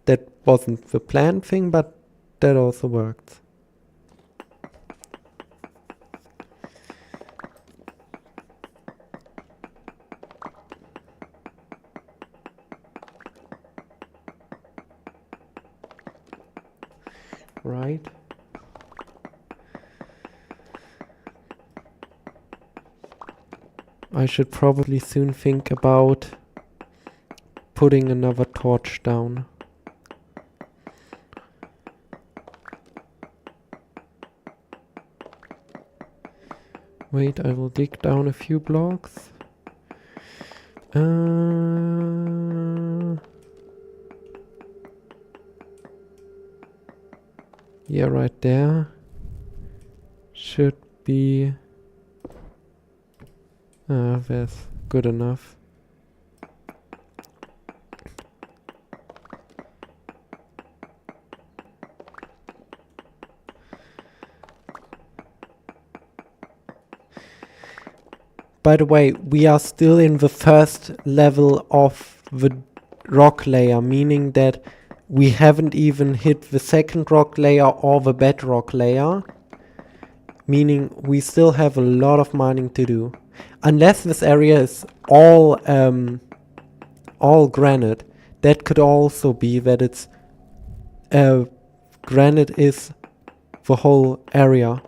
Speaker 1: That wasn't the planned thing, but that also worked. Right. I should probably soon think about putting another torch down. Wait, I will dig down a few blocks. Yeah, right there. Should be... that's good enough. By the way, we are still in the first level of the rock layer, meaning that we haven't even hit the second rock layer or the bedrock layer, meaning we still have a lot of mining to do. Unless this area is all granite, that could also be that it's granite is the whole area,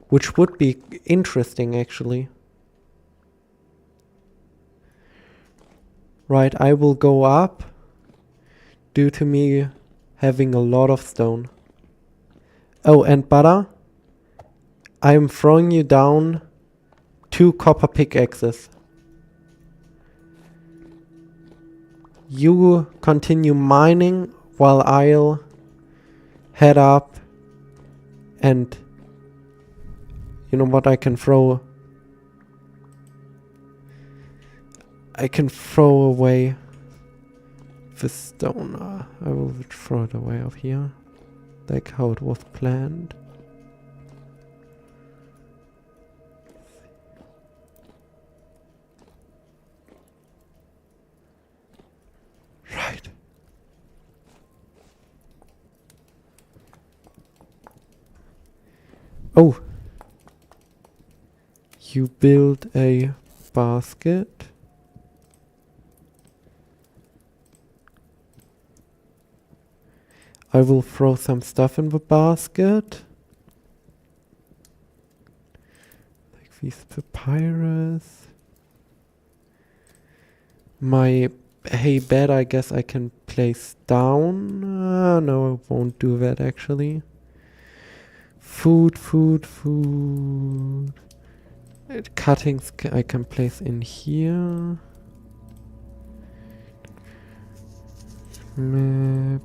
Speaker 1: which would be interesting actually. Right, I will go up due to me having a lot of stone. Oh, and butter, I'm throwing you down 2 copper pickaxes. You continue mining while I'll head up and you know what, I can throw away the stone. I will throw it away up here, like how it was planned. Right. Oh. You build a basket. I will throw some stuff in the basket. Like these papyrus. My hay bed, I guess I can place down. No, I won't do that actually. Food. Cuttings I can place in here. Map.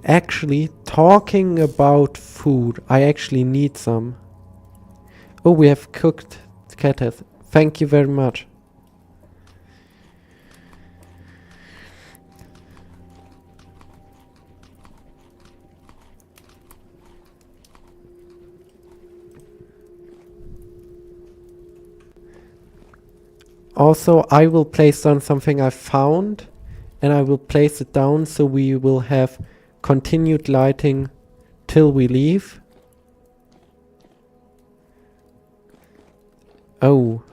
Speaker 1: Actually, talking about food, I actually need some. Oh, we have cooked catters. Thank you very much. Also, I will place down something I found, and I will place it down so we will have continued lighting till we leave. Oh.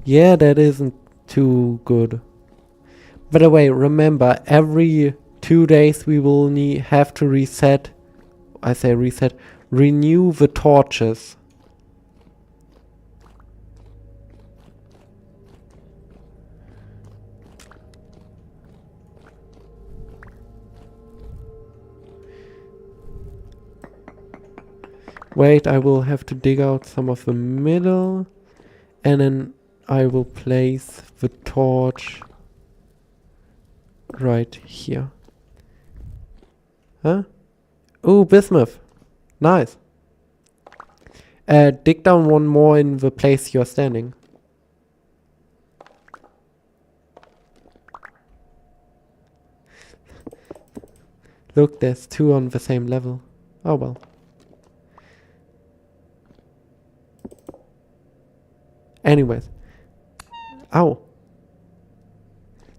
Speaker 1: Yeah, that isn't too good. By the way, remember, every 2 days we will have to reset. I say reset. Renew the torches. Wait, I will have to dig out some of the middle, and then I will place the torch right here. Huh? Ooh, bismuth. Nice. Dig down one more in the place you're standing. Look, there's 2 on the same level. Oh well. Anyways. Ow.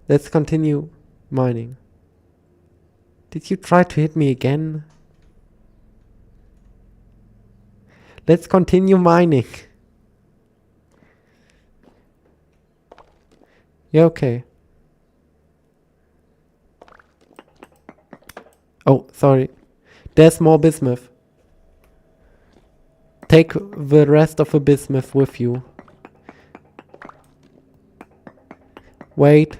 Speaker 1: Let's continue mining. Did you try to hit me again? Let's continue mining. Yeah, okay. Oh, sorry. There's more bismuth. Take the rest of the bismuth with you. Wait,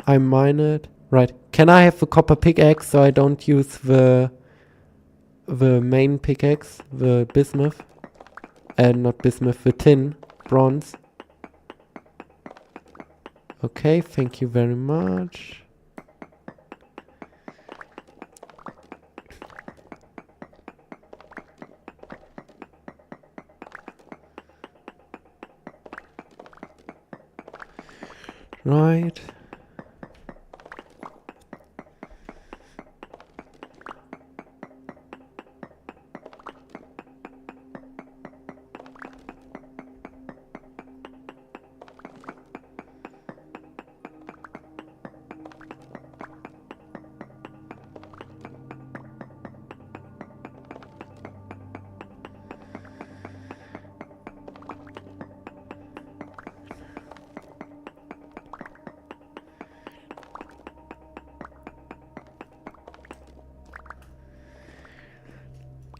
Speaker 1: I mine it. Right. Can I have the copper pickaxe so I don't use the main pickaxe, the bismuth? And not bismuth, the tin, bronze. Okay, thank you very much. Right.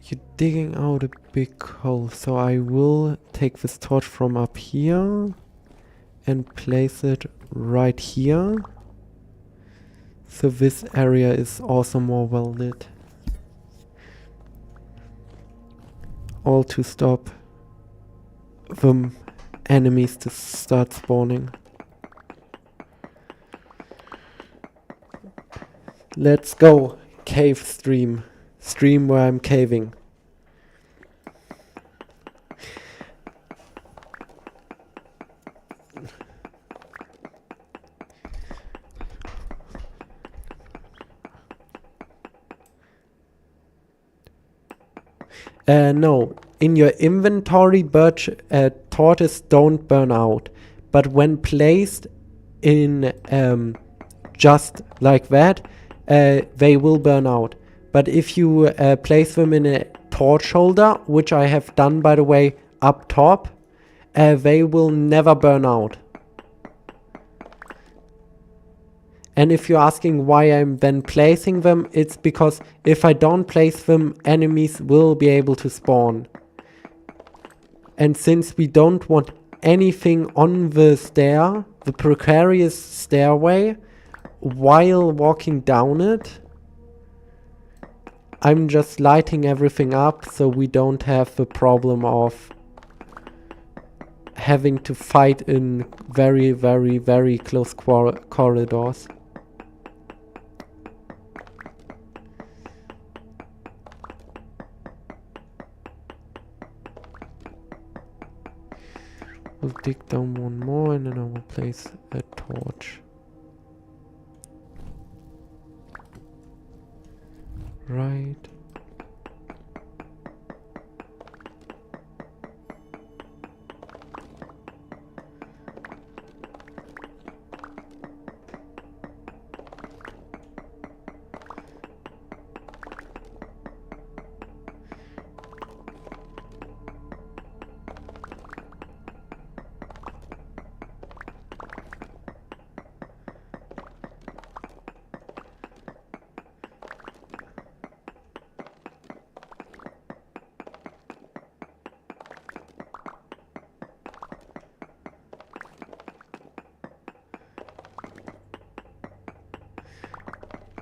Speaker 1: You're digging out a big hole, so I will take this torch from up here and place it right here. So this area is also more well lit. All to stop the enemies to start spawning. Let's go. Cave stream. Stream where I'm caving. No, in your inventory, torches don't burn out. But when placed in just like that, they will burn out. But if you place them in a torch holder, which I have done, by the way, up top, they will never burn out. And if you're asking why I'm then placing them, it's because if I don't place them, enemies will be able to spawn. And since we don't want anything on the stair, the precarious stairway, while walking down it, I'm just lighting everything up so we don't have the problem of having to fight in very, very, very close corridors. We'll dig down one more and then I will place a torch. Right.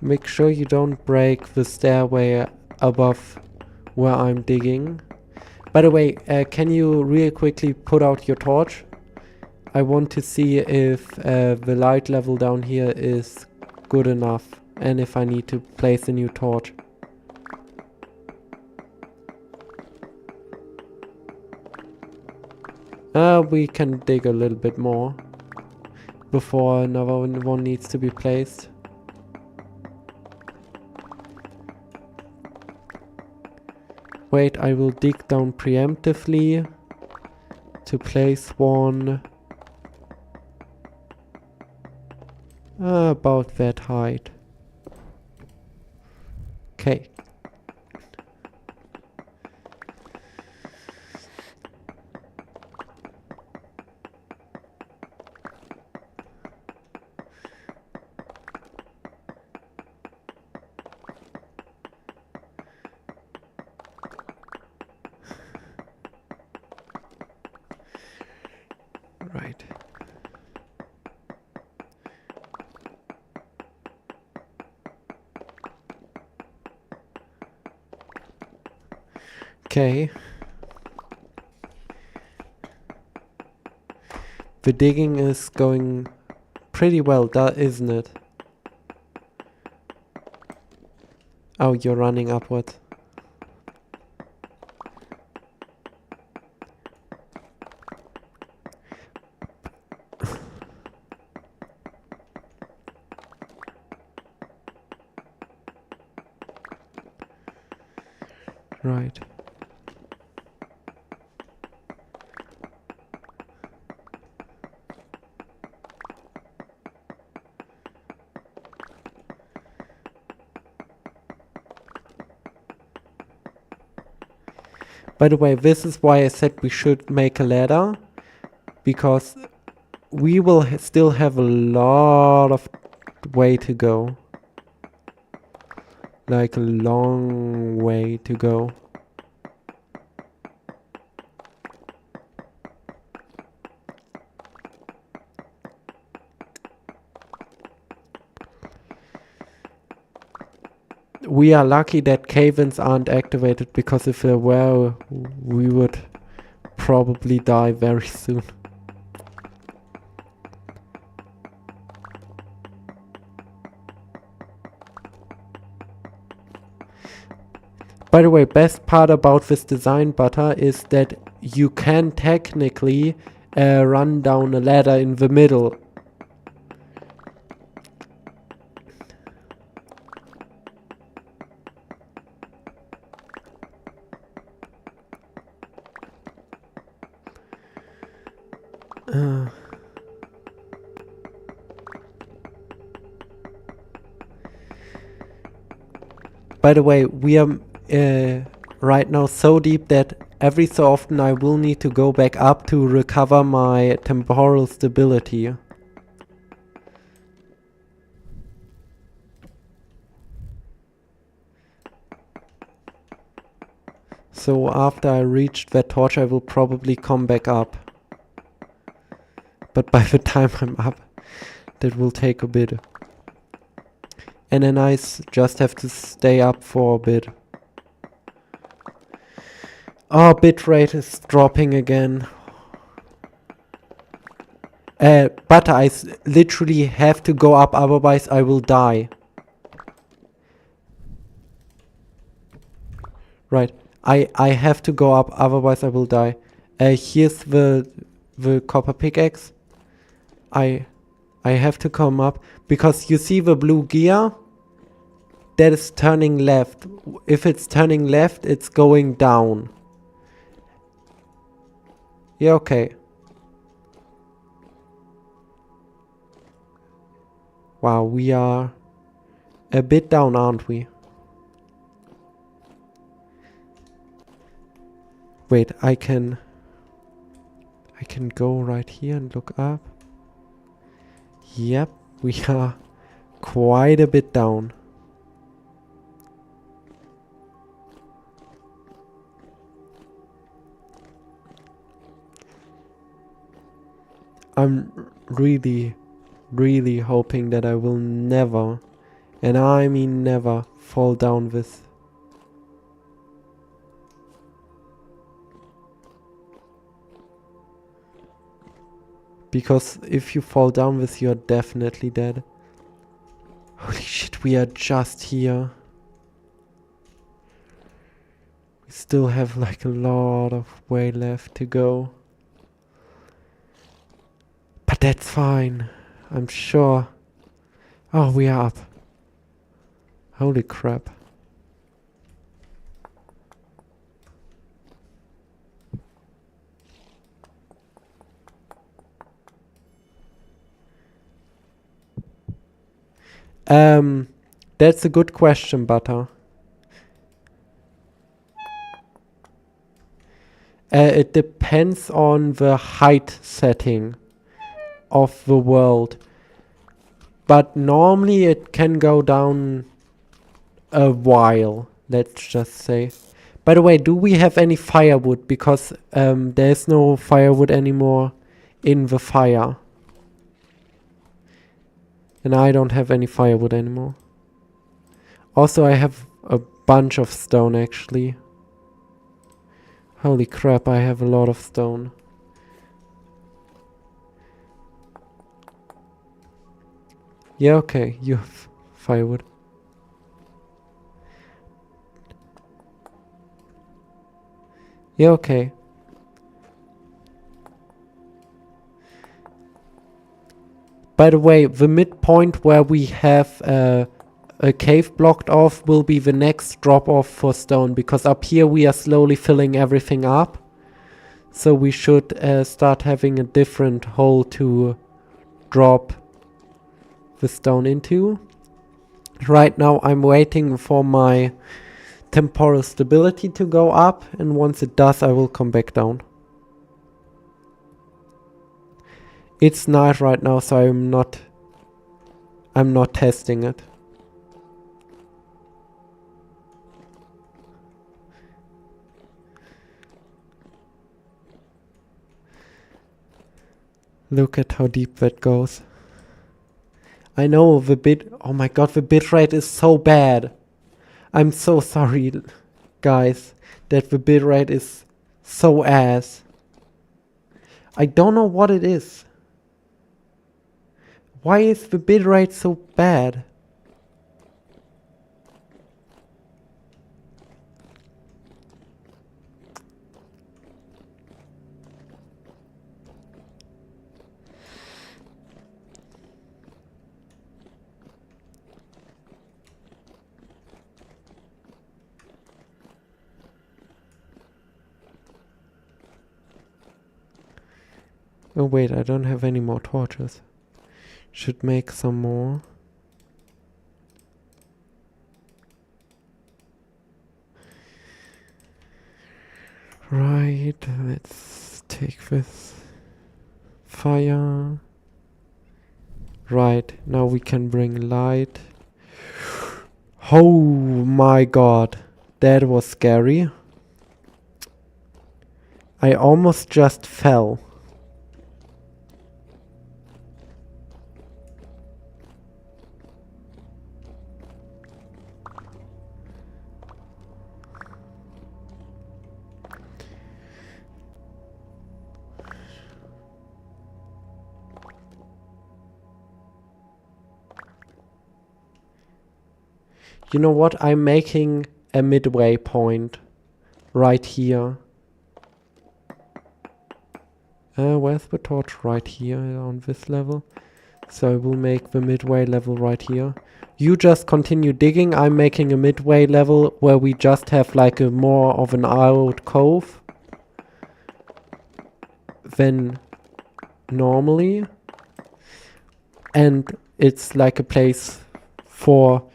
Speaker 1: Make sure you don't break the stairway above where I'm digging. By the way, can you real quickly put out your torch? I want to see if the light level down here is good enough and if I need to place a new torch. We can dig a little bit more before another one needs to be placed. Wait, I will dig down preemptively to place one about that height. Okay. Right. Okay. The digging is going pretty well, isn't it? Oh, you're running upwards. Right. By the way, this is why I said we should make a ladder, because we will still have a lot of way to go. Like a long way to go. We are lucky that cave-ins aren't activated, because if they were, we would probably die very soon. By the way, best part about this design butter is that you can technically run down a ladder in the middle. By the way, we are right now so deep that every so often I will need to go back up to recover my temporal stability. So after I reached that torch, I will probably come back up. But by the time I'm up, that will take a bit. And then I just have to stay up for a bit. Oh, bitrate is dropping again. But I literally have to go up, otherwise I will die. Right. I have to go up, otherwise I will die. Here's the copper pickaxe. I have to come up, because you see the blue gear? That is turning left. If it's turning left, it's going down. Yeah, okay. Wow, we are a bit down, aren't we? Wait, I can go right here and look up. Yep, we are quite a bit down. I'm really hoping that I will never, and I mean never, fall down this. Because if you fall down this, you're definitely dead. Holy shit, we are just here. We still have like a lot of way left to go. But that's fine, I'm sure. Oh, we are up. Holy crap. That's a good question, Butter. It depends on the height setting of the world. But normally it can go down a while, let's just say. By the way, do we have any firewood? Because there's no firewood anymore in the fire. And I don't have any firewood anymore. Also, I have a bunch of stone, actually. Holy crap, I have a lot of stone. Yeah, okay, you have firewood. Yeah, okay. By the way, the midpoint where we have a cave blocked off will be the next drop off for stone, because up here we are slowly filling everything up. So we should start having a different hole to drop the stone into. Right now I'm waiting for my temporal stability to go up, and once it does I will come back down. It's night right now, so I'm not testing it. Look at how deep that goes. I know oh my god, the bitrate is so bad. I'm so sorry, guys, that the bitrate is so ass. I don't know what it is. Why is the bitrate so bad? Oh wait, I don't have any more torches. Should make some more. Right, let's take this fire. Right, now we can bring light. Oh my god, that was scary. I almost just fell. You know what? I'm making a midway point right here. Where's the torch? Right here on this level. So I will make the midway level right here. You just continue digging. I'm making a midway level where we just have like a more of an alcove than normally. And it's like a place for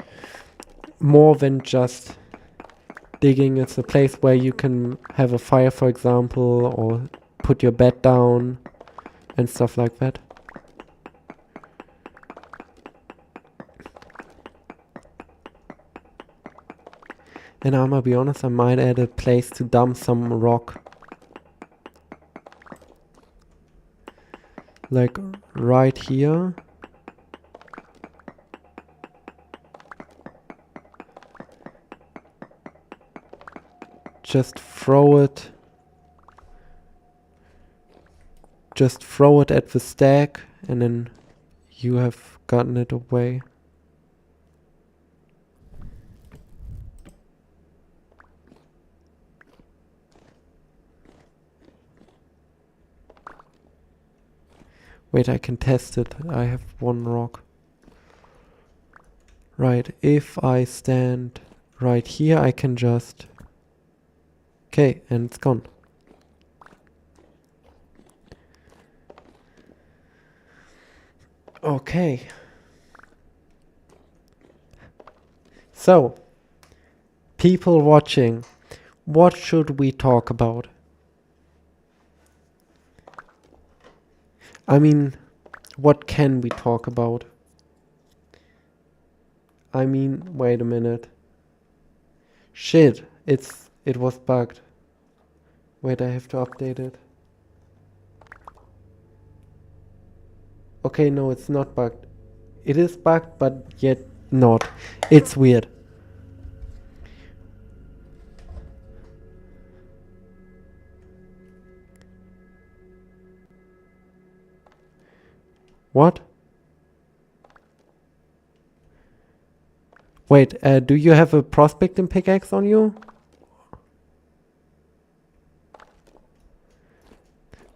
Speaker 1: more than just digging. It's a place where you can have a fire, for example, or put your bed down and stuff like that. And I'm gonna be honest, I might add a place to dump some rock. Like right here. Just throw it. Just throw it at the stack and then you have gotten it away. Wait, I can test it. I have one rock. Right, if I stand right here, I can just... Okay, and it's gone. Okay. So, people watching, what should we talk about? I mean, what can we talk about? I mean, wait a minute. Shit, it was bugged. Wait, I have to update it. Okay, no, it's not bugged. It is bugged, but yet not. It's weird. What? Wait, do you have a prospecting pickaxe on you?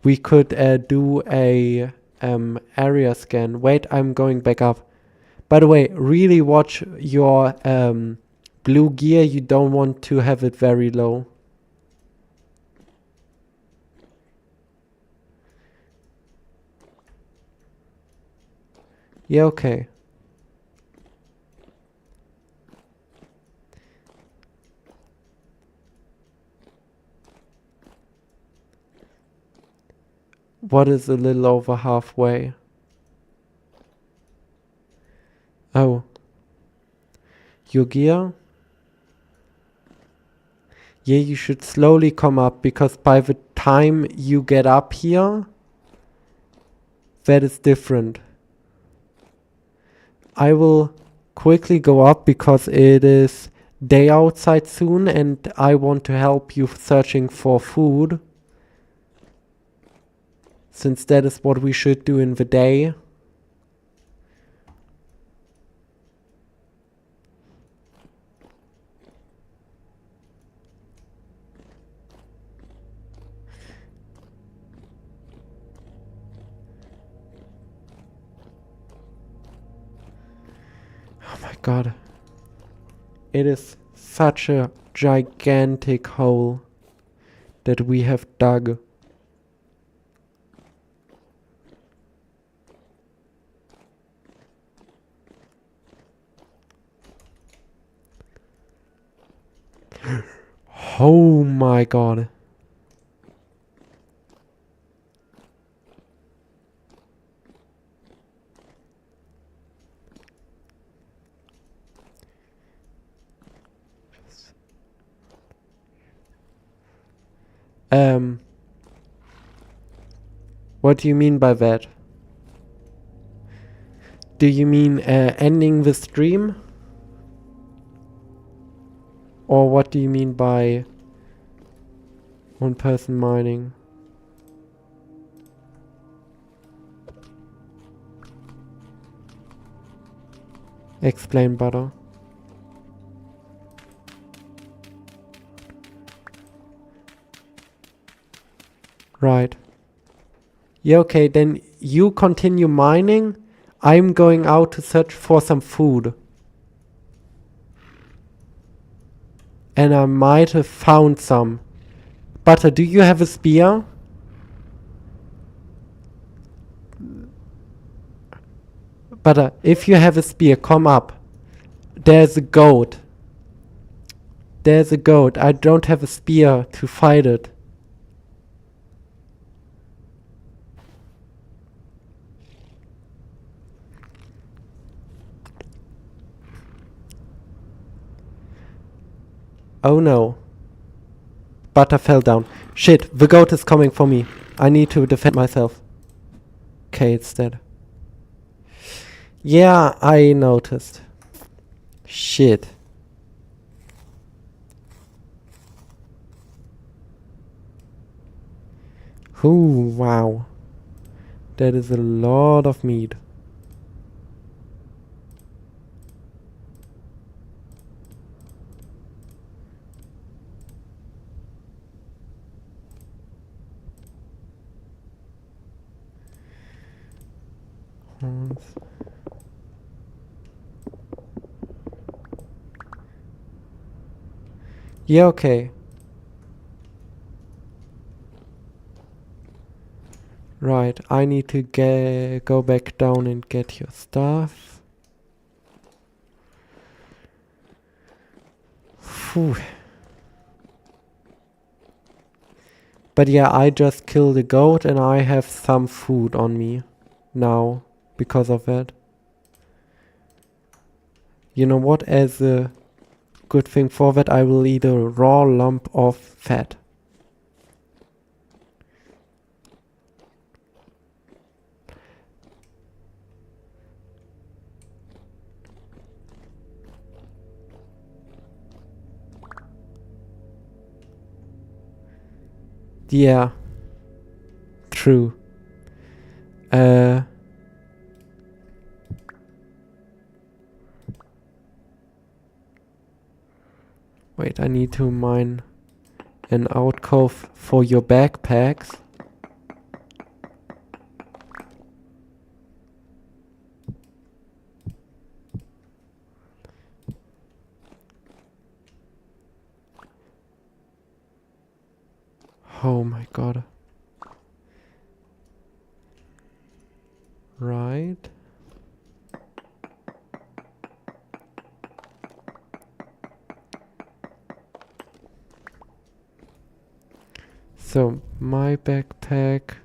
Speaker 1: We could do a area scan. Wait, I'm going back up. By the way, really watch your blue gear. You don't want to have it very low. Yeah, okay. What is a little over halfway? Oh. Your gear? Yeah, you should slowly come up because by the time you get up here, that is different. I will quickly go up because it is day outside soon and I want to help you searching for food. Since that is what we should do in the day. Oh my god. It is such a gigantic hole that we have dug. Oh my god. What do you mean by that? Do you mean ending the stream? Or what do you mean by one person mining? Explain, butter. Right. Yeah, okay, then you continue mining. I'm going out to search for some food. And I might have found some. Butter, do you have a spear? Butter, if you have a spear, come up. There's a goat. There's a goat. I don't have a spear to fight it. Oh no. Butter fell down. Shit, the goat is coming for me. I need to defend myself. Okay, it's dead. Yeah, I noticed. Shit. Ooh, wow. That is a lot of meat. Yeah, okay. Right, I need to go back down and get your stuff. Phew. But yeah, I just killed a goat and I have some food on me now because of it. You know what? As a good thing for that, I will eat a raw lump of fat. Yeah. True. Wait, I need to mine an alcove for your backpacks. Oh my god. Right. So my backpack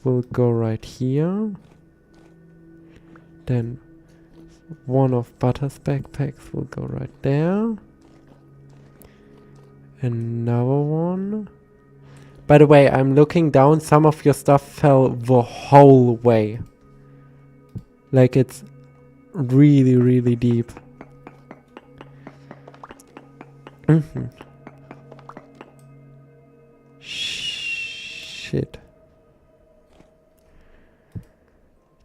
Speaker 1: will go right here. Then one of Butter's backpacks will go right there. Another one. By the way, I'm looking down. Some of your stuff fell the whole way. Like it's really, really deep. Shit.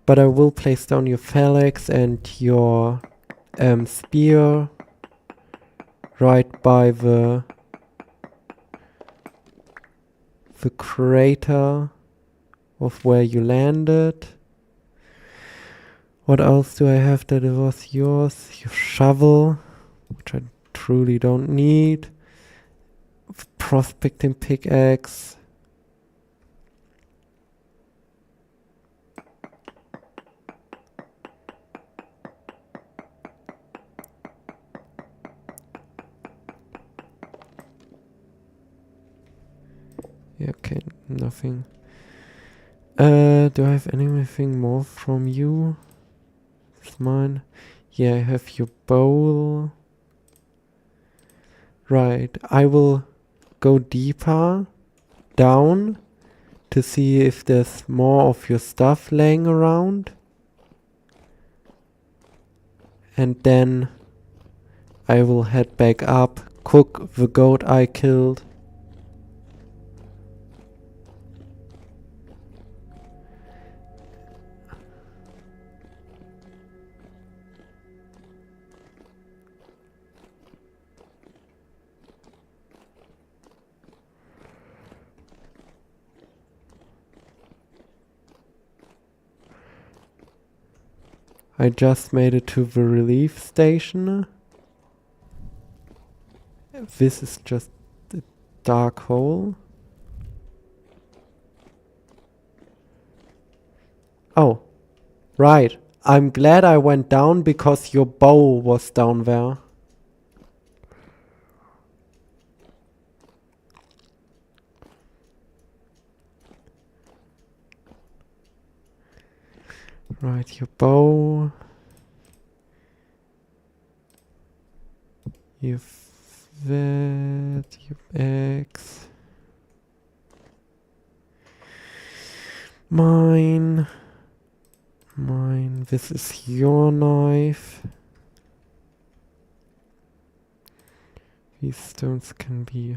Speaker 1: But I will place down your phalanx and your spear right by the crater of where you landed. What else do I have that was yours? Your shovel, which I truly don't need. Prospecting pickaxe. Yeah, okay, nothing. Do I have anything more from you? It's mine. Yeah, I have your bowl. Right, I will go deeper down to see if there's more of your stuff laying around. And then I will head back up, cook the goat I killed. I just made it to the relief station. This is just a dark hole. Oh, right. I'm glad I went down because your bow was down there. Right, your bow. You've that, your eggs. Mine. This is your knife. These stones can be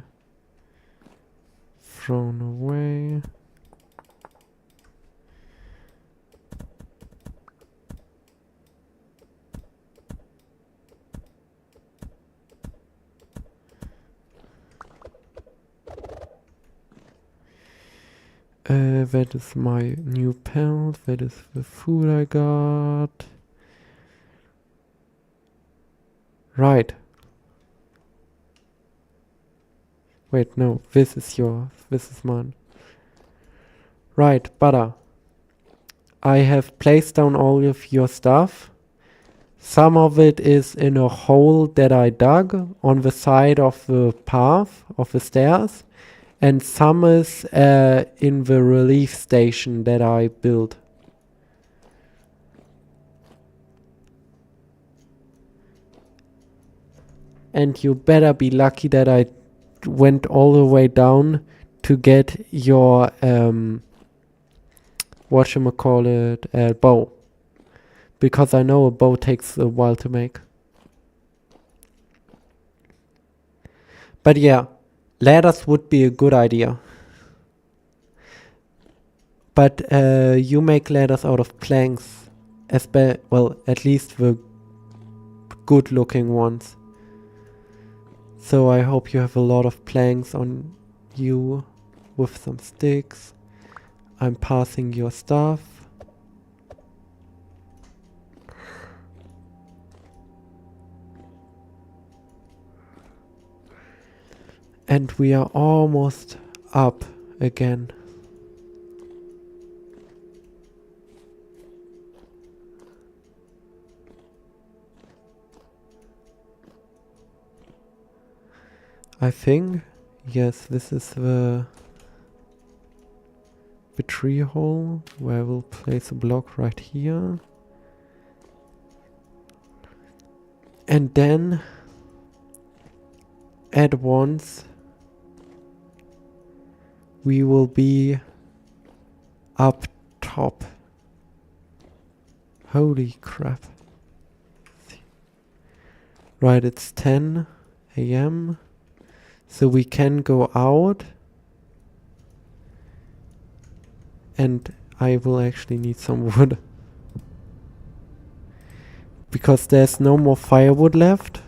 Speaker 1: thrown away. That is my new pelt. That is the food I got. Right. Wait, no. This is yours. This is mine. Right, butter. I have placed down all of your stuff. Some of it is in a hole that I dug on the side of the path of the stairs. And some is in the relief station that I built. And you better be lucky that I went all the way down to get your whatchamacallit, bow. Because I know a bow takes a while to make. But yeah. Ladders would be a good idea. But you make ladders out of planks. Well, at least the good looking ones. So I hope you have a lot of planks on you with some sticks. I'm passing your stuff. And we are almost up again. I think, yes, this is the tree hole where I will place a block right here. And then at once we will be up top. Holy crap. Right, it's 10 a.m. So we can go out. And I will actually need some wood. Because there's no more firewood left.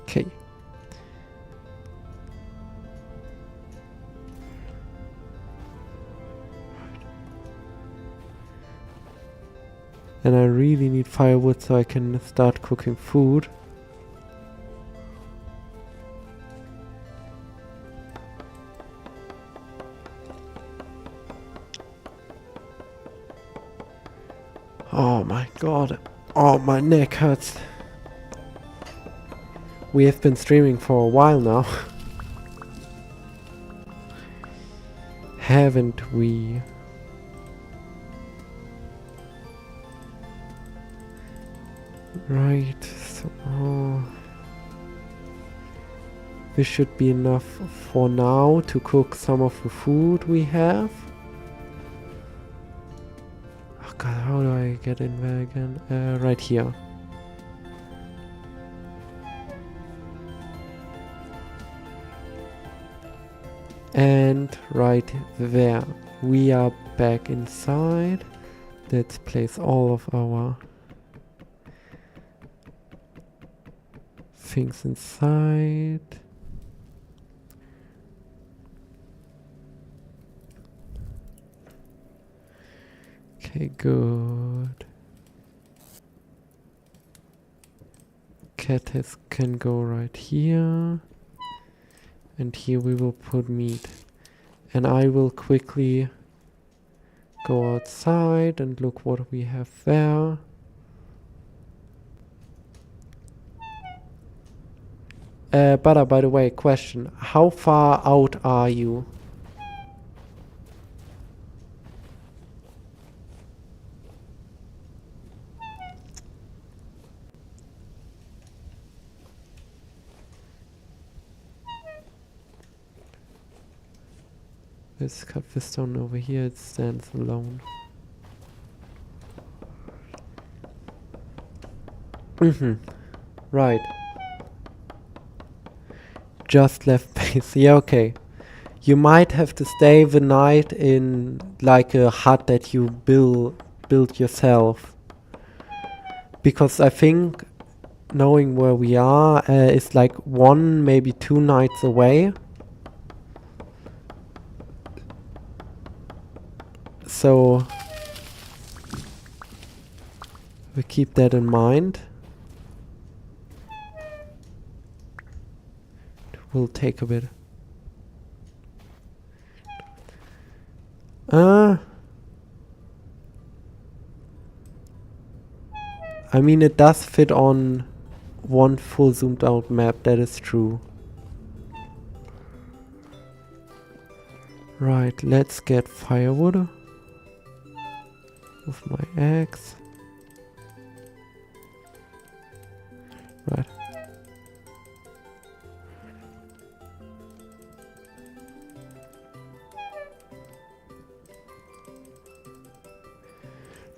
Speaker 1: Okay. And I really need firewood so I can start cooking food. Oh my god. Oh, my neck hurts. We have been streaming for a while now. Haven't we? Right, so this should be enough for now to cook some of the food we have. Oh god, how do I get in there again? Right here. And right there. We are back inside. Let's place all of our things inside. Okay, good. Cat can go right here. And here we will put meat. And I will quickly go outside and look what we have there. Butter, by the way, question. How far out are you? Let's cut this stone over here, it stands alone. Right. Just left base. Yeah, okay. You might have to stay the night in like a hut that you build yourself. Because I think knowing where we are is like 1, maybe 2 nights away. So we keep that in mind. It will take a bit. I mean, it does fit on one full zoomed out map, that is true. Right, let's get firewood with my axe. Right.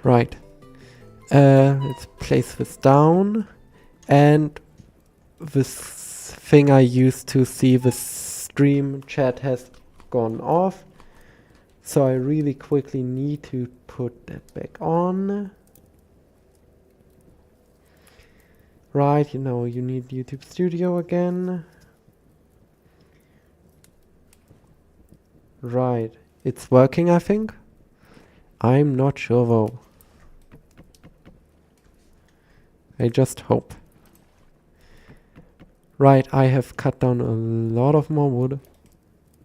Speaker 1: Right. Let's place this down. And this thing I used to see the stream chat has gone off. So I really quickly need to put that back on. Right, you know, you need YouTube Studio again. Right, it's working, I think. I'm not sure though. I just hope. Right, I have cut down a lot of more wood.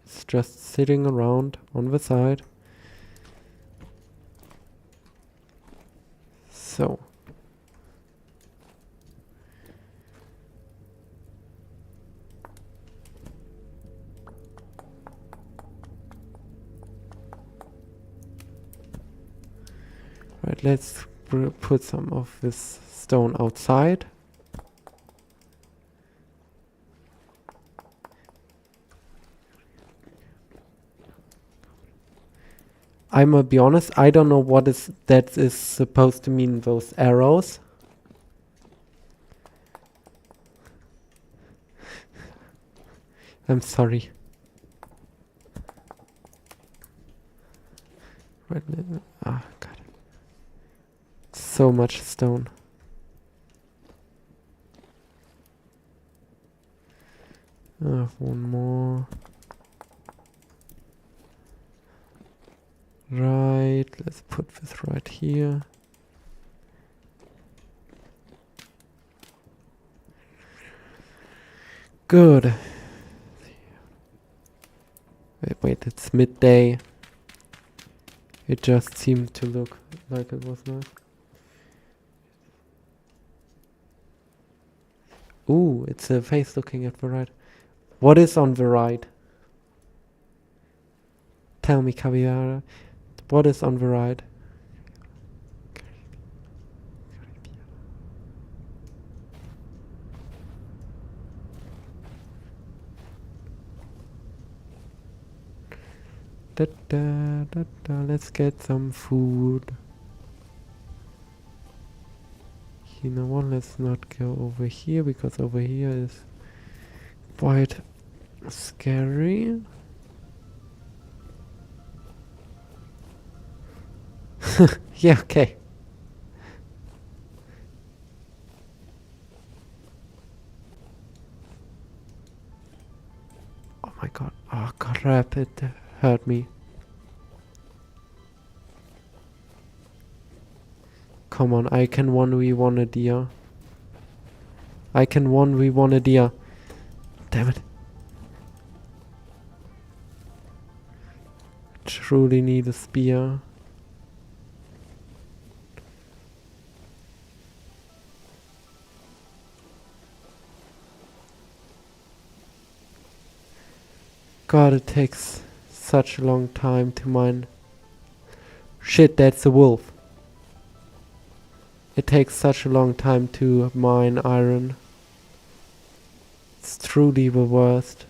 Speaker 1: It's just sitting around on the side. So. Right, let's put some of this stone outside. I'm gonna be honest, I don't know what that is supposed to mean, those arrows. I'm sorry. Right, ah, God. So much stone. One more. Right, let's put this right here. Good. Wait, it's midday. It just seemed to look like it was not. Ooh, it's a face looking at the right. What is on the right? Tell me, Caviara, what is on the right? Da, da, da, da. Let's get some food. You know what? Let's not go over here because over here is quite scary. Yeah, okay. Oh my god. Oh crap, it hurt me. Come on, I can 1v1 a deer. I can 1v1 a deer. Damn it. Truly need a spear. God, it takes such a long time to mine. Shit, that's a wolf. It takes such a long time to mine iron. It's truly the worst.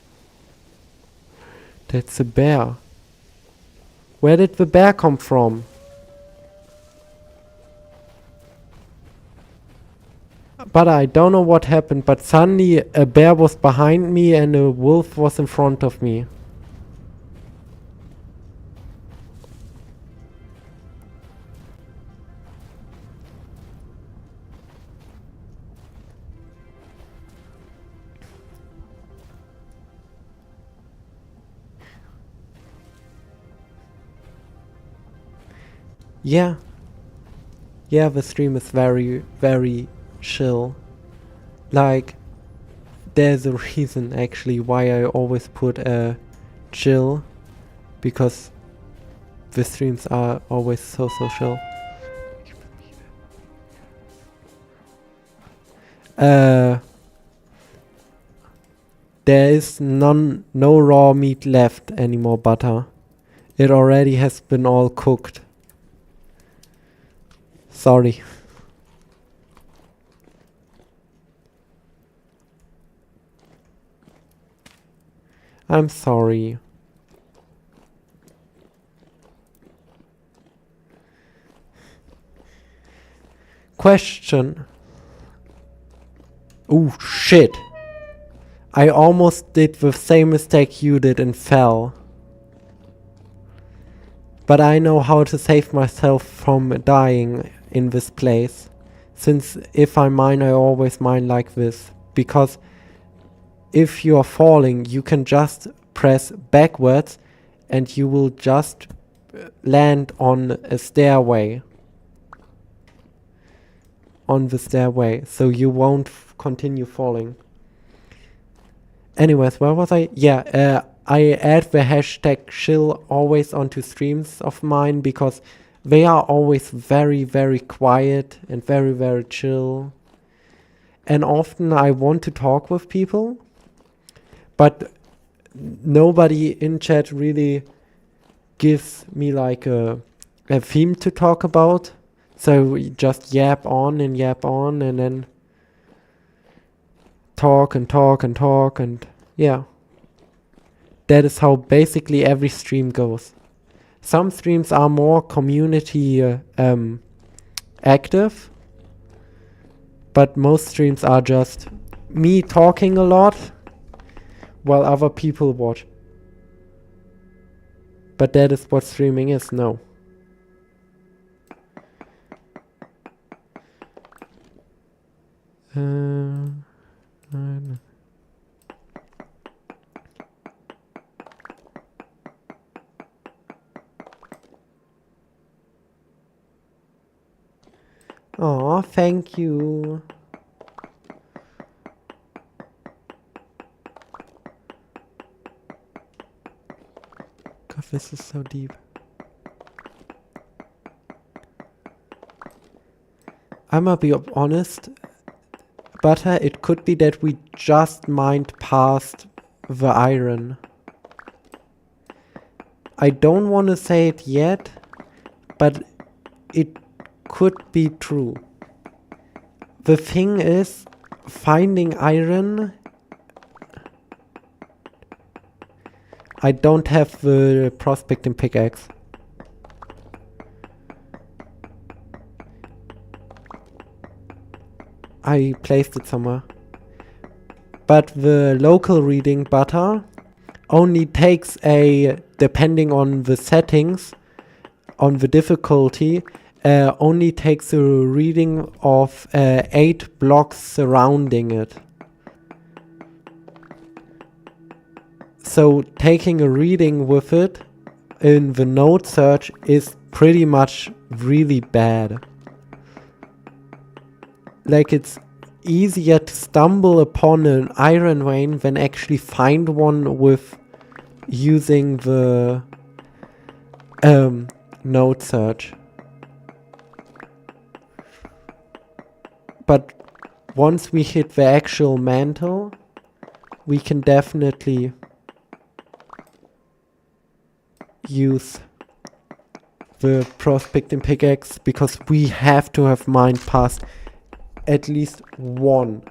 Speaker 1: That's a bear. Where did the bear come from? But I don't know what happened, but suddenly a bear was behind me and a wolf was in front of me. Yeah. Yeah, the stream is very, very chill. Like, there's a reason actually why I always put a chill, because the streams are always so chill. There is no raw meat left anymore, butter. It already has been all cooked. Sorry. I'm sorry. Question. Oh shit. I almost did the same mistake you did and fell. But I know how to save myself from dying in this place. Since if I mine, I always mine like this. Because if you are falling, you can just press backwards and you will just land on a stairway. On the stairway. So you won't continue falling. Anyways, where was I? Yeah, I add the hashtag chill always onto streams of mine because they are always very, very quiet and very, very chill. And often I want to talk with people, but nobody in chat really gives me like a theme to talk about. So we just yap on and then talk and yeah. That is how basically every stream goes. Some streams are more community active, but most streams are just me talking a lot while other people watch. But that is what streaming is, no. Oh, thank you. God, this is so deep. I'ma be honest, Butter, it could be that we just mined past the iron. I don't want to say it yet, but it could be true. The thing is, finding iron... I don't have the prospecting pickaxe. I placed it somewhere. But the local reading butter only takes depending on the settings, on the difficulty, only takes a reading of 8 blocks surrounding it. So taking a reading with it in the node search is pretty much really bad. Like, it's easier to stumble upon an iron vein than actually find one with using the node search. But once we hit the actual mantle, we can definitely use the prospecting pickaxe, because we have to have mined past at least one.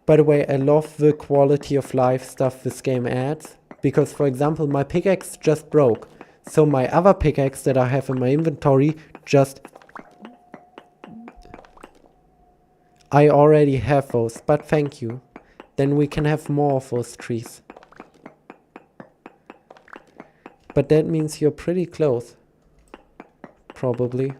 Speaker 1: By the way, I love the quality of life stuff this game adds, because for example my pickaxe just broke, so my other pickaxe that I have in my inventory just... I already have those, but thank you. Then we can have more of those trees. But that means you're pretty close. Probably.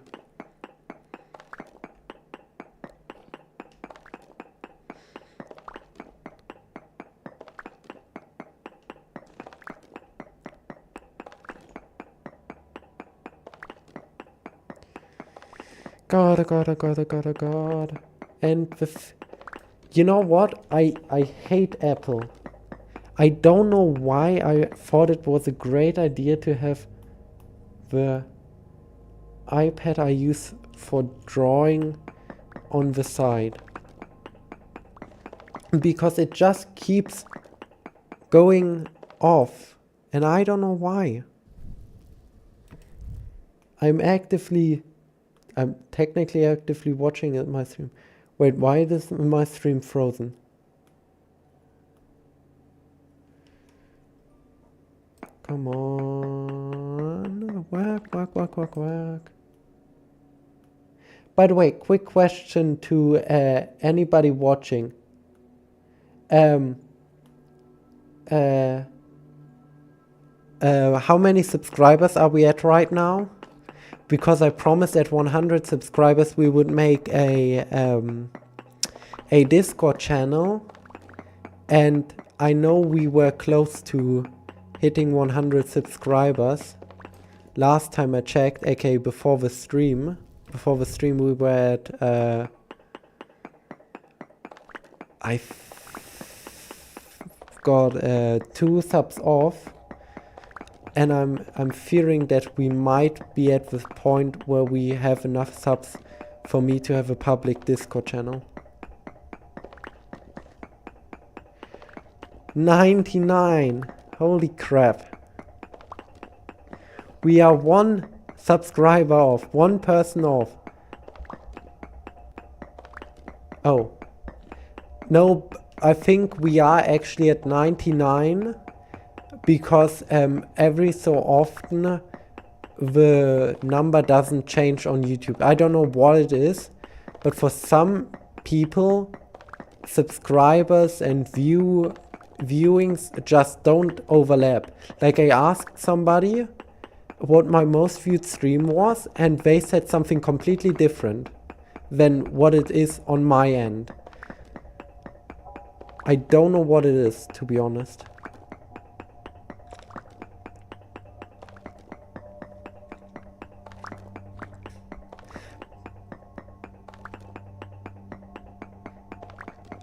Speaker 1: God. And you know what? I hate Apple. I don't know why I thought it was a great idea to have the iPad I use for drawing on the side. Because it just keeps going off. And I don't know why. I'm technically actively watching it my stream. Wait, why is my stream frozen? Come on. Work. By the way, quick question to anybody watching. How many subscribers are we at right now? Because I promised at 100 subscribers we would make a Discord channel, and I know we were close to hitting 100 subscribers last time I checked, aka before the stream. Before the stream we were at I got 2 subs off. And I'm fearing that we might be at the point where we have enough subs for me to have a public Discord channel. 99! Holy crap. We are 1 subscriber off, 1 person off. Oh. No, I think we are actually at 99. Because every so often the number doesn't change on YouTube. I don't know what it is, but for some people, subscribers and viewings just don't overlap. Like, I asked somebody what my most viewed stream was, and they said something completely different than what it is on my end. I don't know what it is, to be honest.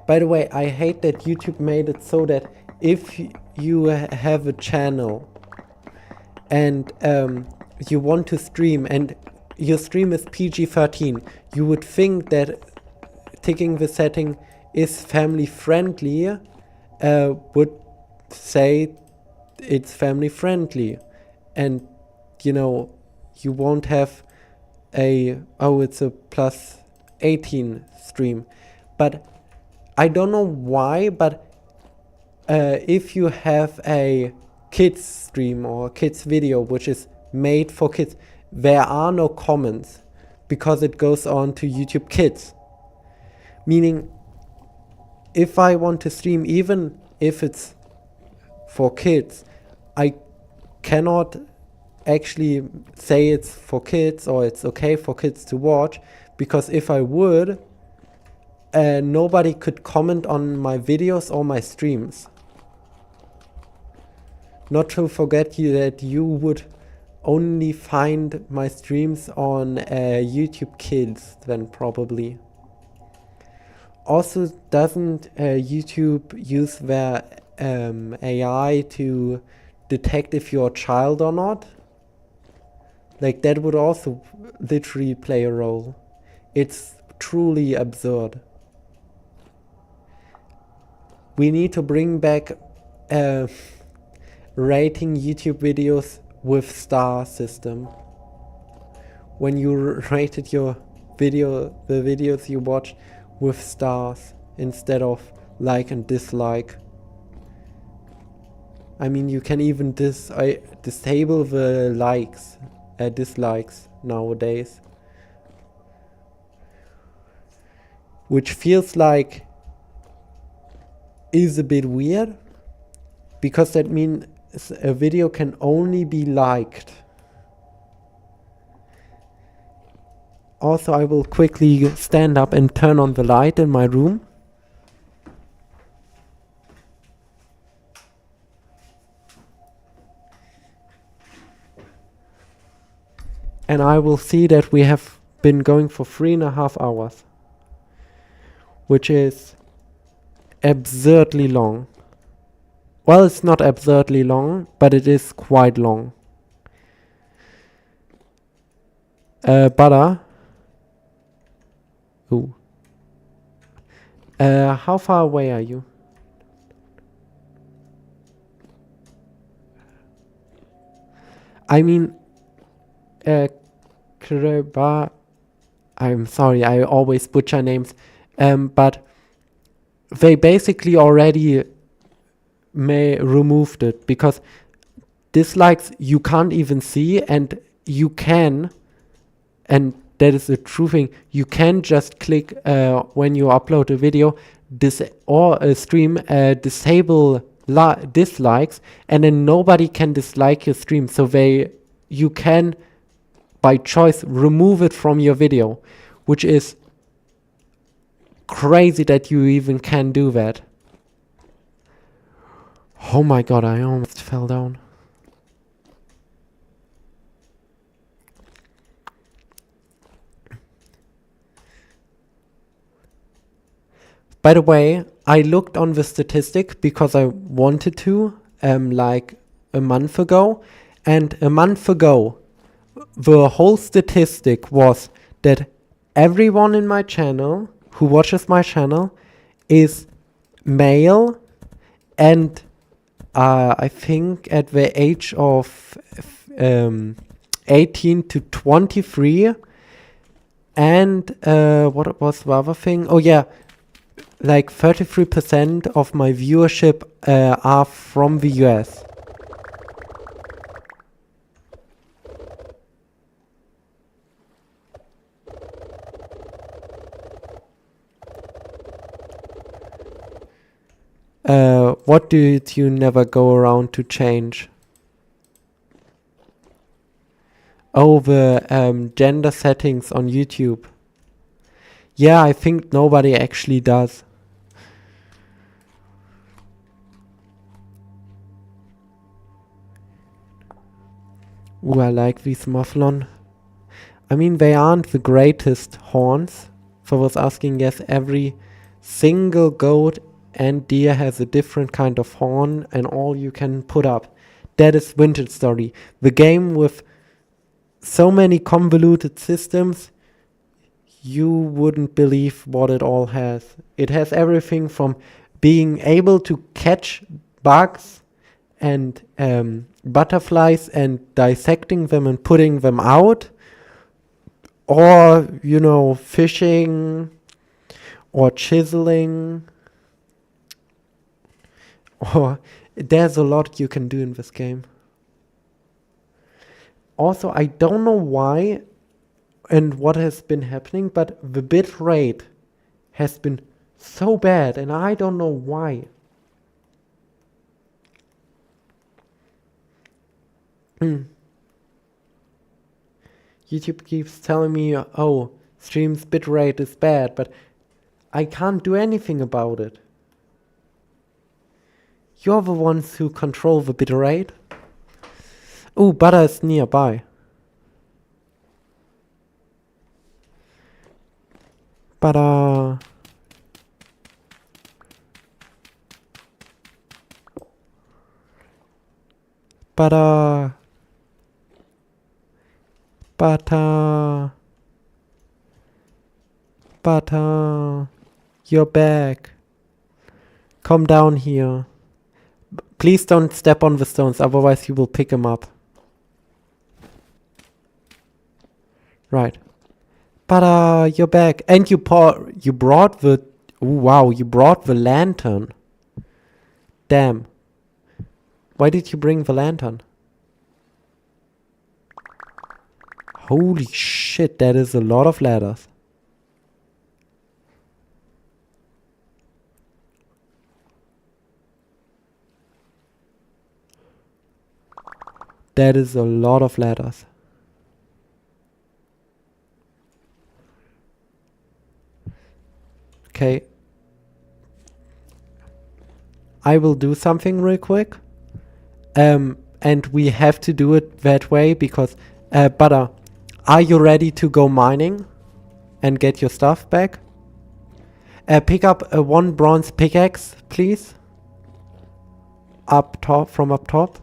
Speaker 1: By the way, I hate that YouTube made it so that if you have a channel and you want to stream and your stream is PG-13, you would think that ticking the setting is family friendly would say it's family friendly, and you know, you won't have it's a plus 18 stream. But I don't know why, but if you have a kids stream or kids video which is made for kids, there are no comments because it goes on to YouTube Kids. Meaning, if I want to stream, even if it's for kids, I cannot actually say it's for kids or it's okay for kids to watch, because if I would, nobody could comment on my videos or my streams. Not to forget that you would only find my streams on YouTube Kids then probably. Also, doesn't YouTube use their AI to detect if you're a child or not? Like, that would also literally play a role. It's truly absurd. We need to bring back rating YouTube videos with star system. When you rated your the videos you watch with stars instead of like and dislike. I mean, you can even disable the dislikes nowadays. Which feels like is a bit weird, because that means a video can only be liked. Also, I will quickly stand up and turn on the light in my room. And I will see that we have been going for 3.5 hours. Which is absurdly long. Well, it's not absurdly long, but it is quite long. Butter. Ooh. How far away are you? I mean, I'm sorry, I always butcher names. But they basically already removed it, because dislikes you can't even see, and you can, and that is the true thing, you can just click when you upload a video or a stream, disable dislikes, and then nobody can dislike your stream. So you can by choice remove it from your video, which is crazy that you even can do that. Oh my god, I almost fell down. By the way, I looked on the statistic because I wanted to, like a month ago. And a month ago, the whole statistic was that everyone in my channel who watches my channel is male, and I think at the age of 18 to 23. And what was the other thing? Oh yeah, like 33% of my viewership are from the US. What did you never go around to change? Oh, the gender settings on YouTube. Yeah, I think nobody actually does. Ooh, I like these mufflon. I mean, they aren't the greatest horns. For those asking, yes, every single goat and deer has a different kind of horn, and all you can put up. That is Vintage Story. The game with so many convoluted systems, you wouldn't believe what it all has. It has everything from being able to catch bugs and butterflies and dissecting them and putting them out, or, you know, fishing or chiseling, or there's a lot you can do in this game. Also, I don't know why and what has been happening, but the bit rate has been so bad, and I don't know why. YouTube keeps telling me, oh, stream's bitrate is bad, but I can't do anything about it. You're the ones who control the bitrate. Oh, butter is nearby. Butter. Butter. Butter. Butter. You're back. Come down here. Please don't step on the stones, otherwise you will pick them up. Right. Butter, you're back. And you brought the... Ooh, wow, you brought the lantern. Damn. Why did you bring the lantern? Holy shit, that is a lot of ladders. That is a lot of ladders. Okay. I will do something real quick. And we have to do it that way because... Butter, are you ready to go mining? And get your stuff back? Pick up one bronze pickaxe, please. Up top, from up top.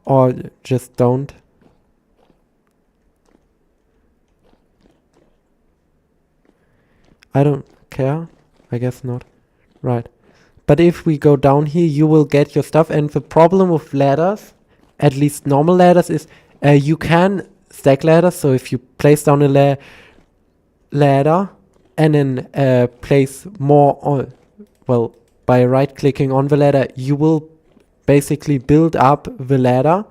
Speaker 1: Or just don't. I don't care. I guess not. Right. But if we go down here, you will get your stuff. And the problem with ladders, at least normal ladders, is you can stack ladders. So if you place down a ladder and then place more on, well, by right-clicking on the ladder, you will basically build up the ladder.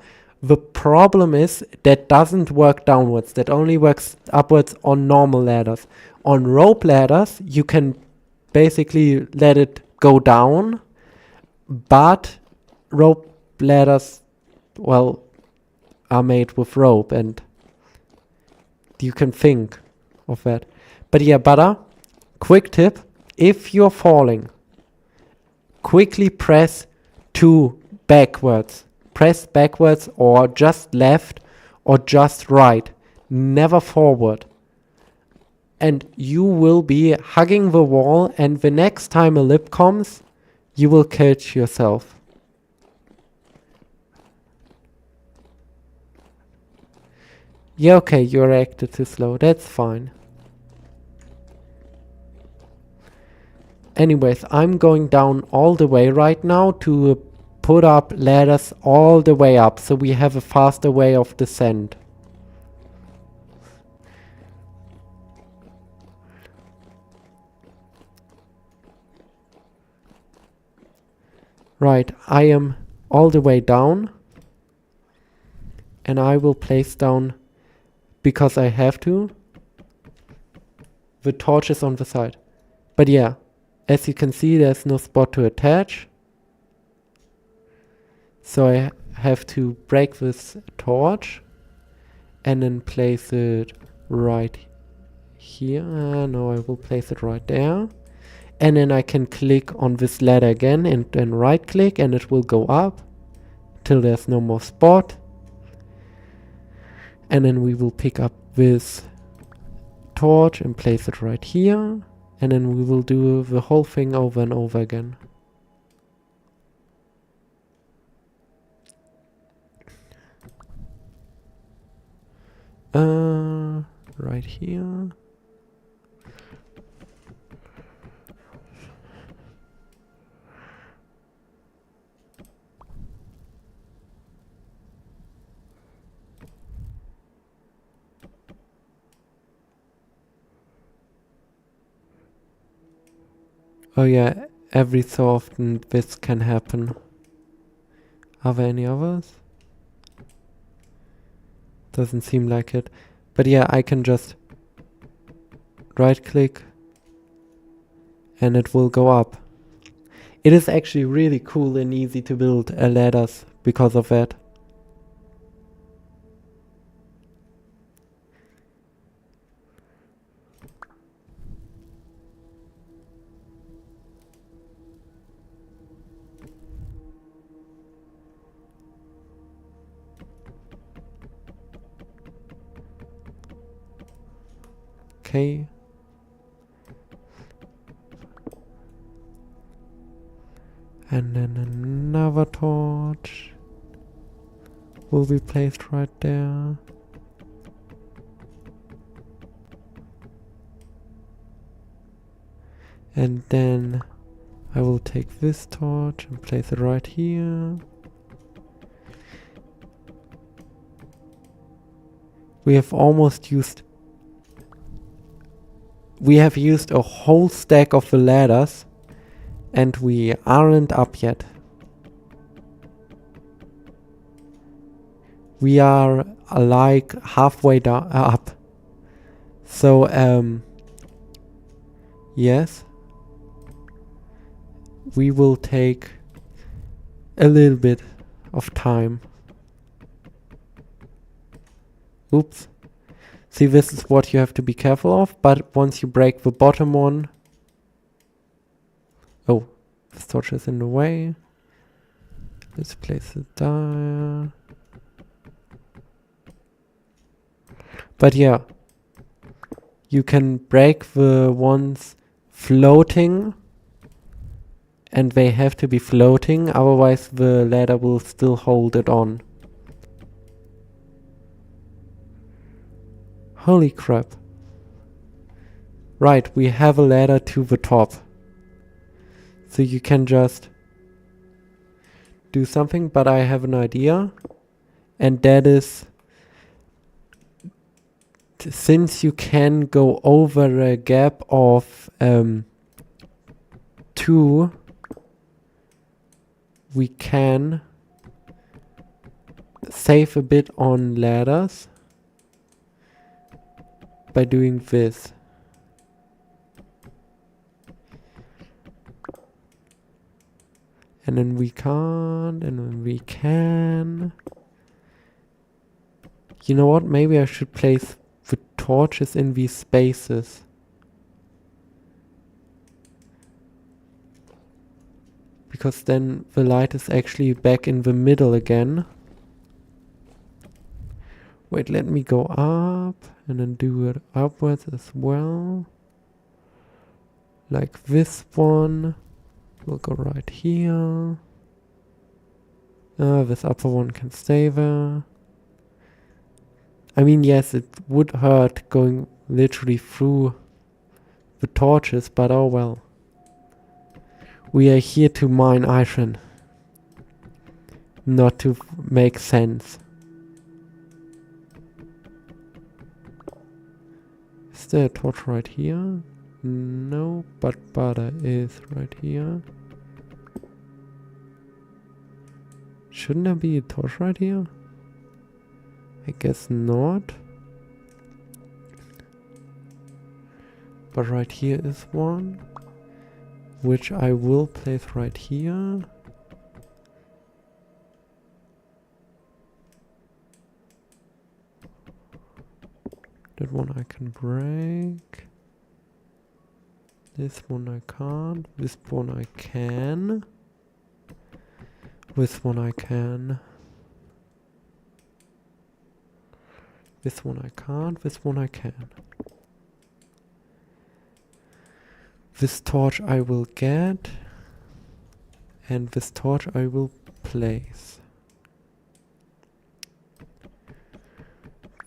Speaker 1: The problem is that doesn't work downwards. That only works upwards on normal ladders. On rope ladders, you can basically let it go down, but rope ladders, well, are made with rope, and you can think of that. But yeah, Butter, quick tip, if you're falling, quickly press 2 backwards. Press backwards or just left or just right, never forward. And you will be hugging the wall, and the next time a lip comes, you will catch yourself. Yeah, okay, you reacted too slow, that's fine. Anyways, I'm going down all the way right now to put up ladders all the way up, so we have a faster way of descent. Right, I am all the way down, and I will place down, because I have to, the torches on the side. But yeah, as you can see, there's no spot to attach. So I have to break this torch and then place it right here. No, I will place it right there. And then I can click on this ladder again and then right click, and it will go up till there's no more spot. And then we will pick up this torch and place it right here. And then we will do the whole thing over and over again. Right here. Oh yeah, every so often this can happen. Are there any others? Doesn't seem like it. But yeah, I can just right click and it will go up. It is actually really cool and easy to build ladders because of that. Okay. And then another torch will be placed right there. And then I will take this torch and place it right here. We have used a whole stack of the ladders and we aren't up yet. We are like halfway down up. So yes, we will take a little bit of time. Oops. See, this is what you have to be careful of, but once you break the bottom one... Oh, this torch is in the way. Let's place it there. But yeah, you can break the ones floating, and they have to be floating, otherwise the ladder will still hold it on. Holy crap. Right, we have a ladder to the top. So you can just do something, but I have an idea. And that is, since you can go over a gap of 2, we can save a bit on ladders by doing this. And then we can't, and then we can. You know what? Maybe I should place the torches in these spaces. Because then the light is actually back in the middle again. Wait, let me go up and then do it upwards as well. Like this one. We'll go right here. This upper one can stay there. I mean, yes, it would hurt going literally through the torches, but oh well. We are here to mine iron, not to make sense. Is there a torch right here? No, but butter is right here. Shouldn't there be a torch right here? I guess not. But right here is one, which I will place right here. That one I can break. This one I can't. This one I can. This one I can. This one I can't. This one I can. This torch I will get. And this torch I will place.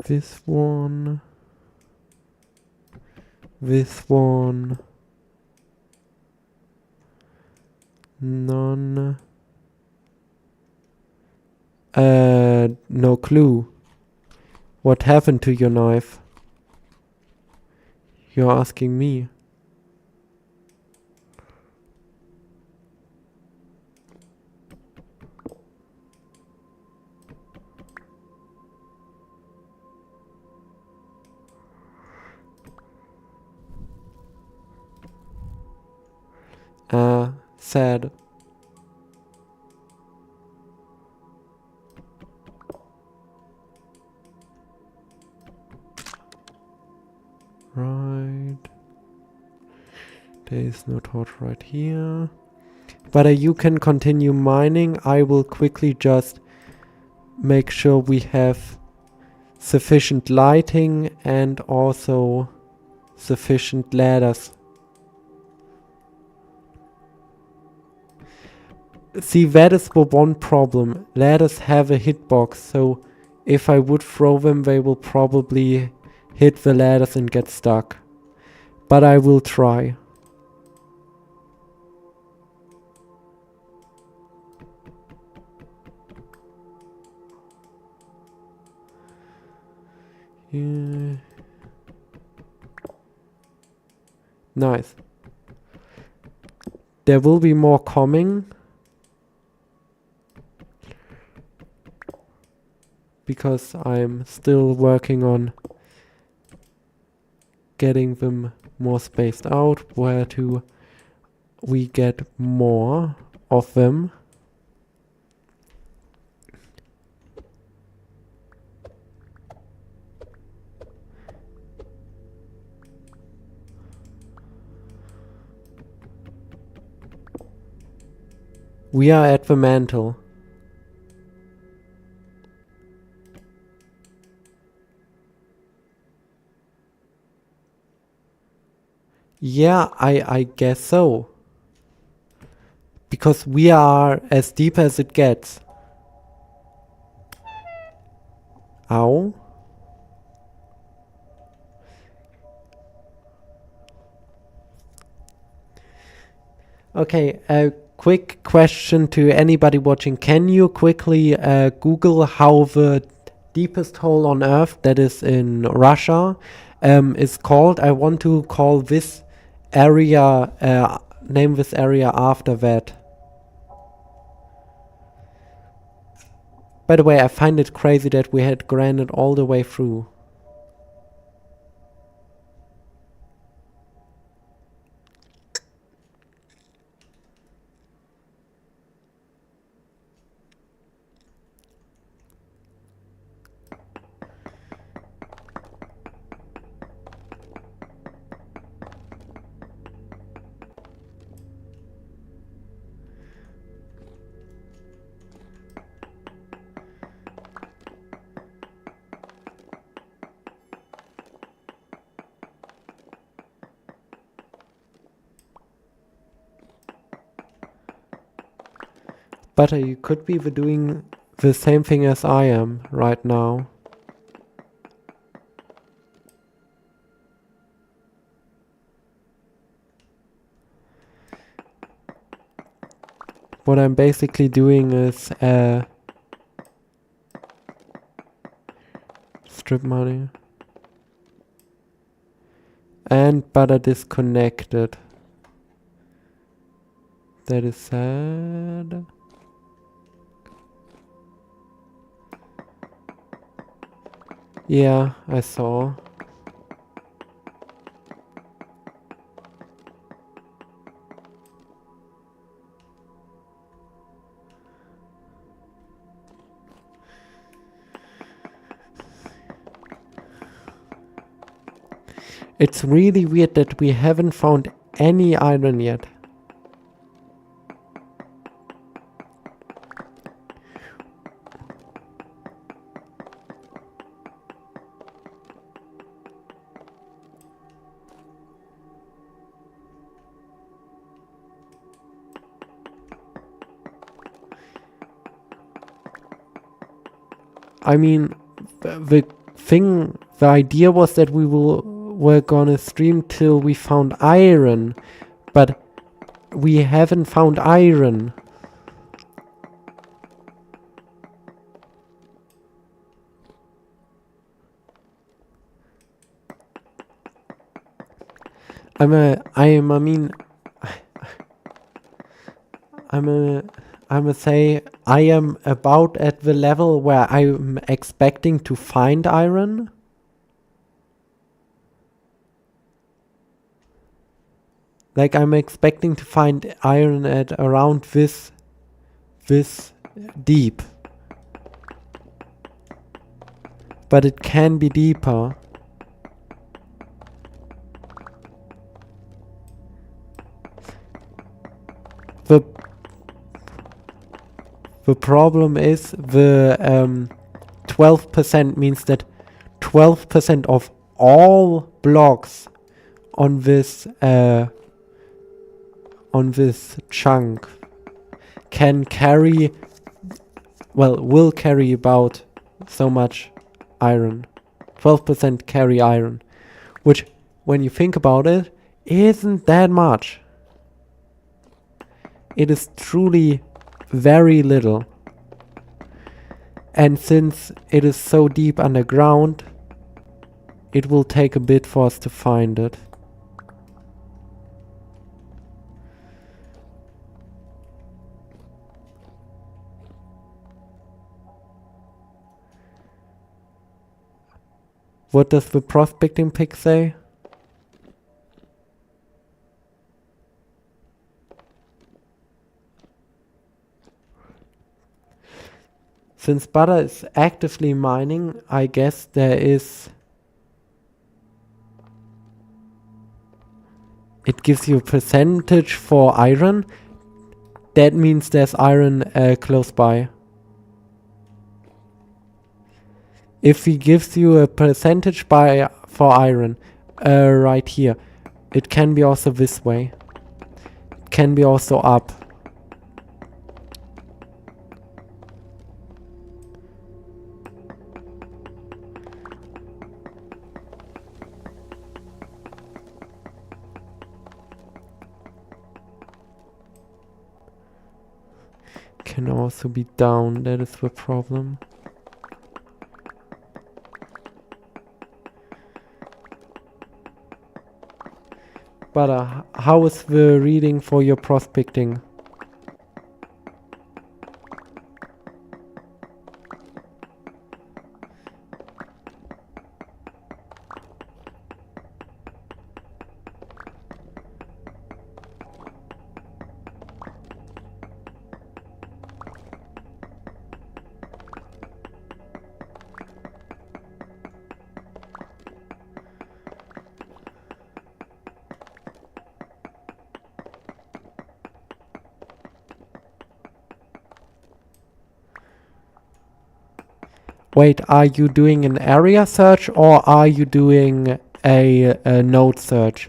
Speaker 1: This one. This one. None. No clue. What happened to your knife? You're asking me. Sad. Right. There is no torch right here. But you can continue mining. I will quickly just make sure we have sufficient lighting and also sufficient ladders. See, that is the one problem. Ladders have a hitbox, so if I would throw them, they will probably hit the ladders and get stuck. But I will try. Yeah. Nice. There will be more coming. Because I'm still working on getting them more spaced out. Where do we get more of them? We are at the mantle. Yeah, I guess so. Because we are as deep as it gets. Ow. Okay, a quick question to anybody watching. Can you quickly Google how the deepest hole on Earth, that is in Russia, is called? I want to call this area, name this area after that. By the way, I find it crazy that we had granite all the way through. But you could be doing the same thing as I am right now. What I'm basically doing is strip mining. And butter disconnected. That is sad. Yeah, I saw. It's really weird that we haven't found any iron yet. I mean, the idea was that we're gonna stream till we found iron, but we haven't found iron. Say I am about at the level where I'm expecting to find iron. Like I'm expecting to find iron at around this deep. But it can be deeper. The problem is the 12% means that 12% of all blocks on this chunk can carry, well, will carry about so much iron. 12% carry iron, which when you think about it isn't that much. It is truly very little. And since it is so deep underground, it will take a bit for us to find it. What does the prospecting pick say? Since Butter is actively mining, I guess there is... It gives you a percentage for iron. That means there's iron close by. If he gives you a percentage for iron right here, it can be also this way. It can be also up. Can also be down, that is the problem. But how is the reading for your prospecting? Wait, are you doing an area search or are you doing a node search?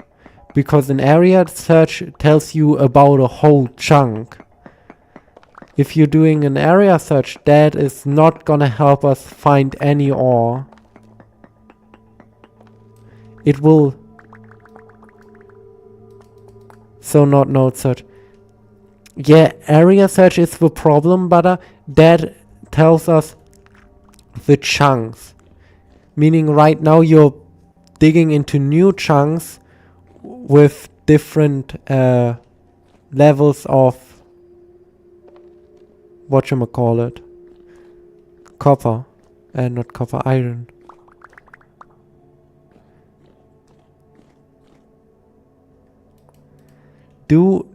Speaker 1: Because an area search tells you about a whole chunk. If you're doing an area search, that is not gonna help us find any ore. It will... So not node search. Yeah, area search is the problem, but that tells us the chunks. Meaning right now you're digging into new chunks with different levels of whatchamacallit, copper, not copper, iron. Do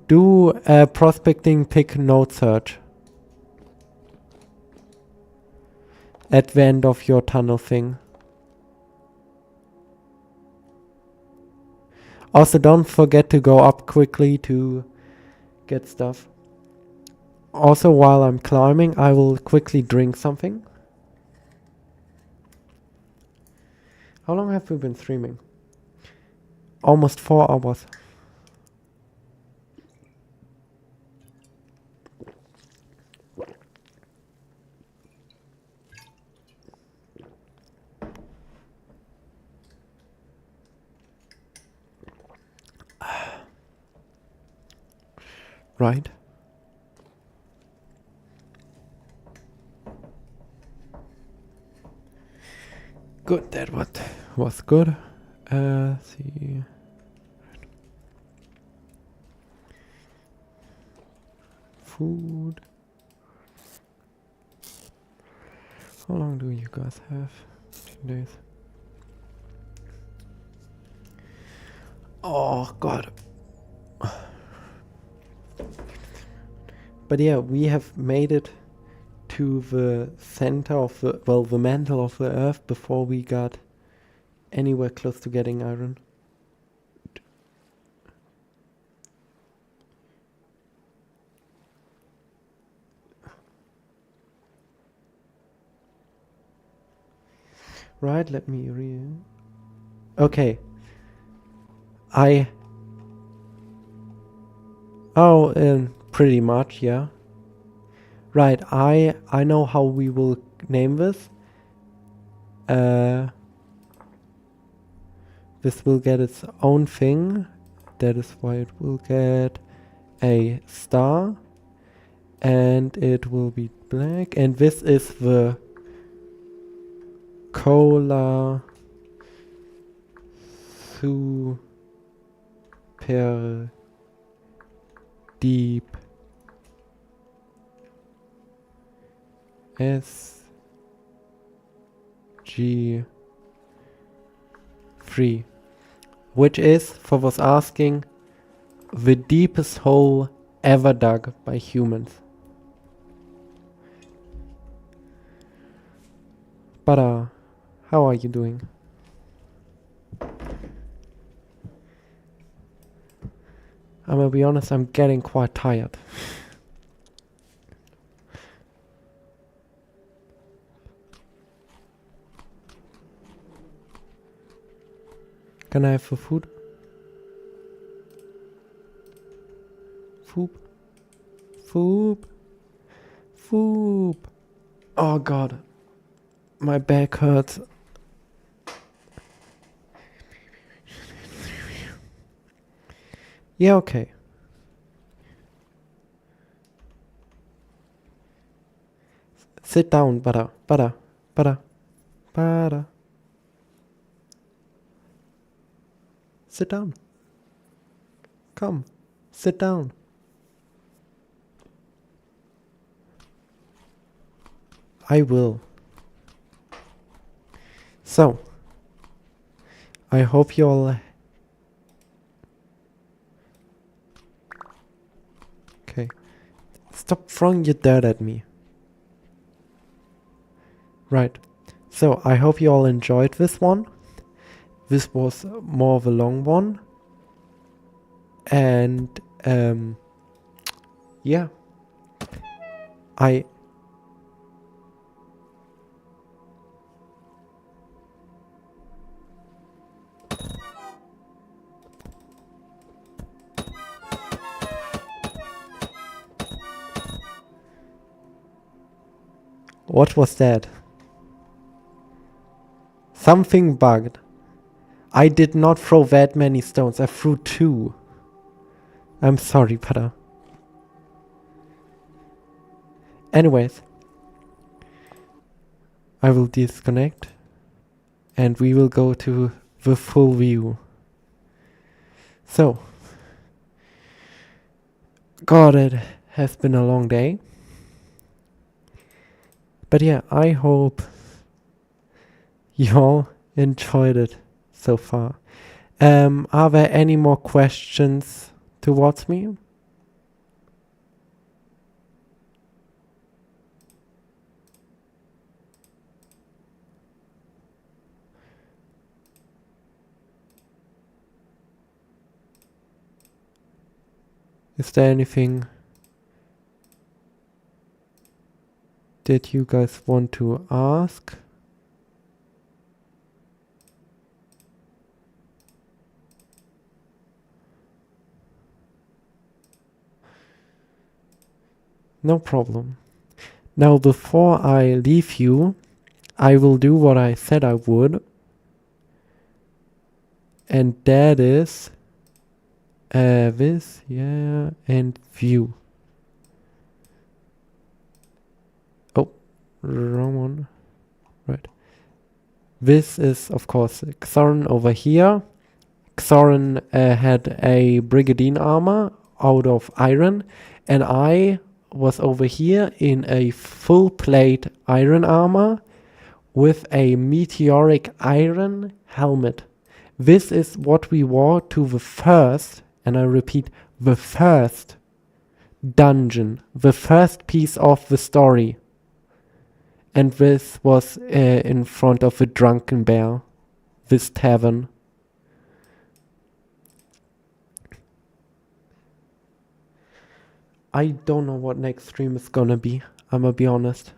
Speaker 1: prospecting pick node search at the end of your tunnel thing. Also, don't forget to go up quickly to get stuff. Also, while I'm climbing, I will quickly drink something. How long have we been streaming? Almost 4 hours. Right. Good, that was good. See. Food. How long do you guys have? 2 days. Oh God. But yeah, we have made it to the center of the, well, the mantle of the earth before we got anywhere close to getting iron. Right, let me read. Okay. Pretty much, yeah. Right, I know how we will name this. This will get its own thing. That is why it will get a star. And it will be black. And this is the Cola Super Deep SG3, which is, for those asking, the deepest hole ever dug by humans. But how are you doing? I'm gonna be honest, I'm getting quite tired. Can I have the food? Food. Food. Food. Oh god. My back hurts. Yeah, okay. Sit down, butter. Sit down. Come, sit down. I will. So, I hope you all... Okay. Stop throwing your dirt at me. Right. So, I hope you all enjoyed this one. This was more of a long one. And, yeah. What was that? Something bugged. I did not throw that many stones. I threw 2. I'm sorry, Pada. Anyways. I will disconnect. And we will go to the full view. So. God, it has been a long day. But yeah, I hope you all enjoyed it so far. Are there any more questions towards me? Is there anything that you guys want to ask? No problem. Now, before I leave you, I will do what I said I would. And that is this, yeah, and view. Oh, wrong one. Right. This is, of course, Xoran over here. Xoran had a Brigandine armor out of iron, and I was over here in a full plate iron armor with a meteoric iron helmet. This is what we wore to the first, and I repeat, the first dungeon, the first piece of the story. And this was in front of a drunken bear, this tavern. I don't know what next stream is gonna be, I'm gonna be honest.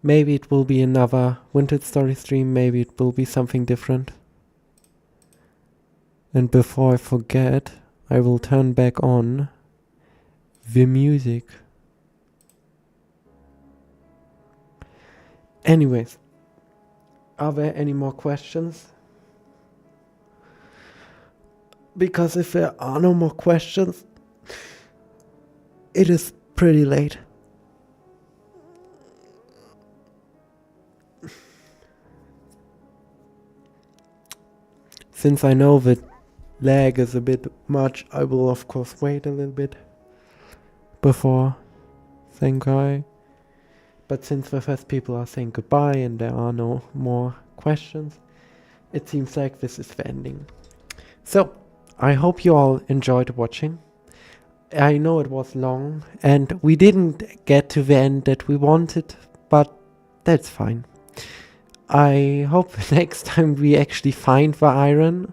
Speaker 1: Maybe it will be another Vintage Story stream, maybe it will be something different. And before I forget, I will turn back on the music. Anyways, are there any more questions? Because if there are no more questions, it is pretty late. Since I know that lag is a bit much, I will of course wait a little bit before saying goodbye. But since the first people are saying goodbye and there are no more questions, it seems like this is the ending. So, I hope you all enjoyed watching. I know it was long and we didn't get to the end that we wanted, but that's fine. I hope next time we actually find the iron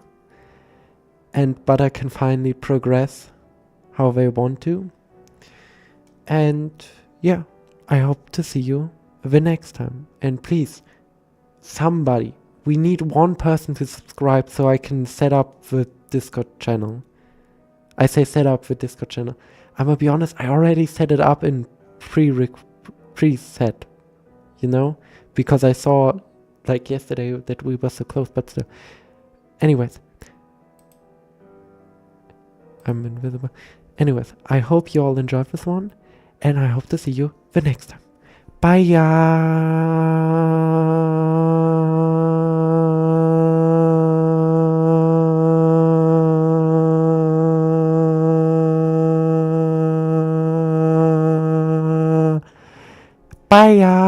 Speaker 1: and Butter can finally progress how they want to. And yeah, I hope to see you the next time. And please, somebody, we need one person to subscribe so I can set up the Discord channel. I say set up the Discord channel. I'm gonna be honest, I already set it up in preset, you know? Because I saw like yesterday that we were so close, but still. Anyways. I'm invisible. Anyways, I hope you all enjoyed this one, and I hope to see you the next time. Bye ya. Bye ya.